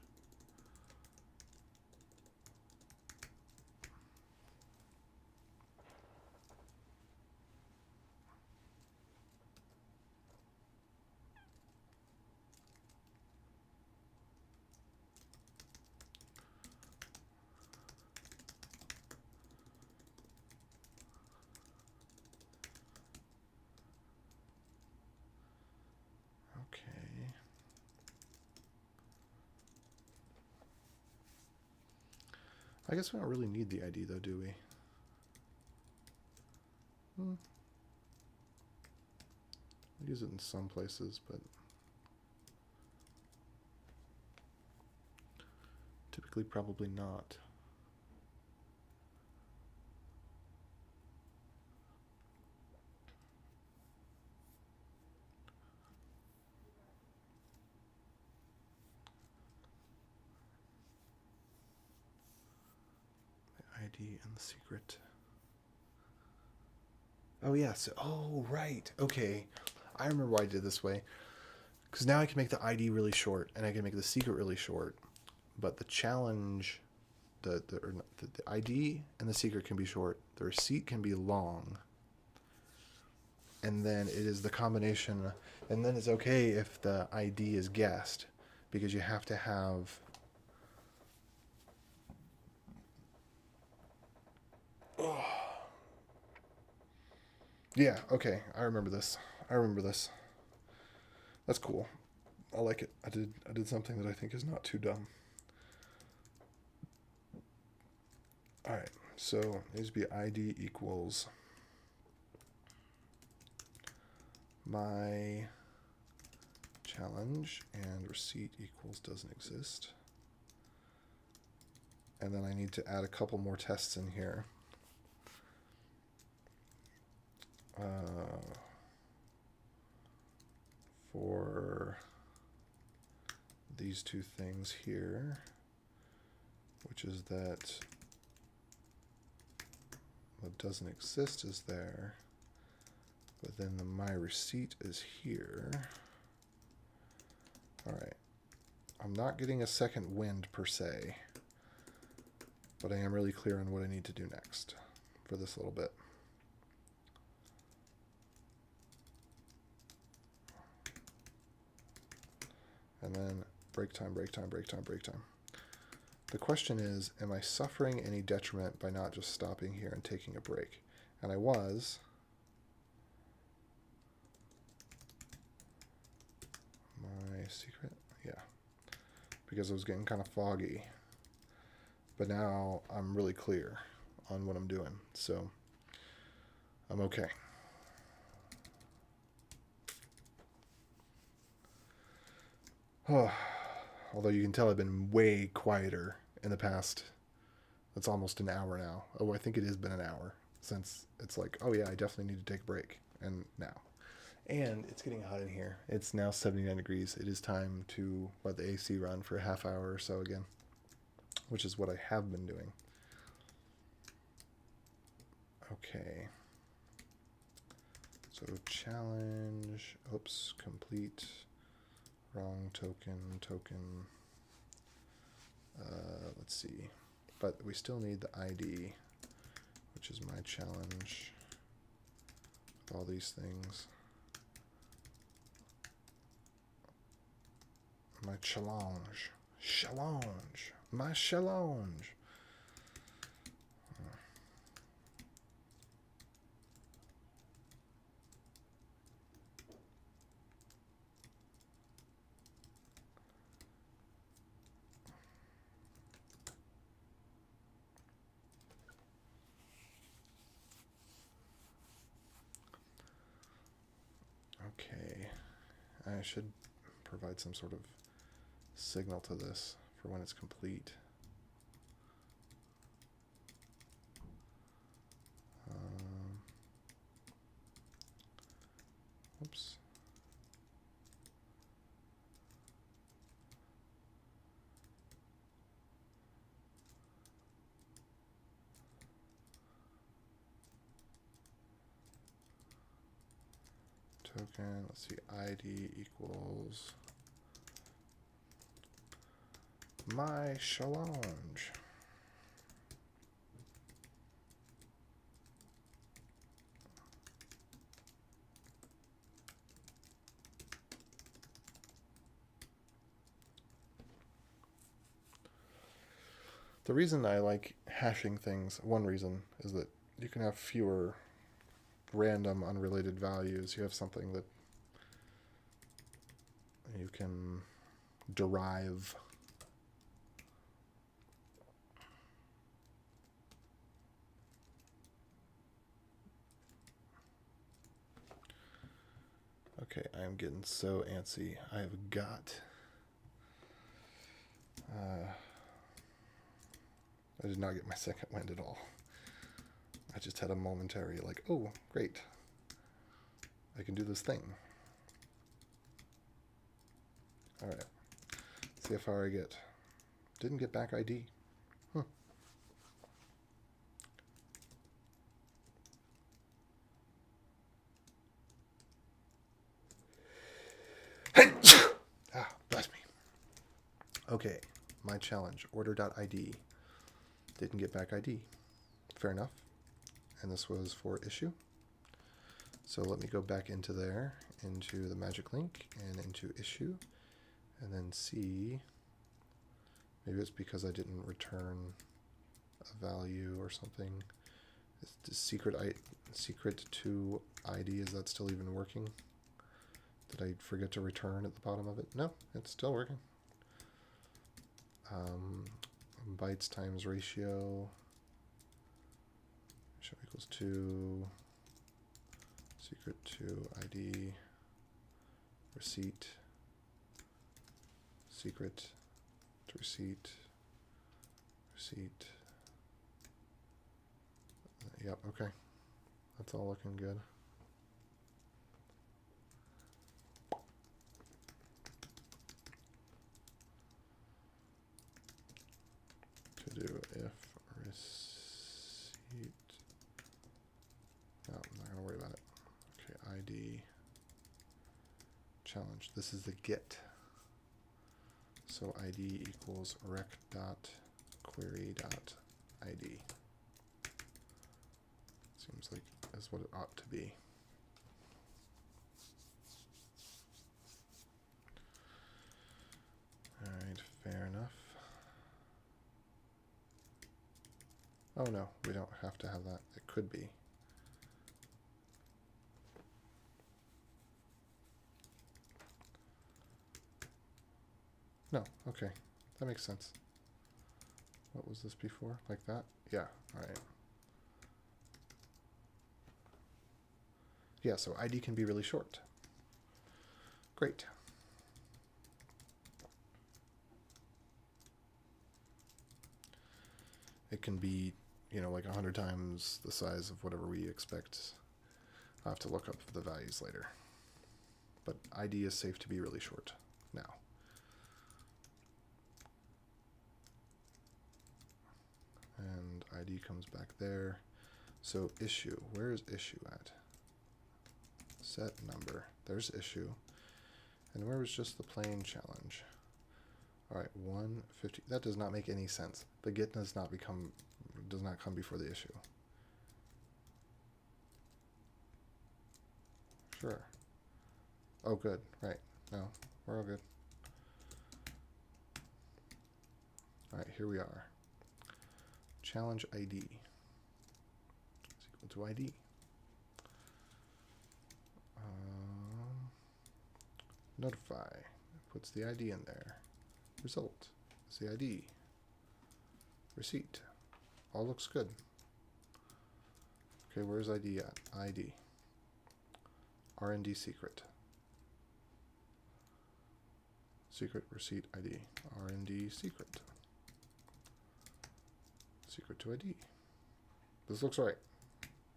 I guess we don't really need the ID though, do we? We use it in some places, but typically probably not. ID and the secret. Oh yes. Oh right. Okay. I remember why I did it this way. Because now I can make the ID really short and I can make the secret really short. But the challenge, the ID and the secret can be short. The receipt can be long. And then it is the combination. And then it's okay if the ID is guessed. Because you have to have... Oh. Yeah, okay. I remember this. That's cool. I like it. I did something that I think is not too dumb. Alright, so it needs to be ID equals my challenge and receipt equals doesn't exist. And then I need to add a couple more tests in here. For these two things here, which is that what doesn't exist is there, but then the my receipt is here. All right, I'm not getting a second wind per se, but I am really clear on what I need to do next for this little bit. And then break time, break time, break time, break time. The question is, am I suffering any detriment by not just stopping here and taking a break? And I was. My secret? Yeah. Because it was getting kind of foggy. But now I'm really clear on what I'm doing. So I'm okay. Although you can tell I've been way quieter in the past. It's almost an hour now. Oh, I think it has been an hour since it's like, oh yeah, I definitely need to take a break. And now. And it's getting hot in here. It's now 79 degrees. It is time to let the AC run for a half hour or so again, which is what I have been doing. Okay. So challenge, oops, complete, wrong token. Let's see, but we still need the ID, which is my challenge with all these things. My challenge, my challenge. Okay, I should provide some sort of signal to this for when it's complete. Oops. Token, let's see, ID equals my challenge. The reason I like hashing things, one reason, is that you can have fewer random unrelated values. You have something that you can derive. Okay, I'm getting so antsy. I have got... I did not get my second wind at all. I just had a momentary like, oh, great. I can do this thing. All right. See how far I get. Didn't get back ID. Ah, bless me. Okay, my challenge, order.id. Didn't get back ID. Fair enough. And this was for issue. So let me go back into there, into the magic link, and into issue, and then see. Maybe it's because I didn't return a value or something. Is secret to ID, is that still even working? Did I forget to return at the bottom of it? No, it's still working. Bytes times ratio equals 2. Secret to ID. Receipt. Secret to receipt. Receipt. Yep, okay. That's all looking good. To do if receipt. No, I'm not going to worry about it. Okay, ID. Challenge. This is the get. So ID equals rec.query.id. Seems like that's what it ought to be. All right, fair enough. Oh no, we don't have to have that. It could be. No, okay. That makes sense. What was this before? Like that? Yeah, all right. Yeah, so ID can be really short. Great. It can be, you know, like 100 times the size of whatever we expect. I'll have to look up the values later. But ID is safe to be really short now. And ID comes back there. So issue, where is issue at? set number. There's issue. And where was just the plain challenge? All right, 150. That does not make any sense. The get does not come before the issue. Sure. Oh, good. Right. No, we're all good. All right, here we are. Challenge ID is equal to ID. Notify puts the ID in there. Result is the ID. Receipt. All looks good. Okay, where's ID at? ID. R&D secret. Secret receipt ID. R&D secret. Secret to ID. This looks right.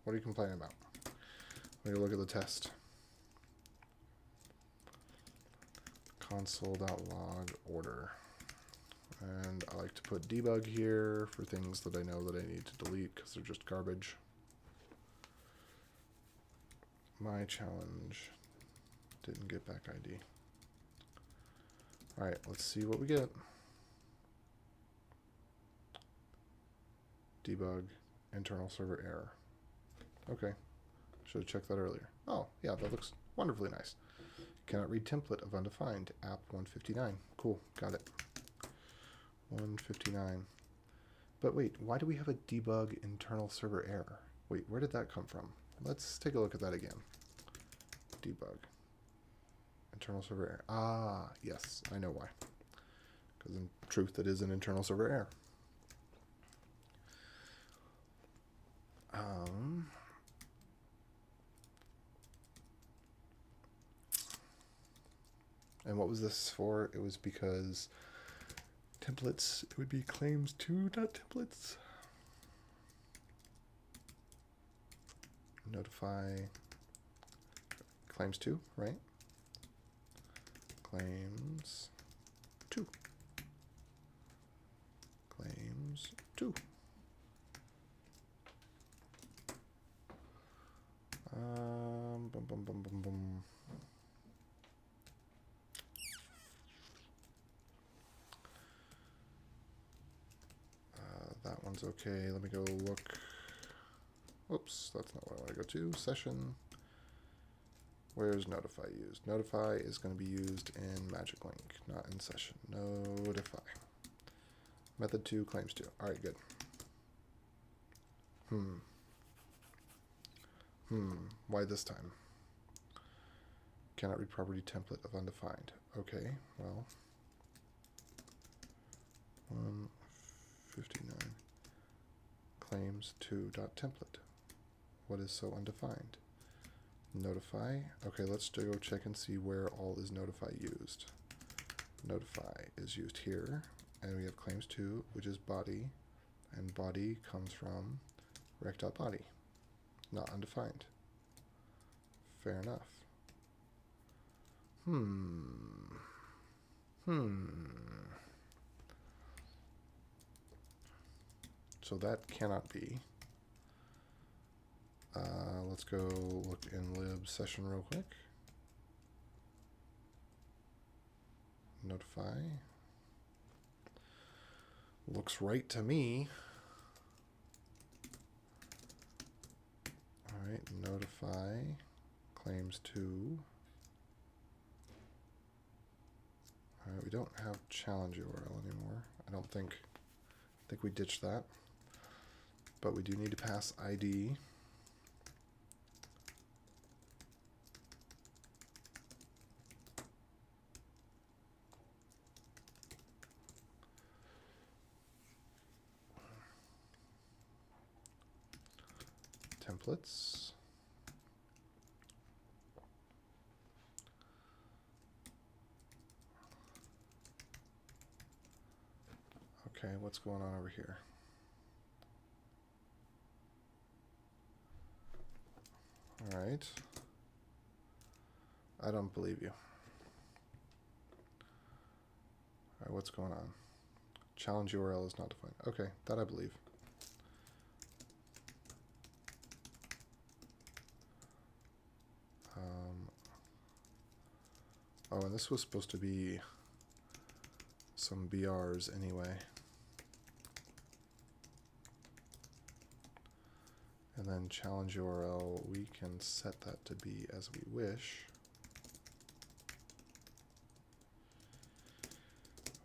What are you complaining about? Let me look at the test. Console.log order. And I like to put debug here for things that I know that I need to delete because they're just garbage. My challenge didn't get back ID. Alright, let's see what we get. Debug, internal server error. Okay, should have checked that earlier. Oh, yeah, that looks wonderfully nice. Cannot read template of undefined, app 159. Cool, got it. 159. But wait, why do we have a debug internal server error? Wait, where did that come from? Let's take a look at that again. Debug. Internal server error. Ah, yes, I know why. Because in truth, it is an internal server error. And what was this for? It was because templates, it would be claims2.templates. Notify claims2, right? Claims2. Claims2. Boom, boom, boom, boom, boom. That one's okay. Let me go look. Oops, that's not what I want to go to. Session. Where's notify used? Notify is going to be used in magic link, not in session. Notify. Method 2, claims 2. All right, good. Why this time? Cannot read property template of undefined. Okay, well. 159 claims 2.template. What is so undefined? Notify. Okay, let's go check and see where all is notify used. Notify is used here, and we have claims 2, which is body, and body comes from rec.body, not undefined. Fair enough. So that cannot be. Let's go look in lib session real quick. Notify. Looks right to me. All right, notify claims 2. All right, we don't have challenge URL anymore. I don't think. I think we ditched that. But we do need to pass ID. Templates. Okay, what's going on over here? All right. I don't believe you. All right, what's going on? Challenge URL is not defined. Okay, that I believe. Oh, and this was supposed to be some BRs anyway. And then challenge URL, we can set that to be as we wish.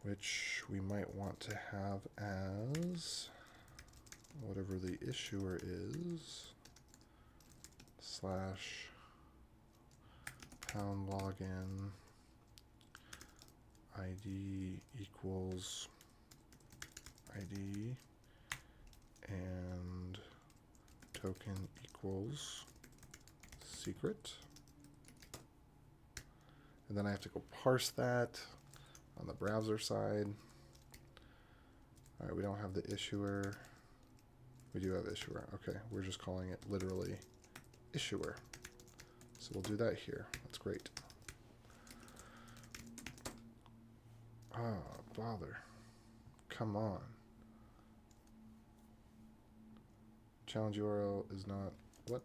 Which we might want to have as whatever the issuer is, slash pound login ID equals ID and token equals secret. And then I have to go parse that on the browser side. All right, we don't have the issuer. We do have issuer. Okay, we're just calling it literally issuer. So we'll do that here. That's great. Ah, bother. Come on. Challenge URL is not, what?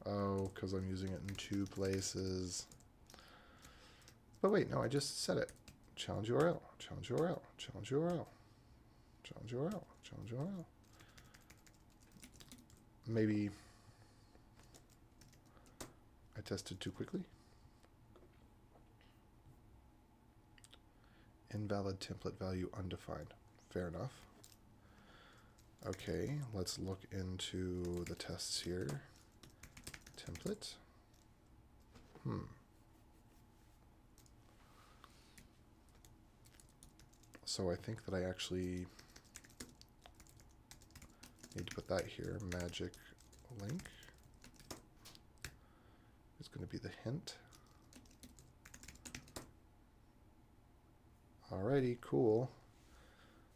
Oh, because I'm using it in 2 places. But wait, no, I just said it. Challenge URL, challenge URL, challenge URL, challenge URL, challenge URL. Maybe I tested too quickly. Invalid template value undefined. Fair enough. Okay, let's look into the tests here. Template. So I think that I actually need to put that here. Magic link is going to be the hint. Alrighty, cool.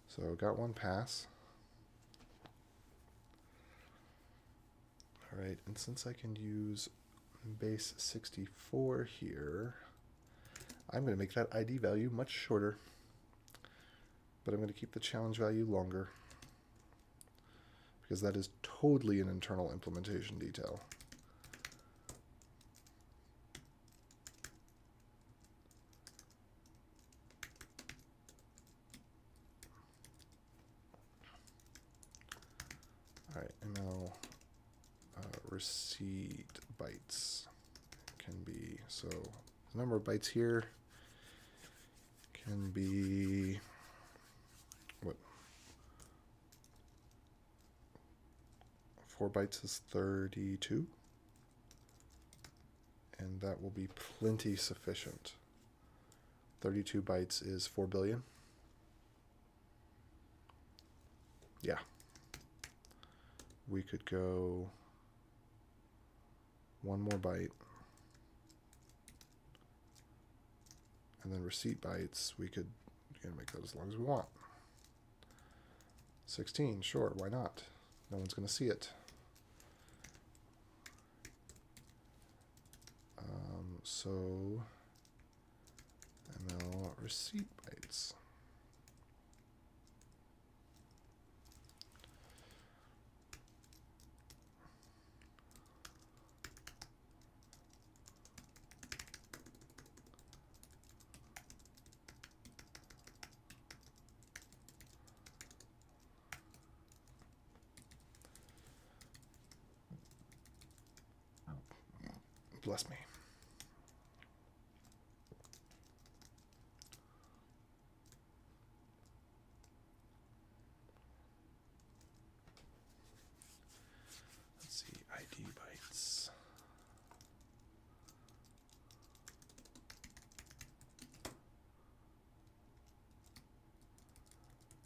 So got one pass. Alright, and since I can use base 64 here, I'm going to make that ID value much shorter. But I'm going to keep the challenge value longer because that is totally an internal implementation detail. All right, ML receipt bytes can be, so the number of bytes here can be, what, 4 bytes is 32, and that will be plenty sufficient. 32 bytes is 4 billion. Yeah. We could go 1 more byte. And then receipt bytes, we could make that as long as we want. 16, sure, why not? No one's going to see it. So ML receipt bytes. Bless me. Let's see, ID bytes.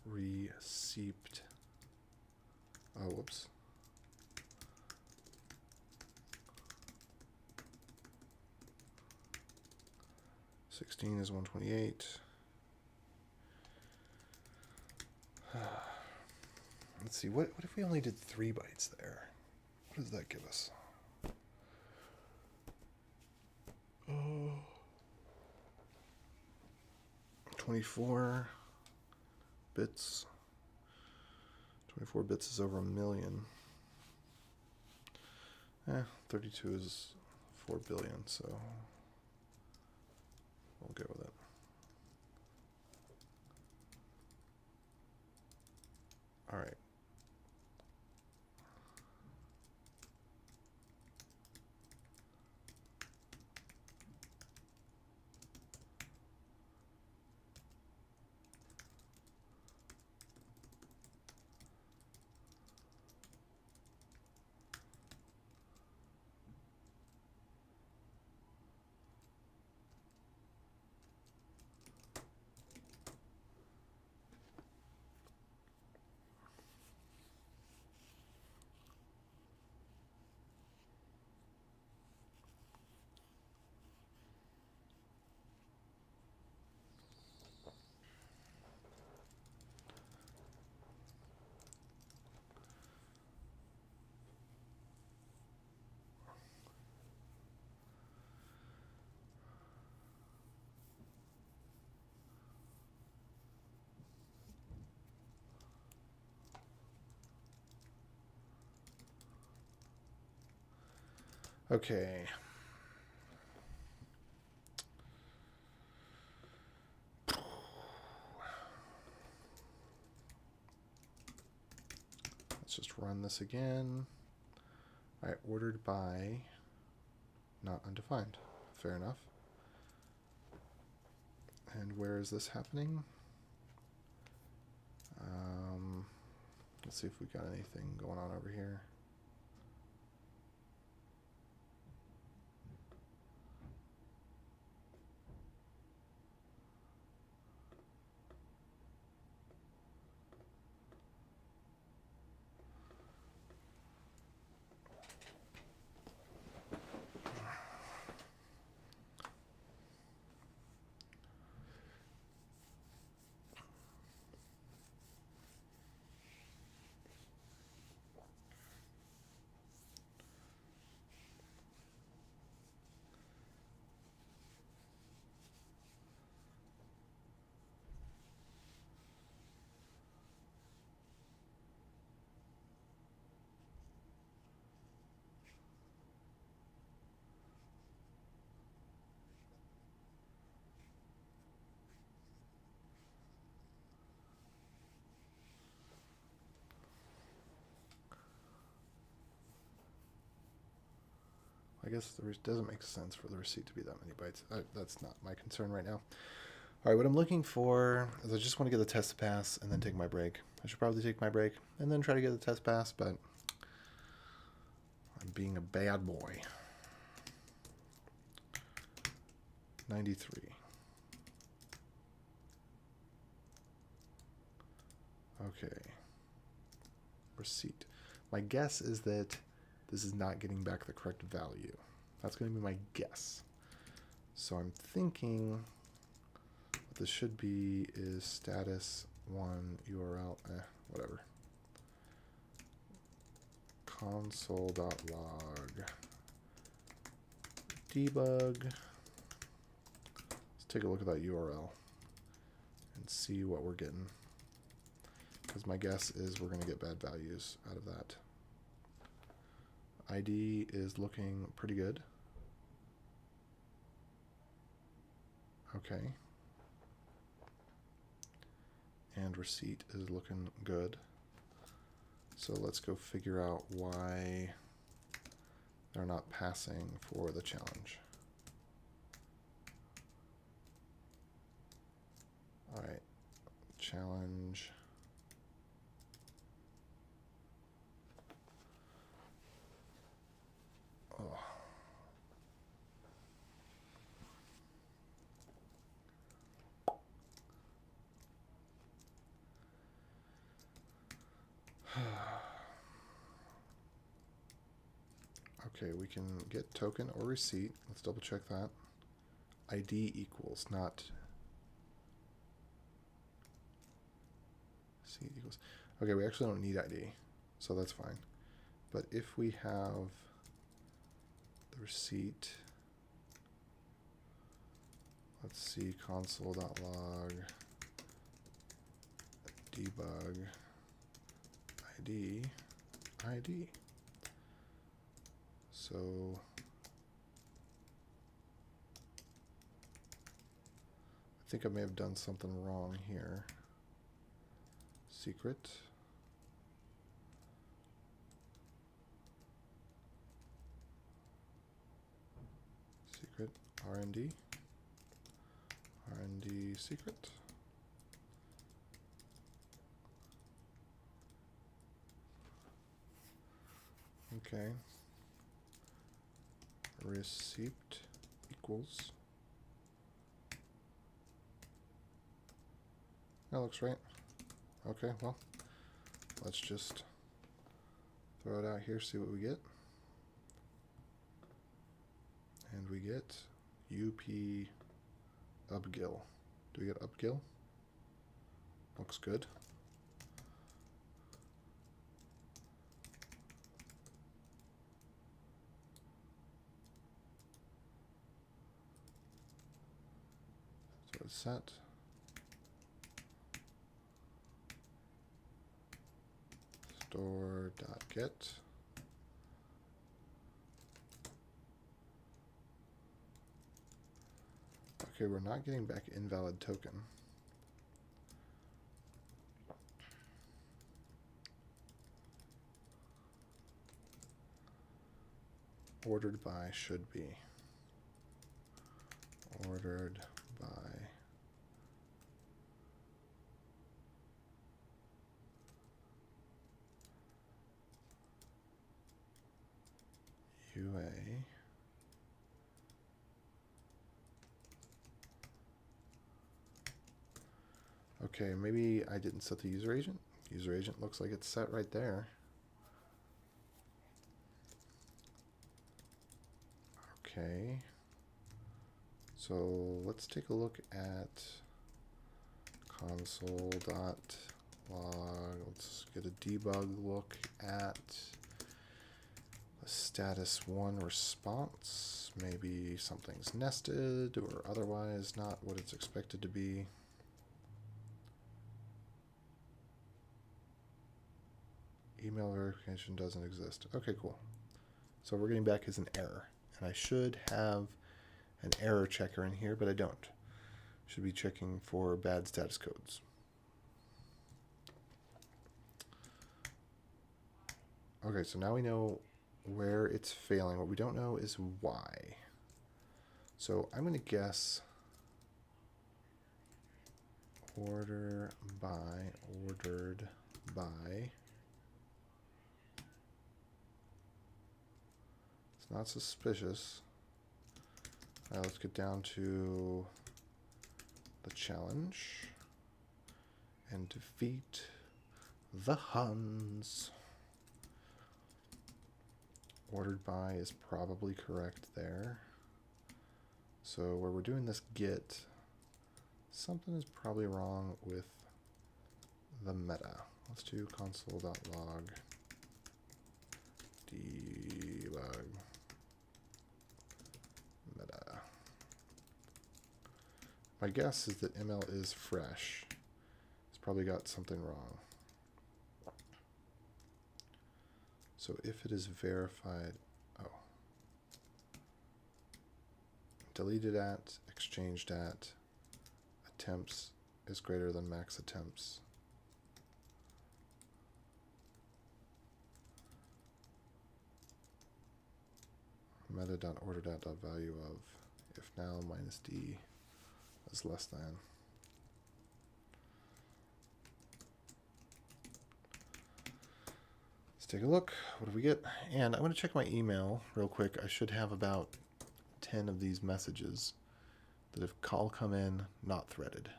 Receipt. Oh, whoops. Sixteen is 128. Let's see, what if we only did 3 bytes there? What does that give us? 24 bits. 24 bits is over 1 million. 32 is 4 billion, so We'll go with it. All right. Okay. Let's just run this again. All right, ordered by not undefined. Fair enough. And where is this happening? Let's see if we got anything going on over here. I guess it doesn't make sense for the receipt to be that many bytes. That's not my concern right now. All right, what I'm looking for is I just want to get the test to pass and then take my break. I should probably take my break and then try to get the test pass, but I'm being a bad boy. 93. Okay. Receipt. My guess is that this is not getting back the correct value. That's going to be my guess. So I'm thinking what this should be is status 1 URL, whatever. Console.log debug. Let's take a look at that URL and see what we're getting. Because my guess is we're going to get bad values out of that. ID is looking pretty good. Okay. And receipt is looking good. So let's go figure out why they're not passing for the challenge. All right, challenge. Oh. Okay, we can get token or receipt. Let's double check that. ID equals, not receipt equals. Okay, we actually don't need ID, so that's fine. But if we have the receipt, let's see, console.log debug ID. So think I may have done something wrong here. Secret. Secret RND. RND secret. Okay. Receipt equals. That looks right. Okay, well, let's just throw it out here, see what we get. And we get UP upgill. Do we get upgill? Looks good. So it's set. Store.get. Okay, we're not getting back invalid token. Ordered by should be. Ordered by UA. Okay, maybe I didn't set the user agent. User agent looks like it's set right there. Okay. So let's take a look at console.log. Let's get a debug look at the status 1 response. Maybe something's nested or otherwise not what it's expected to be. Email verification doesn't exist. Okay, cool. So we're getting back as an error. And I should have an error checker in here, but I don't. Should be checking for bad status codes. Okay, so now we know where it's failing. What we don't know is why. So I'm going to guess ordered by. It's not suspicious. All right, let's get down to the challenge and defeat the Huns. Ordered by is probably correct there. So where we're doing this get, something is probably wrong with the meta. Let's do console.log debug meta. My guess is that ML is fresh. It's probably got something wrong. So if it is verified, deleted at, exchanged at, attempts is greater than max attempts. Meta.order.value of, if now minus d is less than. Take a look. What do we get? And I'm going to check my email real quick. I should have about 10 of these messages that have all come in not threaded.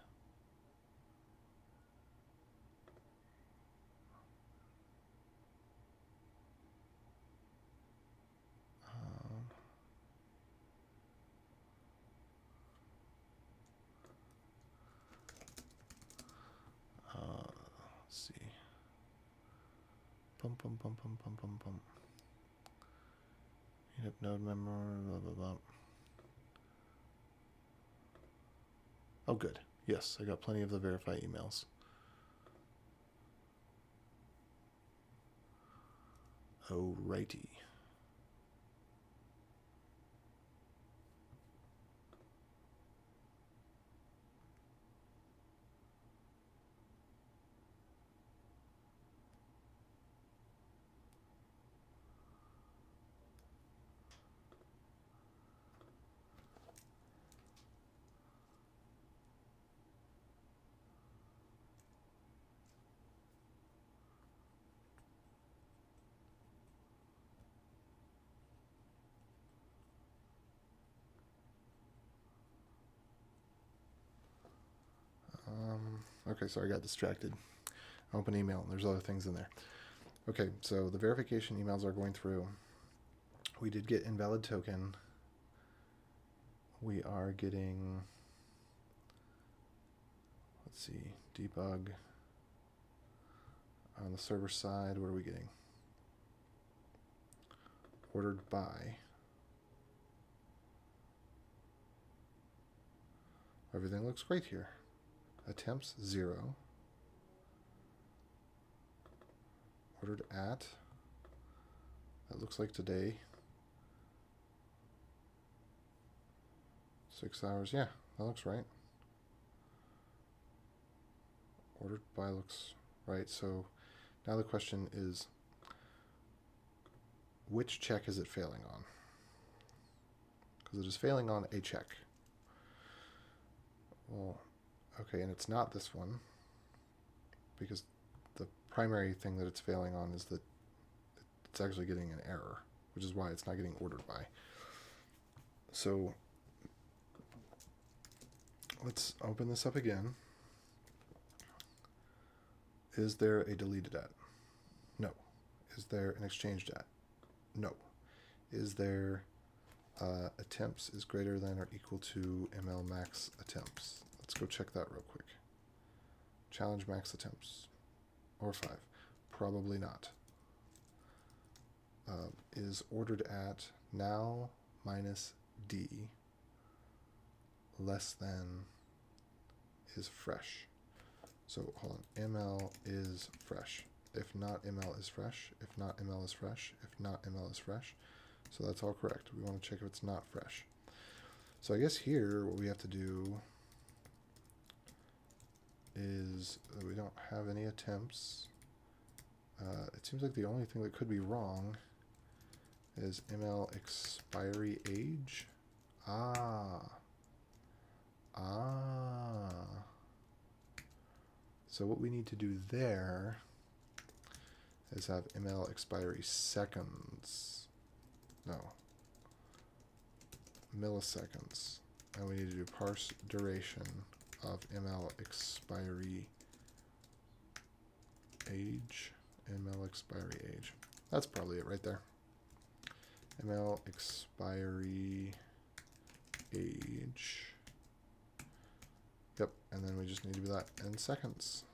Let's see. Pum pum pum pum pum pum pum. Meetup node member, blah blah blah. Oh good. Yes, I got plenty of the verify emails. Alrighty. Okay, sorry, I got distracted. Open email, and there's other things in there. Okay, so the verification emails are going through. We did get invalid token. We are getting, let's see, debug. On the server side, what are we getting? Ordered by. Everything looks great here. Attempts 0. Ordered at. That looks like today. 6 hours. Yeah, that looks right. Ordered by looks right. So now the question is, which check is it failing on? Because it is failing on a check. Well, okay, and it's not this one, because the primary thing that it's failing on is that it's actually getting an error, which is why it's not getting ordered by. So let's open this up again. Is there a deleted at? No. Is there an exchanged at? No. Is there attempts is greater than or equal to ml max attempts? Let's go check that real quick. Challenge max attempts. Or 5. Probably not. Is ordered at now minus d less than is fresh. So hold on, ml is fresh. If not, ml is fresh. If not, ml is fresh. If not, ml is fresh. So that's all correct. We want to check if it's not fresh. So I guess here what we have to do is we don't have any attempts. It seems like the only thing that could be wrong is ml expiry age. So what we need to do there is have ml expiry seconds. No. Milliseconds. And we need to do parse duration of ml expiry age. ML expiry age. That's probably it right there. ML expiry age. Yep, and then we just need to do that in seconds.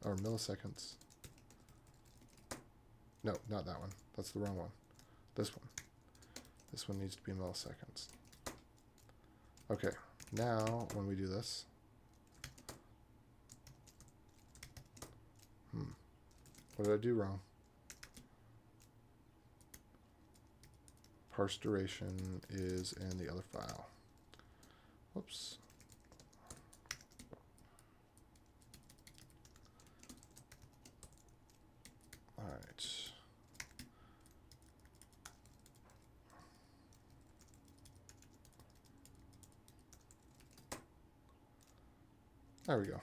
Or milliseconds. No, not that one. That's the wrong one. This one. This one needs to be milliseconds. Okay, now when we do this, what did I do wrong? Parse duration is in the other file. Whoops. All right. There we go.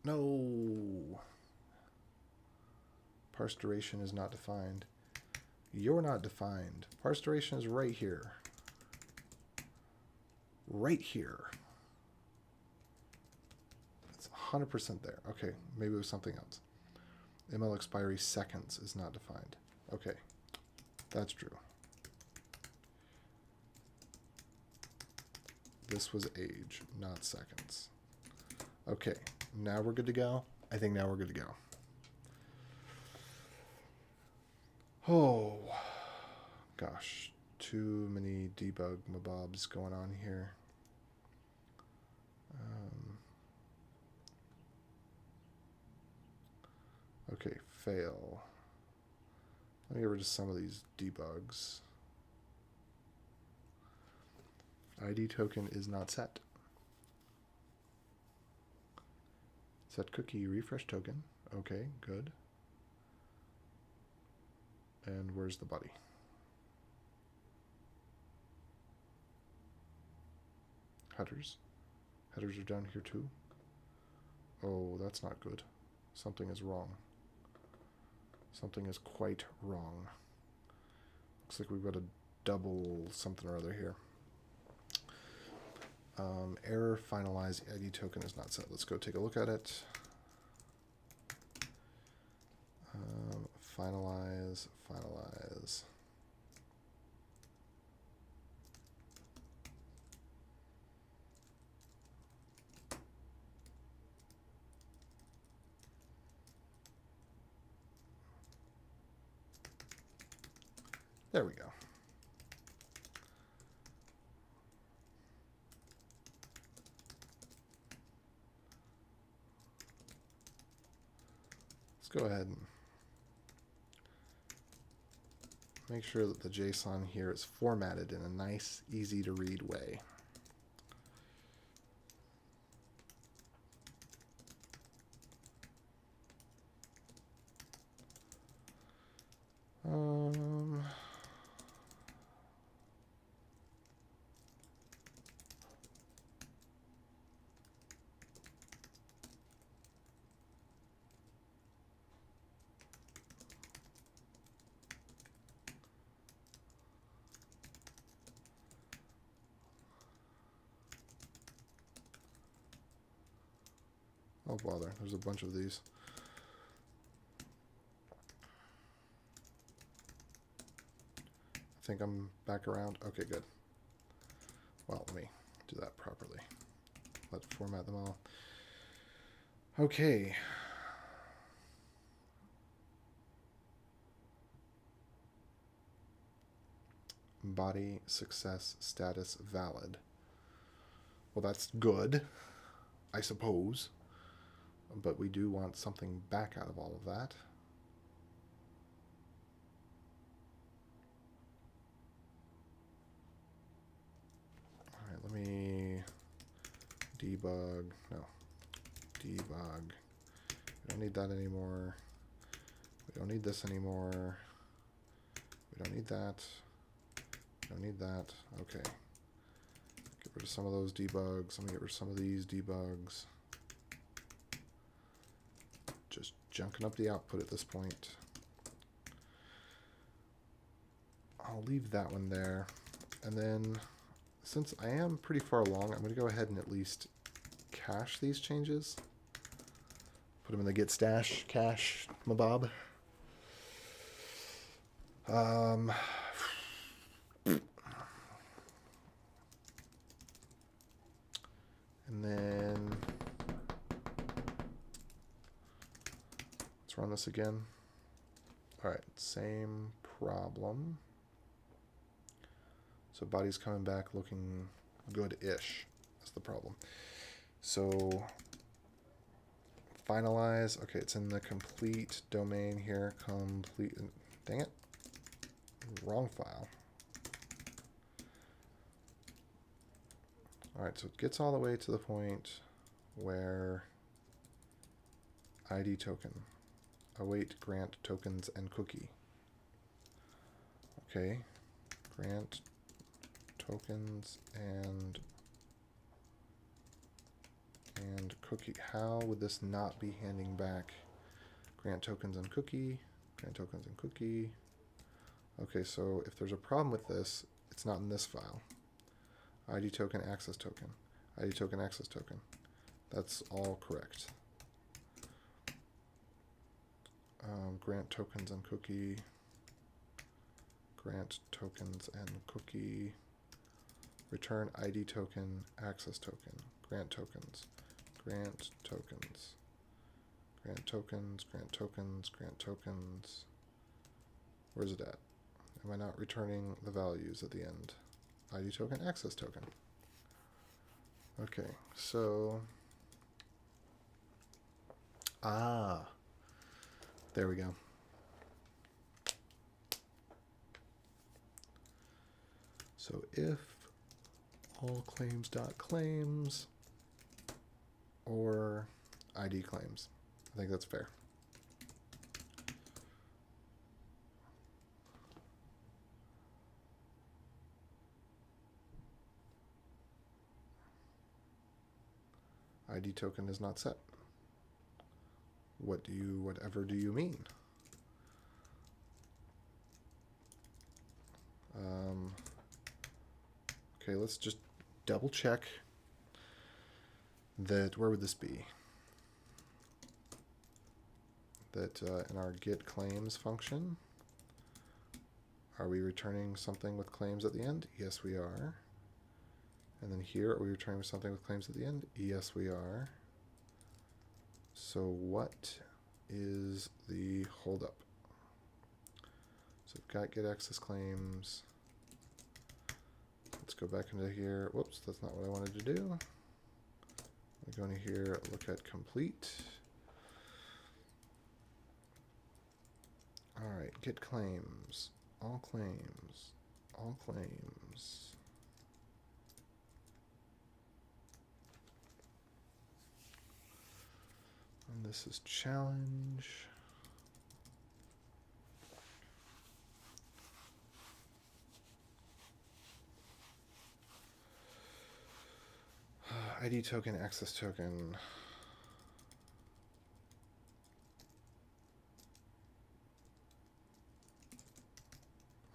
No. Parse duration is not defined. You're not defined. Parse duration is right here. Right here. It's 100% there. Okay, maybe it was something else. ML expiry seconds is not defined. Okay, that's true. This was age, not seconds. Okay, now we're good to go. I think now we're good to go. Oh, gosh, too many debug mabobs going on here. Okay, fail. Let me get rid of some of these debugs. ID token is not set. Set cookie refresh token. Okay, good. And where's the body? Headers. Headers are down here too. Oh, that's not good. Something is wrong. Something is quite wrong. Looks like we've got a double something or other here. Error finalize ID token is not set. Let's go take a look at it. Finalize. There we go. Let's go ahead and make sure that the JSON here is formatted in a nice, easy to read way. Oh bother, there's a bunch of these. I think I'm back around. Okay, good. Well, let me do that properly. Let's format them all. Okay. Body success status valid. Well, that's good, I suppose. But we do want something back out of all of that. All right, let me debug. No, debug. We don't need that anymore. We don't need this anymore. We don't need that. We don't need that. Okay. Get rid of some of those debugs. Let me get rid of some of these debugs. Just junking up the output at this point. I'll leave that one there. And then, since I am pretty far along, I'm going to go ahead and at least cache these changes. Put them in the git stash cache, mabob. And then let's run this again. All right, same problem. So body's coming back looking good-ish. That's the problem. So finalize. Okay, it's in the complete domain here. Complete. Dang it. Wrong file. All right, so it gets all the way to the point where ID token. Await grant tokens and cookie. Okay. Grant tokens and cookie. How would this not be handing back grant tokens and cookie? Grant tokens and cookie. Okay, so if there's a problem with this, it's not in this file. ID token, access token. ID token, access token. That's all correct. Grant tokens and cookie. Grant tokens and cookie. Return ID token, access token. Grant tokens. Grant tokens. Grant tokens, grant tokens, grant tokens. Where's it at? Am I not returning the values at the end? ID token, access token. Okay, so there we go. So if all claims.claims or ID claims. I think that's fair. ID token is not set. Whatever do you mean? Okay, let's just double check that, where would this be? That in our get claims function, are we returning something with claims at the end? Yes, we are. And then here, are we returning something with claims at the end? Yes, we are. So what is the holdup? So we've got get access claims. Let's go back into here. Whoops, that's not what I wanted to do. We go into here, look at complete. All right, get claims, all claims, all claims. And this is challenge. ID token, access token.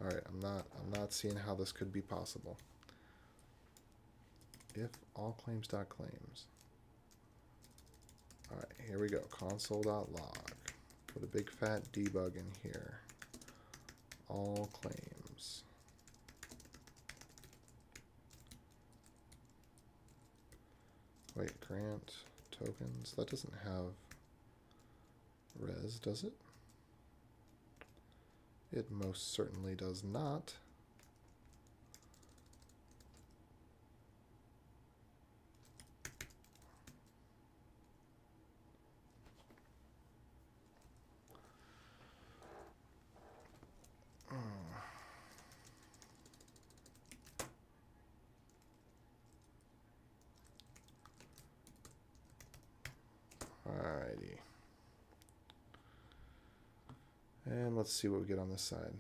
All right, I'm not seeing how this could be possible. If all claims.claims. All right, here we go. Console.log. Put a big fat debug in here. All claims. Wait, grant tokens. That doesn't have res, does it? It most certainly does not. Alrighty. And let's see what we get on this side.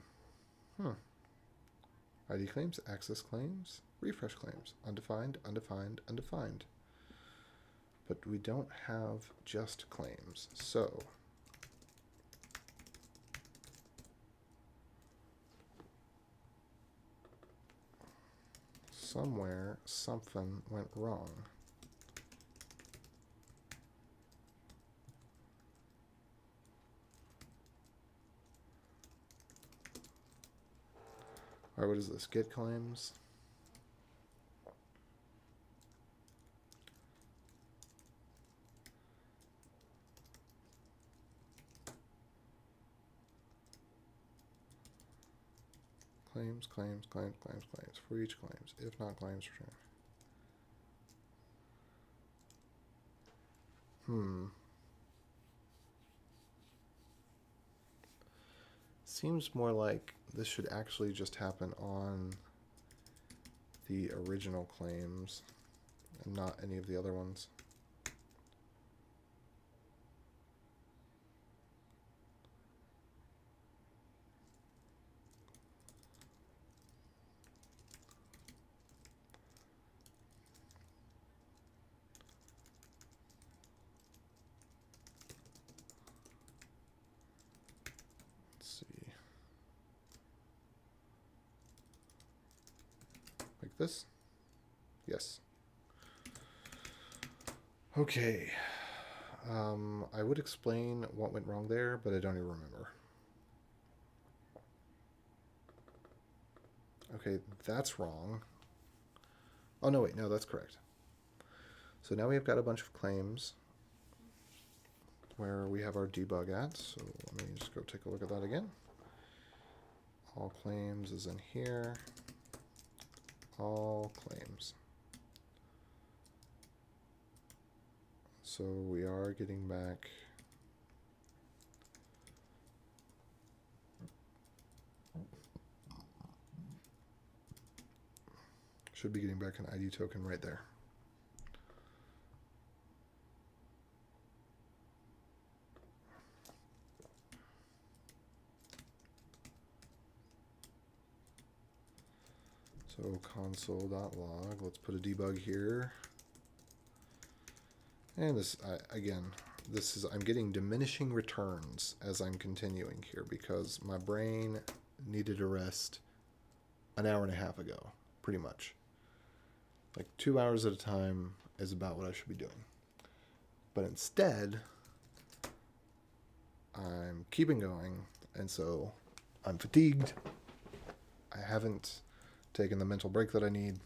ID claims, access claims, refresh claims, undefined, undefined, undefined. But we don't have just claims. So somewhere something went wrong. All right, what is this? Get claims. Claims, claims, claims, claims, claims. For each claims. If not claims, return. Seems more like this should actually just happen on the original claims and not any of the other ones. This? Yes. Okay. I would explain what went wrong there, but I don't even remember. Okay, that's wrong. Oh, no, wait, no, that's correct. So now we've got a bunch of claims where we have our debug at. So let me just go take a look at that again. All claims is in here. All claims. So we are getting back should be getting back an ID token right there. So console.log, let's put a debug here. And this, again, this is, I'm getting diminishing returns as I'm continuing here because my brain needed a rest an hour and a half ago, pretty much. Like 2 hours at a time is about what I should be doing. But instead, I'm keeping going, and so I'm fatigued. I haven't taken the mental break that I need,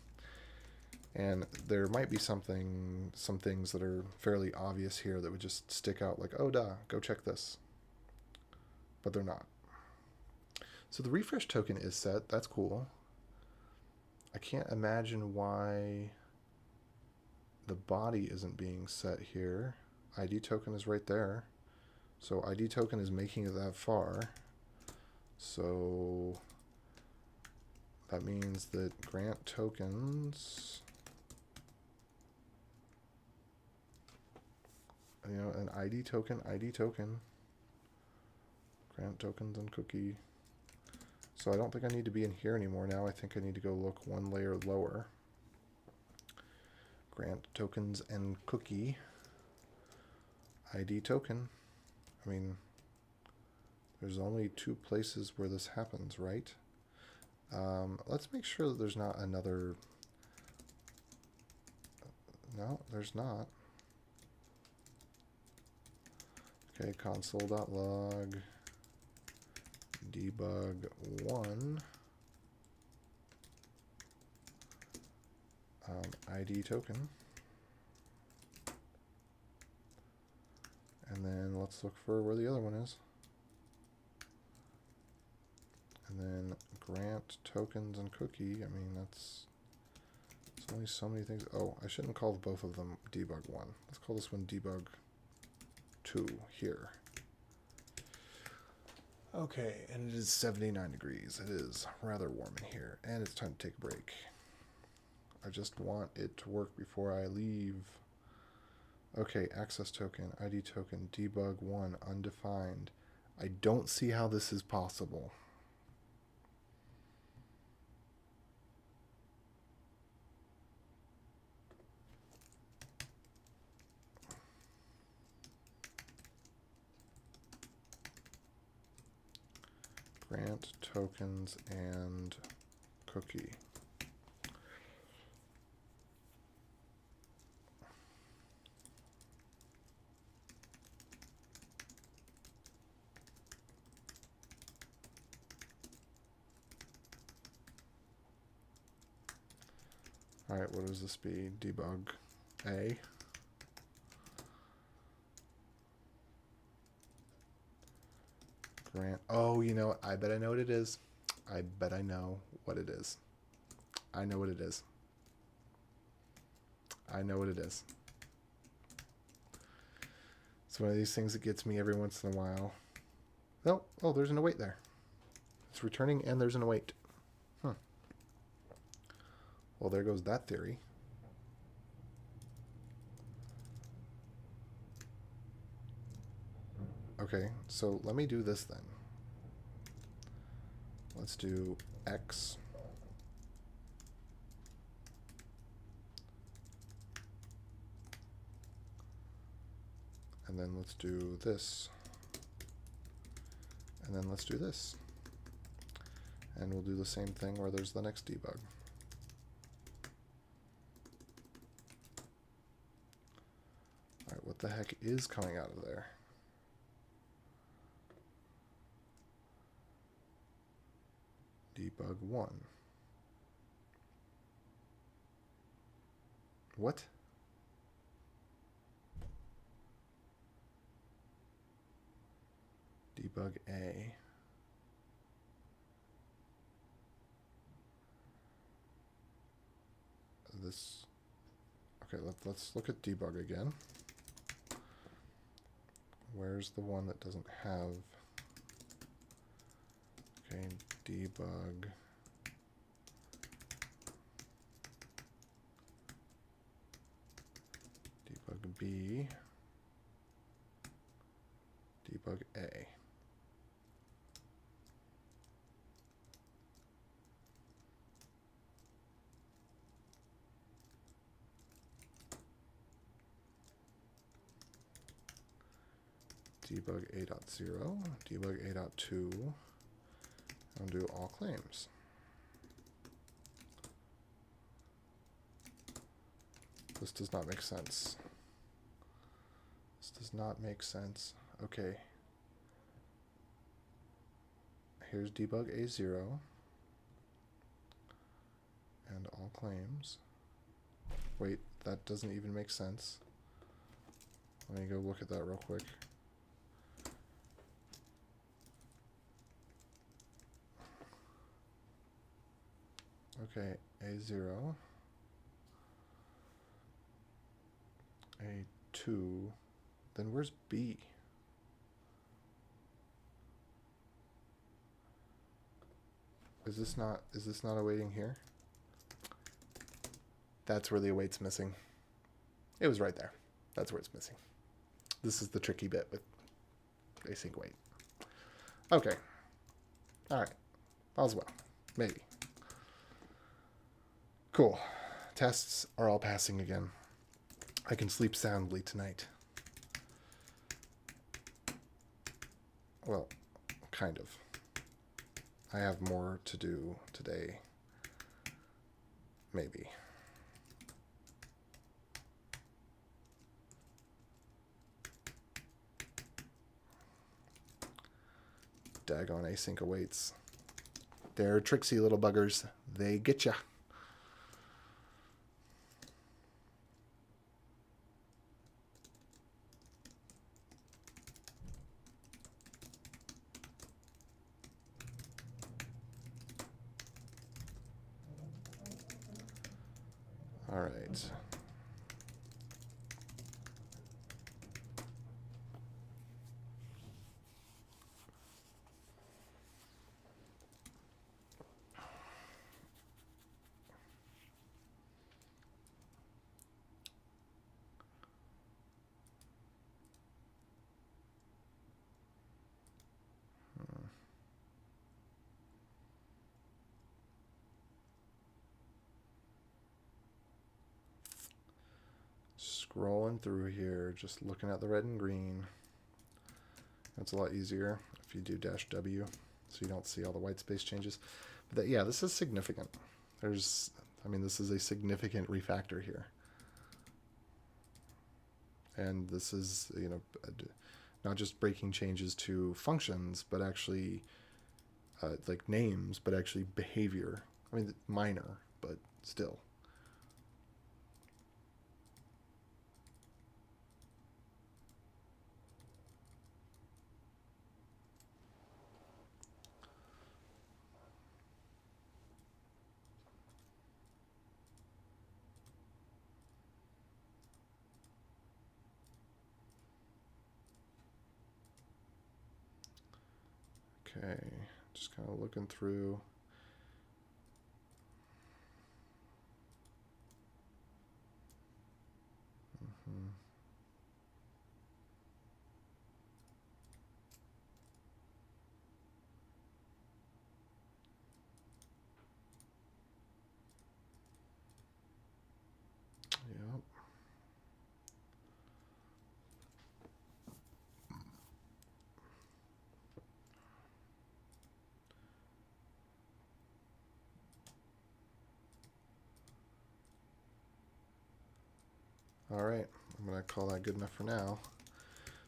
and there might be some things that are fairly obvious here that would just stick out like, oh duh, go check this. But they're not. So the refresh token is set. That's cool. I can't imagine why the body isn't being set here. ID token is right there. So ID token is making it that far. So that means that grant tokens, you know, an ID token, grant tokens and cookie. So I don't think I need to be in here anymore now. I think I need to go look one layer lower. Grant tokens and cookie. ID token. I mean, there's only two places where this happens, right? Let's make sure that there's not another... No, there's not. Okay, console.log debug1 ID token. And then let's look for where the other one is. And then grant tokens and cookie. I mean, that's only so many things. Oh, I shouldn't call both of them debug1. Let's call this one debug2 here. Okay, and it is 79 degrees. It is rather warm in here, and it's time to take a break. I just want it to work before I leave. Okay, access token, ID token, debug1, undefined. I don't see how this is possible. Grant tokens and cookie. All right, what does this be? Debug A. Grant. Oh, you know what? I bet I know what it is. I bet I know what it is. I know what it is. I know what it is. It's one of these things that gets me every once in a while. Oh, there's an await there. It's returning and there's an await. Well, there goes that theory. Okay, so let me do this then. Let's do X. And then let's do this. And then let's do this. And we'll do the same thing where there's the next debug. All right, what the heck is coming out of there? Debug 1. What? Debug A. This. Okay, let's look at debug again. Where's the one that doesn't have? Okay, debug. Debug B. Debug A. Debug A.0, debug A.2, and do all claims. This does not make sense. does not make sense. Okay. Here's debug A0 and all claims. Wait, that doesn't even make sense. Let me go look at that real quick. Okay, A0, A2, then where's B? Is this not awaiting here? That's where the await's missing. It was right there. That's where it's missing. This is the tricky bit with async await. Okay. All right. All's well. Maybe. Cool. Tests are all passing again. I can sleep soundly tonight. Well, kind of. I have more to do today. Maybe. Daggone async awaits. They're tricksy little buggers. They get ya. All right. Scrolling through here, just looking at the red and green. That's a lot easier if you do -W, so you don't see all the white space changes. But yeah, this is significant. This is a significant refactor here. And this is, not just breaking changes to functions, but actually like names, but actually behavior. I mean, minor, but still. Okay, just kind of looking through. Yep. All right, I'm going to call that good enough for now.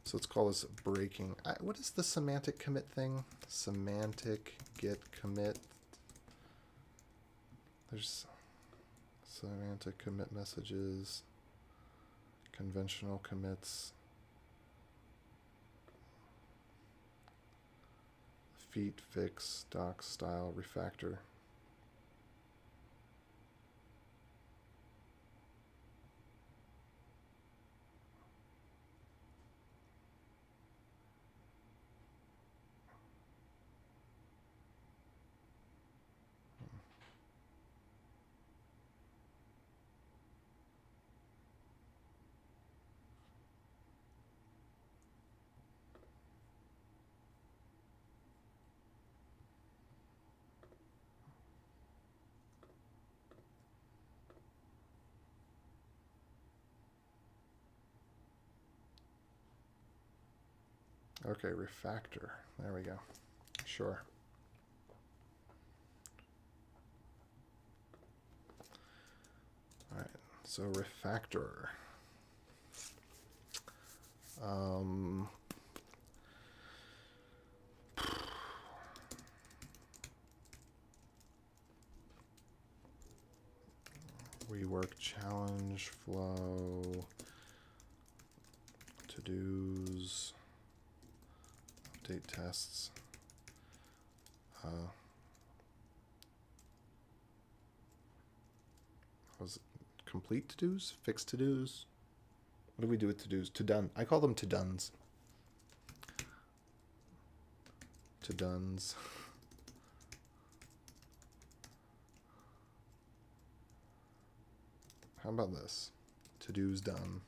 So let's call this breaking. What is the semantic commit thing? Semantic get commit. There's semantic commit messages, conventional commits, feat, fix, doc, style, refactor. Okay, refactor. There we go. Sure. All right, so refactor. Rework challenge flow, to-dos, update tests. Was it complete to-dos? Fixed to-dos? What do we do with to-dos? To-done. I call them to-dones. To-dones. How about this? To-dos done.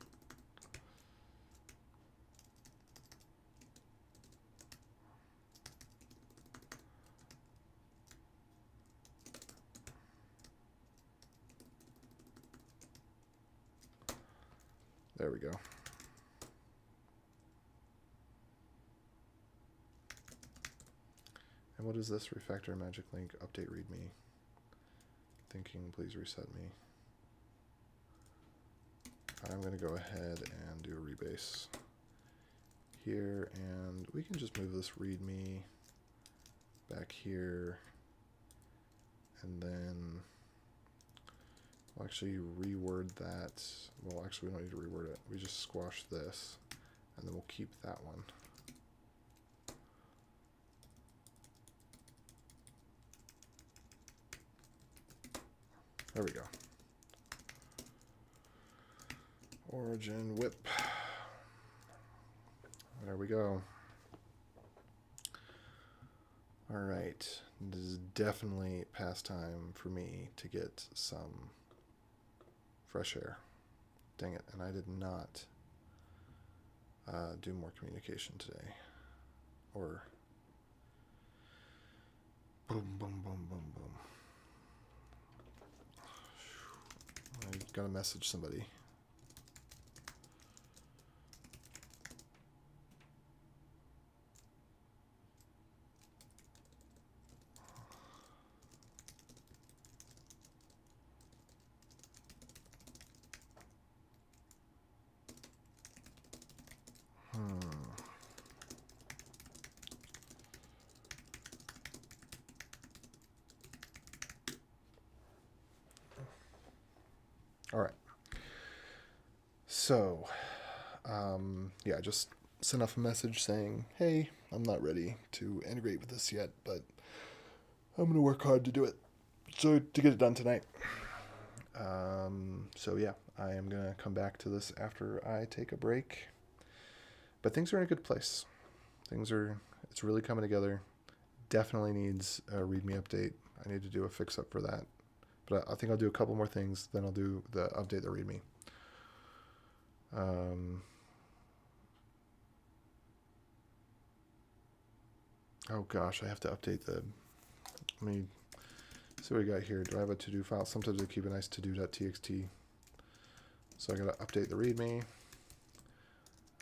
There we go. And what is this? Refactor magic link update readme. Thinking please reset me. I'm going to go ahead and do a rebase here, and we can just move this readme back here, and then we'll actually reword that. Well, actually, we don't need to reword it. We just squash this, and then we'll keep that one. There we go. Origin whip. There we go. All right. This is definitely past time for me to get some fresh air. Dang it. And I did not do more communication today. Or boom, boom, boom, boom, boom. I gotta message somebody. All right. So, yeah, just sent off a message saying, hey, I'm not ready to integrate with this yet, but I'm going to work hard to do it, so to get it done tonight. So yeah, I am going to come back to this after I take a break. But things are in a good place. It's really coming together. Definitely needs a README update. I need to do a fix up for that. But I think I'll do a couple more things, then I'll do the update the README. Oh gosh, I have to update the. Let me see what we got here. Do I have a to-do file? Sometimes I keep a nice to-do.txt. So I gotta update the README.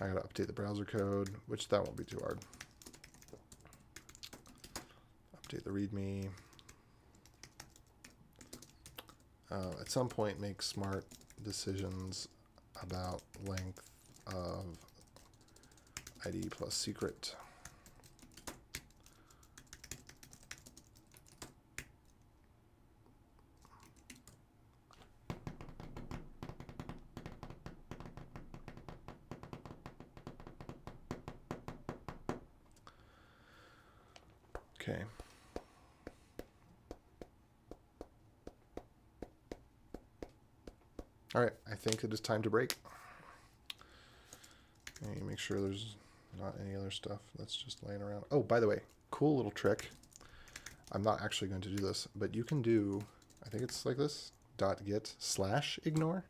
I gotta update the browser code, which that won't be too hard. Update the README. At some point, make smart decisions about length of ID plus secret. Okay. All right, I think it is time to break. Let me make sure there's not any other stuff that's just laying around. Oh, by the way, cool little trick. I'm not actually going to do this, but you can do, I think it's like this, .git/ignore,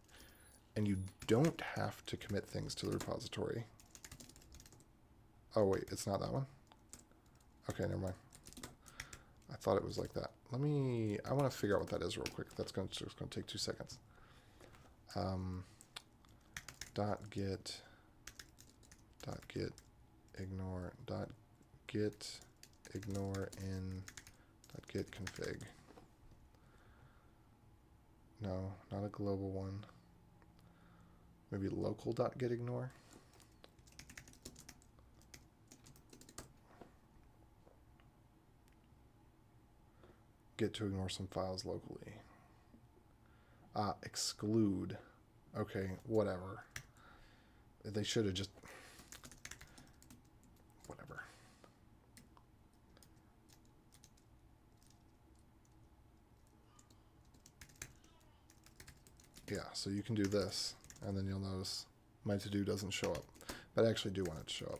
and you don't have to commit things to the repository. Oh, wait, it's not that one? Okay, never mind. I thought it was like that. I want to figure out what that is real quick. That's just going to take 2 seconds. .git ignore .git ignore in .git config. No, not a global one. Maybe local.git ignore. get to ignore some files locally. Exclude. Okay, whatever. They should have just... Whatever. Yeah, so you can do this, and then you'll notice my to-do doesn't show up. But I actually do want it to show up.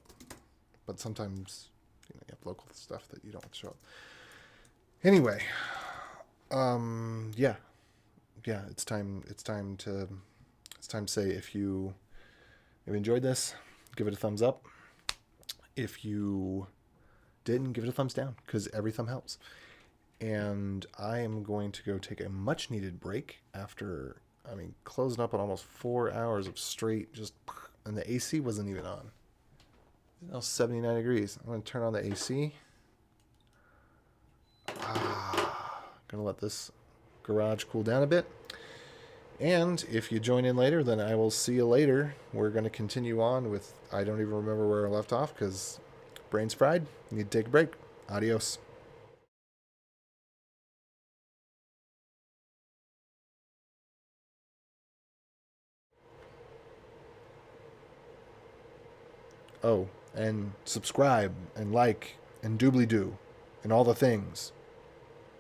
But sometimes you have local stuff that you don't want to show up. Anyway, yeah, it's time to say if you enjoyed this, give it a thumbs up. If you didn't, give it a thumbs down, because every thumb helps. And I am going to go take a much needed break after, closing up on almost 4 hours of straight and the AC wasn't even on. It's now 79 degrees. I'm going to turn on the AC. Going to let this garage cool down a bit. And if you join in later, then I will see you later. We're going to continue on with, I don't even remember where I left off because brain's fried. Need to take a break. Adios. Oh, and subscribe and like and doobly-doo and all the things.